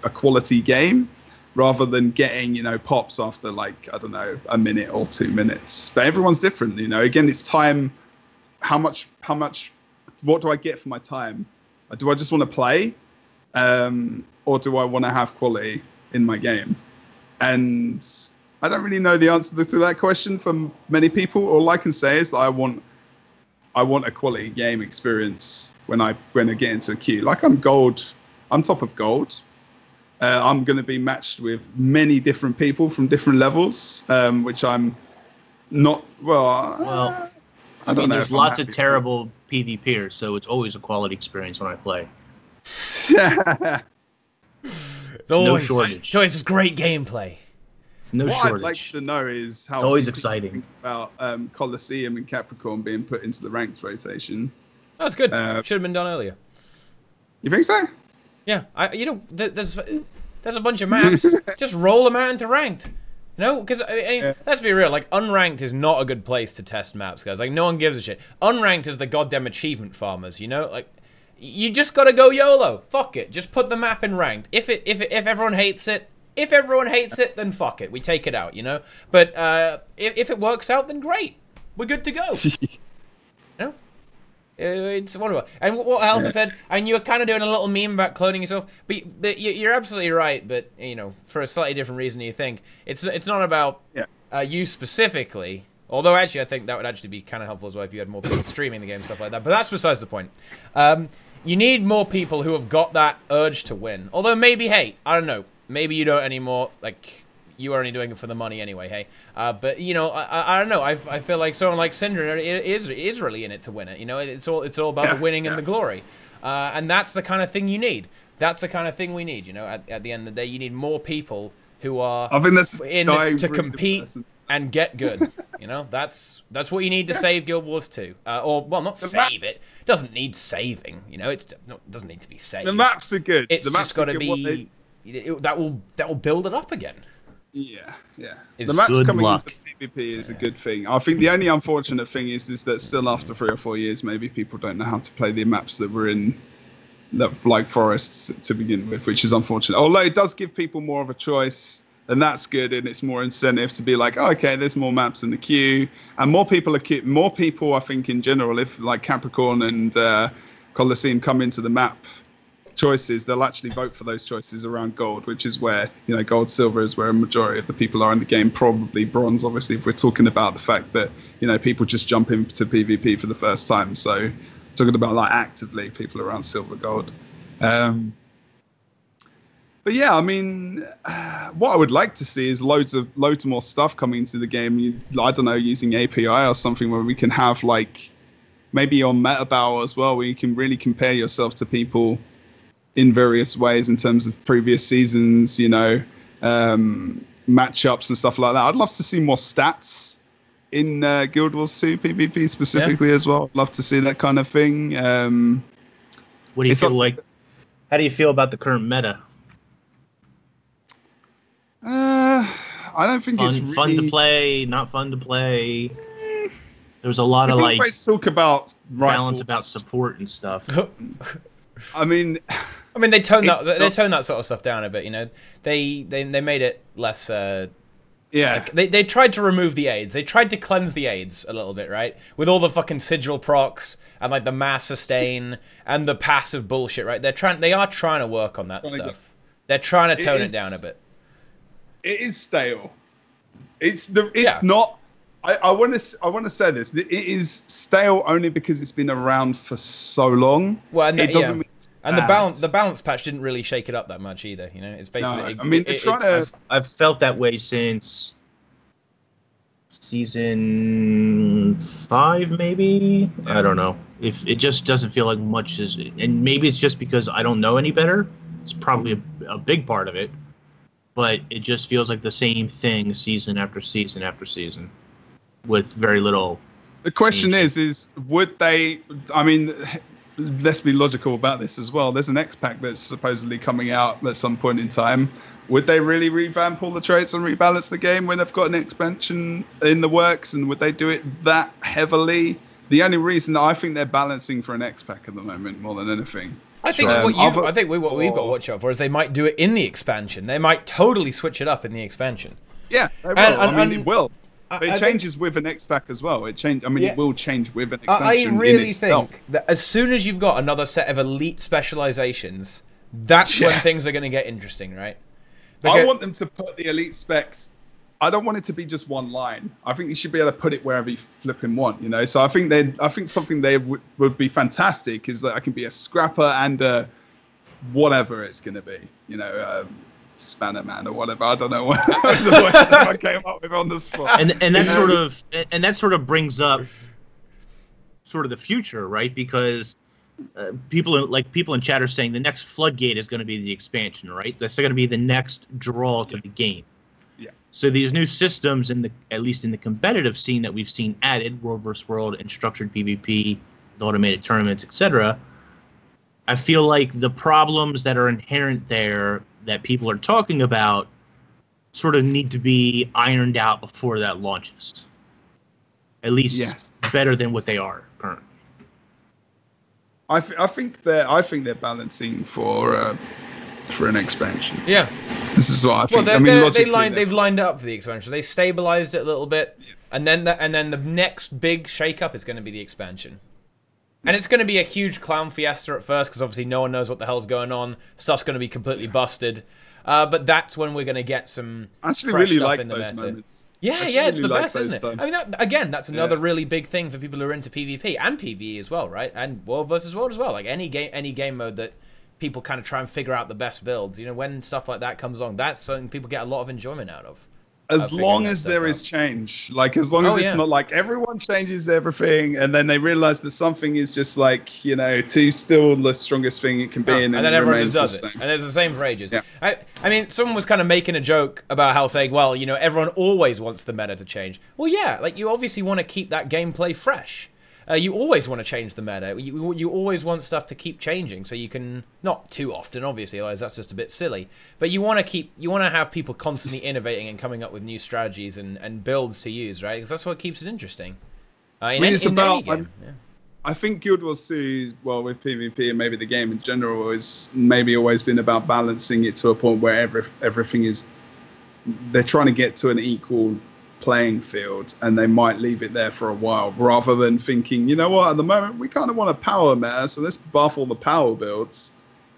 a quality game, rather than getting pops after like, I don't know, a minute or 2 minutes. But everyone's different. Again, it's time. How much? What do I get for my time? Do I just want to play, or do I want to have quality in my game? And I don't really know the answer to that question for many people. All I can say is that I want a quality game experience when I get into a queue. Like, I'm top of gold. I'm going to be matched with many different people from different levels, which I'm not. Well, I don't know. There's lots of terrible PvPers, so it's always a quality experience when I play. It's always, no shortage. It's always great gameplay. It's no shortage. What I'd like to know is how it's always exciting about Colosseum and Capricorn being put into the ranked rotation. That's good. Should have been done earlier. You think so? Yeah. There's a bunch of maps. Just roll them out into ranked. Because let's be real. Like, unranked is not a good place to test maps, guys. Like, no one gives a shit. Unranked is the goddamn achievement farmers. Like. You just gotta go YOLO. Fuck it. Just put the map in ranked. If everyone hates it, then fuck it. We take it out, But if it works out, then great. We're good to go. It's wonderful. And what else I said? And you were kind of doing a little meme about cloning yourself, but you're absolutely right. But for a slightly different reason, you think it's not about you specifically. Although actually, I think that would actually be kind of helpful as well if you had more people streaming the game and stuff like that. But that's besides the point. You need more people who have got that urge to win. Although maybe, hey, I don't know. Maybe you don't anymore. Like, you are only doing it for the money anyway, hey. But, I don't know. I feel like someone like Syndra is really in it to win it. It's all about the winning and the glory. And that's the kind of thing you need. That's the kind of thing we need, At the end of the day, you need more people who are in to compete and get good. That's what you need to save Guild Wars 2. Or, well, not save it. doesn't need saving. You know, it doesn't need to be saved. The maps are good. It's the maps just got to be that will build it up again. Yeah. It's The maps good coming luck. into PvP is a good thing. I think the only unfortunate thing is that still after 3 or 4 years, maybe people don't know how to play the maps that were in like forests to begin with, which is unfortunate. Although it does give people more of a choice, and that's good, and it's more incentive to be like, oh, okay, there's more maps in the queue, and more people, I think, in general, if like Capricorn and Colosseum come into the map choices, they'll actually vote for those choices around gold, which is where, you know, gold, silver is where a majority of the people are in the game. Probably bronze, obviously, if we're talking about the fact that, you know, people just jump into PvP for the first time. So talking about like actively people around silver, gold. But yeah, I mean, what I would like to see is loads more stuff coming into the game. I don't know, using API or something where we can have like maybe on meta battle as well, where you can really compare yourself to people in various ways in terms of previous seasons, you know, matchups and stuff like that. I'd love to see more stats in Guild Wars 2 PvP specifically as well. I'd love to see that kind of thing. What do you feel like? How do you feel about the current meta? I don't think it's really fun to play, not fun to play. There's a lot of like talk about balance about support and stuff. I mean, they tone that sort of stuff down a bit. You know, they made it less. Yeah, like, they tried to remove the aids. They tried to cleanse the aids a little bit, right? With all the fucking sigil procs and like the mass sustain and the passive bullshit, right? They are trying to work on that stuff. They're trying to tone it down a bit. It is stale. It's not. I want to say this. It is stale only because it's been around for so long. Well, and it doesn't mean and the balance patch didn't really shake it up that much either. You know, it's basically. No, I mean, they're trying to. I've felt that way since season 5, maybe. I don't know. If it just doesn't feel like much is, and maybe it's just because I don't know any better. It's probably a big part of it, but it just feels like the same thing season after season after season, with very little. The question is would they? I mean, let's be logical about this as well. There's an X pack that's supposedly coming out at some point in time. Would they really revamp all the traits and rebalance the game when they've got an expansion in the works? And would they do it that heavily? The only reason I think they're balancing for an X pack at the moment more than anything. I think what we've got to watch out for is they might do it in the expansion. They might totally switch it up in the expansion. Yeah, they will. I mean, it will. But it changes with an X pack as well. It will change with an expansion. I really in itself. think that as soon as you've got another set of elite specializations, that's when things are going to get interesting, right? I want them to put the elite specs. I don't want it to be just one line. I think you should be able to put it wherever you flipping want, you know. So I think something they would be fantastic is that I can be a scrapper and whatever it's going to be, you know. Spanner Man or whatever. I don't know what I came up with on the spot. And that sort of brings up sort of the future, right? Because people in chat are saying the next floodgate is going to be the expansion, right? That's going to be the next draw to the game. Yeah. So these new systems at least in the competitive scene that we've seen added, world versus world and structured PvP, the automated tournaments, etc. I feel like the problems that are inherent there that people are talking about sort of need to be ironed out before that launches. At least better than what they are currently. I think they're balancing for an expansion. Yeah, this is what I think. Well, they've lined up for the expansion. They stabilized it a little bit, and then the next big shake-up is going to be the expansion. And it's going to be a huge clown fiesta at first, because obviously no one knows what the hell's going on. Stuff's going to be completely busted. But that's when we're going to get some actually fresh really stuff like in the those meta. moments. Yeah, it's the best, isn't it? I mean, that's another really big thing for people who are into PvP and PvE as well, right? And world versus world as well. Like any game mode that people kind of try and figure out the best builds. You know, when stuff like that comes on, that's something people get a lot of enjoyment out of. As long as there is change, like as long as it's not like everyone changes everything and then they realize that something is just like, you know, still the strongest thing it can be, and then everyone just does it. And it's the same for ages. Yeah. I mean, someone was kind of making a joke about how saying, well, you know, everyone always wants the meta to change. Well, yeah, like you obviously want to keep that gameplay fresh. you always want to change the meta. You always want stuff to keep changing, so you can, not too often, obviously, otherwise that's just a bit silly. But you want to have people constantly innovating and coming up with new strategies and builds to use, right? Because that's what keeps it interesting. It's about. I think Guild Wars 2, well, with PvP and maybe the game in general, has maybe always been about balancing it to a point where everything is. They're trying to get to an equal playing field, and they might leave it there for a while, rather than thinking, you know what, at the moment we kind of want a power meta, so let's buff all the power builds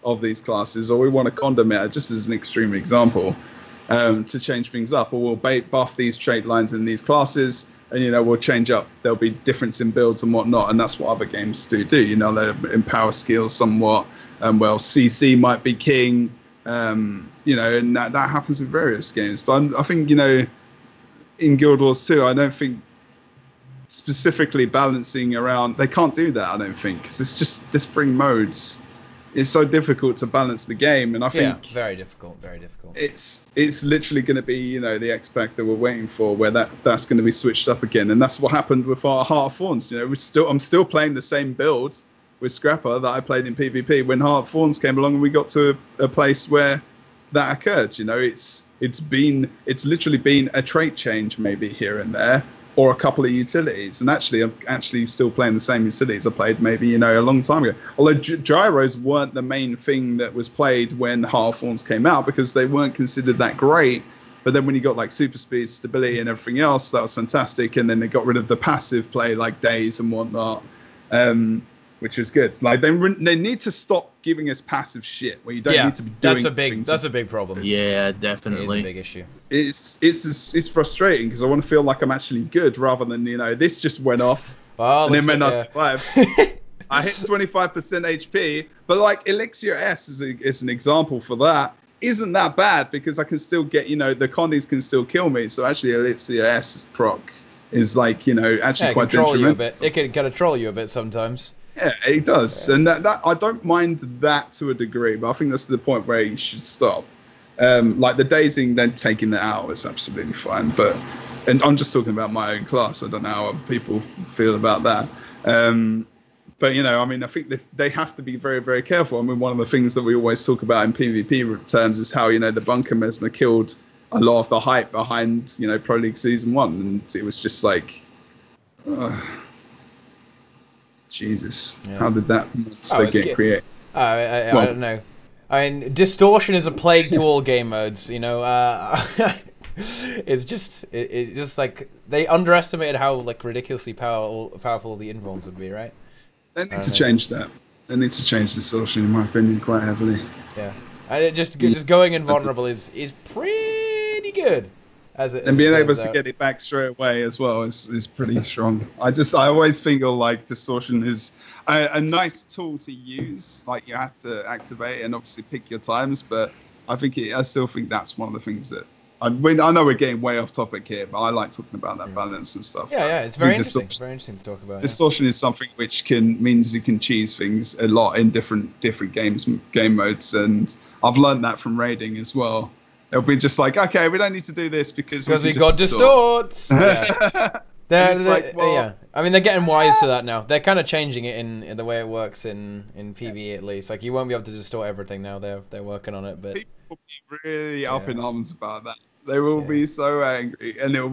of these classes, or we want a conda meta, just as an extreme example, to change things up, or we'll buff these trait lines in these classes. And, you know, we'll change up. There'll be difference in builds and whatnot. And that's what other games do. You know, they empower skills somewhat. Well, CC might be king, you know, and that happens in various games. But I think, you know, in Guild Wars 2, I don't think specifically balancing around, they can't do that, I don't think. Because it's just, there's 3 modes. It's so difficult to balance the game, and I think very difficult. It's literally going to be, you know, the X pack that we're waiting for, where that's going to be switched up again, and that's what happened with our Heart of Thorns. You know, I'm still playing the same build with Scrapper that I played in PvP when Heart of Thorns came along, and we got to a place where that occurred. You know, it's literally been a trait change maybe here and there, or a couple of utilities, and actually I'm still playing the same utilities I played maybe, you know, a long time ago. Although gyros weren't the main thing that was played when Heart of Thorns came out, because they weren't considered that great. But then when you got like super speed, stability, and everything else, that was fantastic. And then they got rid of the passive play like days and whatnot, which was good. Like they need to stop giving us passive shit where you don't need to be doing. That's a big problem. Yeah, definitely. It is a big issue. It's frustrating because I want to feel like I'm actually good, rather than, you know, this just went off and then when I survived, I hit 25% HP. But like Elixir S is an example for that. Isn't that bad, because I can still get, you know, the condies can still kill me. So actually Elixir S proc is like, you know, actually quite detrimental. It can kind of troll you a bit sometimes. Yeah, it does, and that I don't mind that to a degree, but I think that's the point where you should stop. Like the dazing, then taking that out is absolutely fine. And I'm just talking about my own class. I don't know how other people feel about that. But you know, I mean, I think they have to be very, very careful. I mean, one of the things that we always talk about in PvP terms is how, you know, the bunker mesmer killed a lot of the hype behind, you know, Pro League Season 1, and it was just like. Jesus, how did that monster get created? I don't know. I mean, distortion is a plague to all game modes. You know, it's just like they underestimated how like ridiculously powerful the invulns would be, right? They need to change that. They need to change distortion, in my opinion, quite heavily. Yeah, and just going invulnerable is pretty good. And being able to get it back straight away as well is pretty strong. I always feel like distortion is a nice tool to use. Like you have to activate and obviously pick your times, but I still think that's one of the things that I know we're getting way off topic here, but I like talking about that balance and stuff. Yeah, it's very interesting. It's very interesting to talk about. Distortion is something which means you can cheese things a lot in different game modes, and I've learned that from raiding as well. They'll be just like, okay, we don't need to do this because we got distorts. Yeah, I mean, they're getting wise to that now. They're kind of changing it in the way it works in PvE at least. Like you won't be able to distort everything now. They're working on it, but people will be really up in arms about that. They will be so angry, and it'll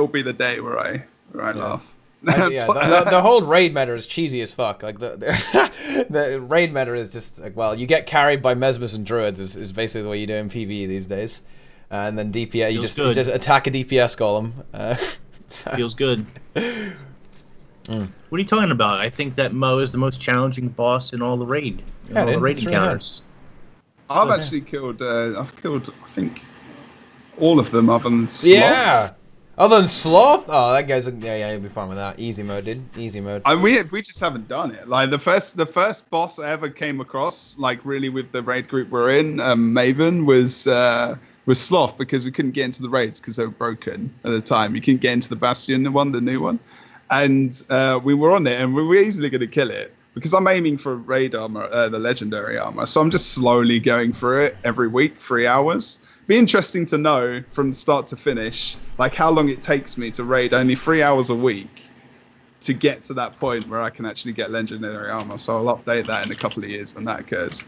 be the day where I laugh. The whole raid meta is cheesy as fuck. Like the raid meta is just like, well, you get carried by mesmers and druids is basically the way you do in PvE these days, and then DPS you just attack a DPS golem. Feels good. What are you talking about? I think that Mo is the most challenging boss in all the raid. All the raid encounters. I've actually killed. I've killed, I think, all of them other than Sloth. Yeah. Other than Sloth? Oh, that guy's... Yeah, you'll be fine with that. Easy mode, dude. Easy mode. We just haven't done it. Like, the first boss I ever came across, like, really with the raid group we're in, Maven, was Sloth, because we couldn't get into the raids because they were broken at the time. You couldn't get into the Bastion one, the new one. And we were on it, and we were easily going to kill it. Because I'm aiming for raid armor, the legendary armor. So I'm just slowly going through it every week, 3 hours. Be interesting to know from start to finish, like how long it takes me to raid only 3 hours a week to get to that point where I can actually get legendary armor. So I'll update that in a couple of years when that occurs.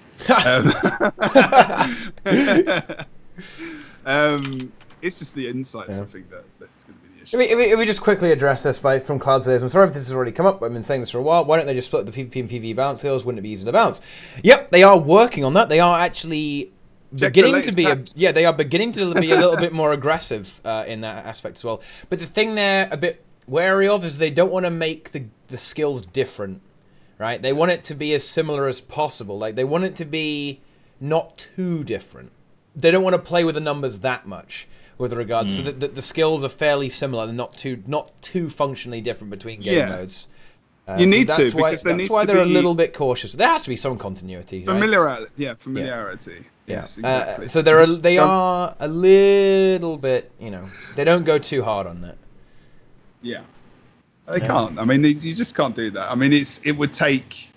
It's just the insights, I think, that's going to be the issue. If we just quickly address this from Cloud Slaves, I'm sorry if this has already come up, but I've been saying this for a while. Why don't they just split the PvP and PvE balance skills? Wouldn't it be easier to balance? Yep, they are working on that. They are actually beginning to be they are beginning to be a little bit more aggressive in that aspect as well. But the thing they're a bit wary of is they don't want to make the skills different, right? They want it to be as similar as possible. Like, they want it to be not too different. They don't want to play with the numbers that much with regards so that the skills are fairly similar and not too functionally different between game modes. You need to, because that's why they're a little bit cautious. There has to be some continuity. Familiarity, right? familiarity. Yeah. Yes, exactly. So they are a little bit, they don't go too hard on that. Yeah, they can't. I mean, you just can't do that. I mean, it would take,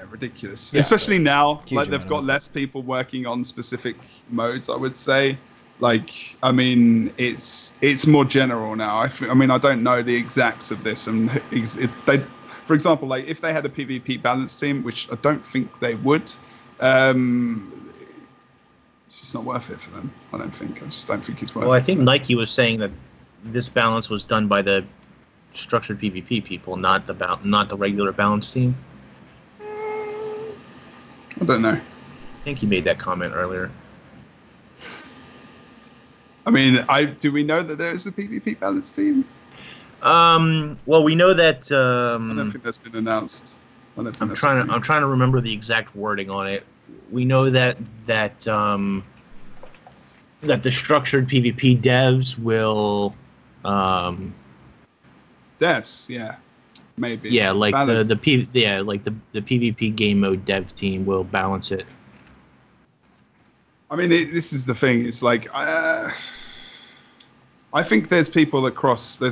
ridiculous. Yeah. Especially now, like they've got less people working on specific modes. I would say, like, I mean, it's more general now. I mean, I don't know the exacts of this, and for example, like if they had a PvP balance team, which I don't think they would, it's just not worth it for them. I don't think. I just don't think it's worth it. Well, I think Nike was saying that this balance was done by the structured PvP people, not the regular balance team. I don't know. I think he made that comment earlier. I mean, do we know that there is a PvP balance team? Well, we know that. I don't think that's been announced. I'm trying to remember the exact wording on it. We know that the structured PvP devs will. Devs, yeah, maybe. Yeah, like balance. the PvP game mode dev team will balance it. I mean, this is the thing. It's like I think there's people that cross. There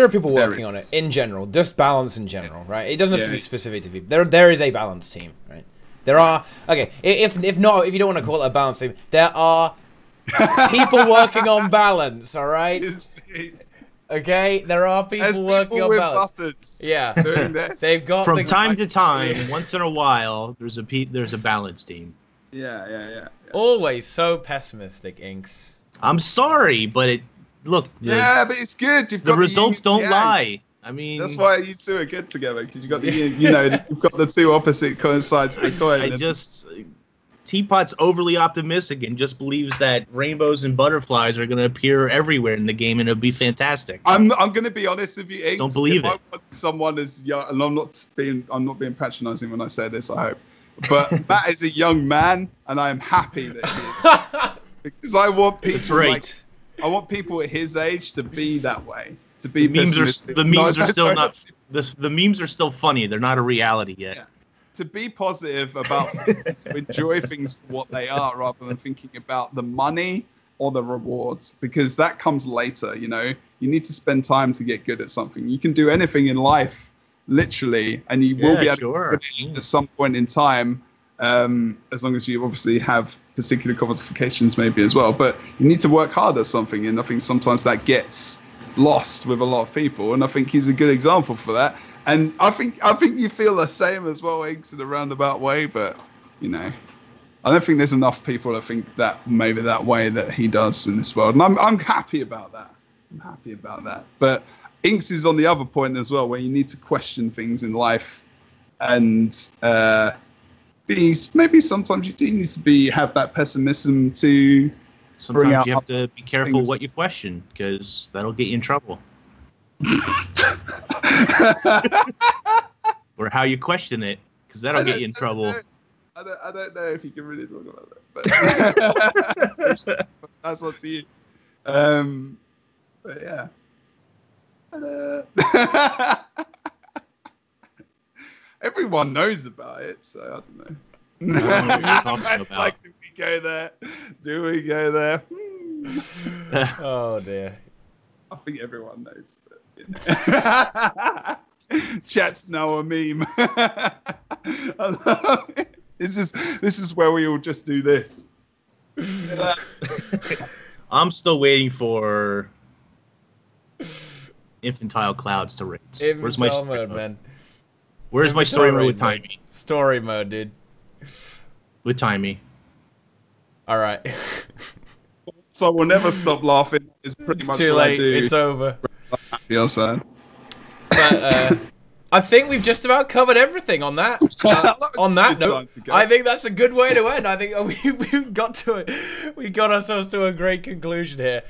are people working on it in general, just balance in general, right? It doesn't have to be specific to people. There is a balance team, right? There are if you don't want to call it a balance team, there are people working on balance. All right. Okay, there are people working on balance. Buttons doing this. They've got from time to time. Once in a while, there's a balance team. Yeah. Always so pessimistic, Inks. I'm sorry, but but it's good. The results don't lie. I mean, that's why you two are good together, because you got you've got the two opposite sides of the coin. Teapot's overly optimistic and just believes that rainbows and butterflies are going to appear everywhere in the game and it'll be fantastic. I'm going to be honest with you, Inks. Don't believe it. I want someone as young, and I'm not being patronising when I say this, I hope. But Matt is a young man, and I am happy that he is. Because I want people. That's right. I want people at his age to be that way. To be the memes are still funny. They're not a reality yet. Yeah. To be positive about to enjoy things for what they are, rather than thinking about the money or the rewards, because that comes later. You need to spend time to get good at something. You can do anything in life, literally, and you will be able to do it at some point in time, as long as you obviously have particular qualifications maybe as well. But you need to work hard at something, and I think sometimes that gets lost with a lot of people, and I think he's a good example for that. And I think you feel the same as well, Inks, in a roundabout way, but I don't think there's enough people that think that maybe that way that he does in this world, and I'm happy about that. But Inks is on the other point as well, where you need to question things in life, and maybe sometimes you do need to have that pessimism to. Sometimes you have to be careful what you question, because that'll get you in trouble. Or how you question it, because that'll get you in trouble. I don't know if you can really talk about that, but that's up to you. But yeah. Everyone knows about it, so I don't know. Like, do we go there? Oh dear. I think everyone knows. Chat's now a meme. This is where we all just do this. I'm still waiting for infantile clouds to raise. Where's my mode, man? Where's my story mode with Timey? Story mode, dude. With Timey. All right. So we'll never stop laughing. It's pretty much too what late. I do. It's over. Happy or sad. But I think we've just about covered everything on that. On that note, I think that's a good way to end. I think we got ourselves to a great conclusion here.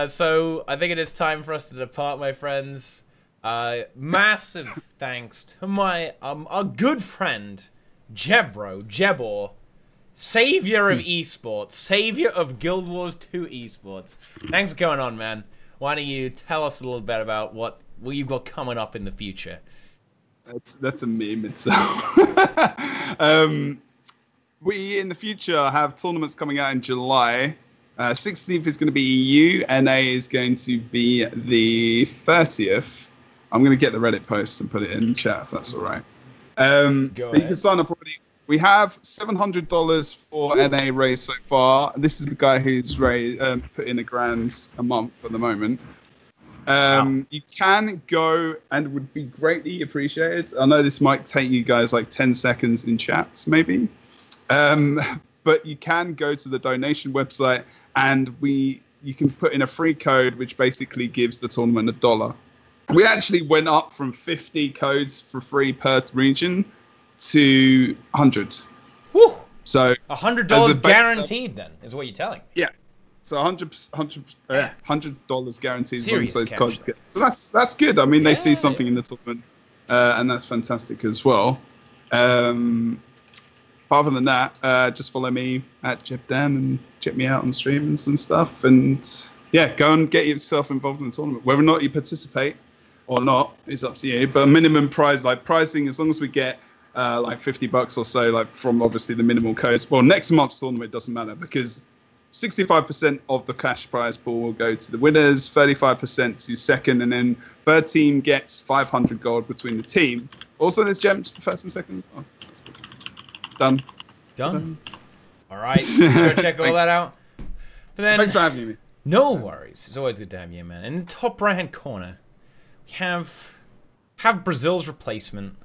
So I think it is time for us to depart, my friends. Massive thanks to my our good friend Jebro, savior of esports, savior of Guild Wars 2 esports. Thanks for going on, man. Why don't you tell us a little bit about what you've got coming up in the future? That's a meme itself. We in the future have tournaments coming out in July. 16th is going to be EU. NA is going to be the 30th. I'm going to get the Reddit post and put it in chat if that's all right. But you can sign up already. We have $700 for NA raised so far. This is the guy who's put in $1,000 a month at the moment. Wow. You can go and would be greatly appreciated. I know this might take you guys like 10 seconds in chats, maybe. But you can go to the donation website and you can put in a free code, which basically gives the tournament $1. We actually went up from 50 codes for free per region to 100. Woo! So $100 guaranteed then, is what you're telling. Yeah. So $100 guaranteed Serious those codes get. So that's good. I mean, they see something in the tournament, and that's fantastic as well. Other than that, just follow me at JebDan and check me out on streams and stuff. And yeah, go and get yourself involved in the tournament. Whether or not you participate or not is up to you. But minimum prize, like pricing, as long as we get like $50 or so, like from obviously the minimal codes. Well, next month's tournament doesn't matter because 65% of the cash prize pool will go to the winners, 35% to second, and then third team gets 500 gold between the team. Also, there's gems for first and second. Oh, that's good. Done. All right. Sure, check all that out. But then, thanks for having me. No worries. It's always good to have you, man. In the top right-hand corner, we have Brazil's replacement.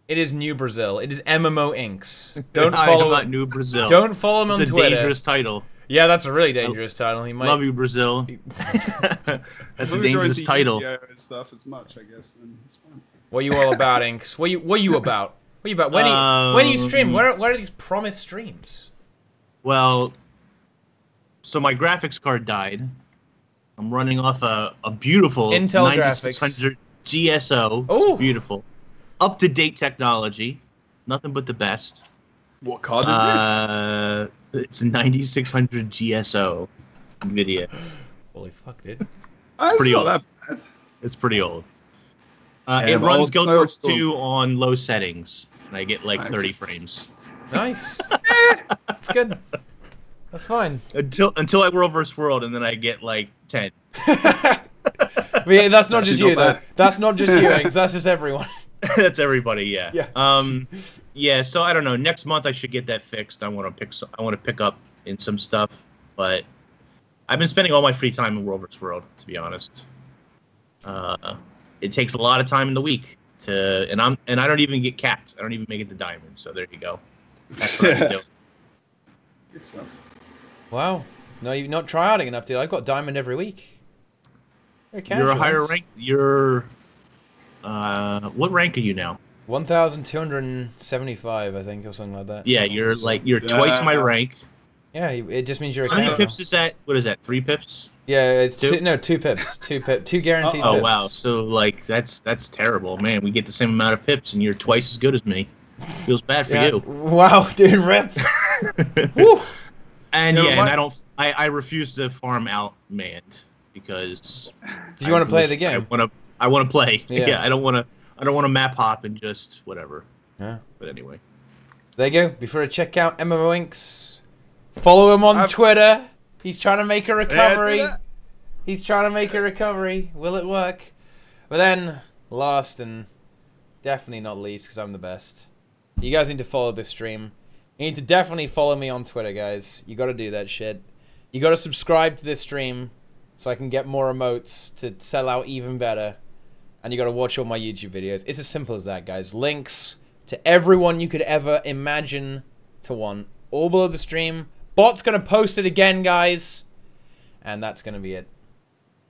It is New Brazil. It is MMO Inks. Don't follow him. New Brazil. Don't follow him on Twitter. It's a dangerous title. Yeah, that's a really dangerous title. He might love you, Brazil. That's a dangerous title. And stuff as much, I guess, and it's fine. What are you all about, Inks? What are you about? What are you about? When do you stream? Where are these promised streams? Well, so my graphics card died. I'm running off a beautiful Intel 9600 GSO. Oh, it's beautiful. Up-to-date technology. Nothing but the best. What card is it? It's a 9600 GSO NVIDIA. Holy fuck, dude. It's pretty old. That bad. It's pretty old. It runs Guild Wars 2 on low settings, and I get like 30 frames. Nice. That's good. That's fine. Until I World vs. World, and then I get like 10. Yeah, that's not just you, though. That's not just you, Inks. That's just everyone. That's everybody, yeah. Yeah. Yeah. So I don't know. Next month I should get that fixed. I want to pick up in some stuff, but I've been spending all my free time in World vs. World, to be honest. It takes a lot of time in the week and I don't even get capped. I don't even make it to diamond. So there you go. That's what I do. Good stuff. Wow. No, you're not tryharding enough, dude. I've got diamond every week. You're a higher rank. You're what rank are you now? 1,275, I think, or something like that. Yeah, you're twice my rank. Yeah, it just means you're a How many pips is that? What is that? 3 pips? Yeah, it's 2 pips. 2 guaranteed pips. Oh wow, so like that's terrible, man. We get the same amount of pips, and you're twice as good as me. Feels bad for you. Wow, dude, rip. Woo. And and I refuse to farm out manned because. Did you want to play the game? I want to play. Yeah, I don't want to map hop and just whatever. Yeah. But anyway. There you go. Be sure to check out MMO Inks. Follow him on Twitter. He's trying to make a recovery. He's trying to make a recovery. Will it work? But then, last and definitely not least, because I'm the best, you guys need to follow this stream. You need to definitely follow me on Twitter, guys. You got to do that shit. You got to subscribe to this stream so I can get more emotes to sell out even better. And you got to watch all my YouTube videos. It's as simple as that, guys. Links to everyone you could ever imagine to want, all below the stream. Bot's gonna post it again, guys, and that's gonna be it.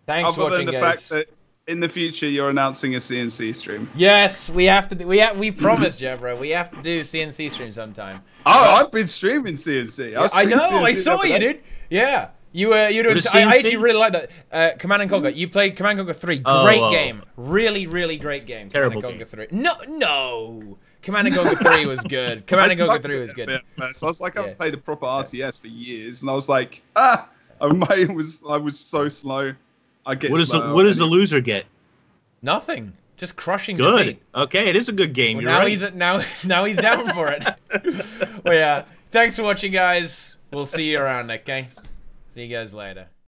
Thanks for watching, guys. Other than the fact that in the future you're announcing a CNC stream. Yes, we have to. We promised, Jebro. We have to do CNC stream sometime. Oh, I've been streaming CNC. I know. CNC I saw you, dude. Yeah. You doing. I actually really like that. Command and Conquer. You played Command and Conquer 3. Great game. Really, really great game. Terrible Command and Conquer 3. No. Command and Conquer 3 was good. Command and Conquer 3 was good. So I was like, I've played a proper RTS for years, and I was like, I was so slow. I get. What does the loser get? Nothing. Just crushing good. Defeat. Okay, it is a good game. Well, You're right. Now he's down for it. Well, yeah. Thanks for watching, guys. We'll see you around, okay? See you guys later.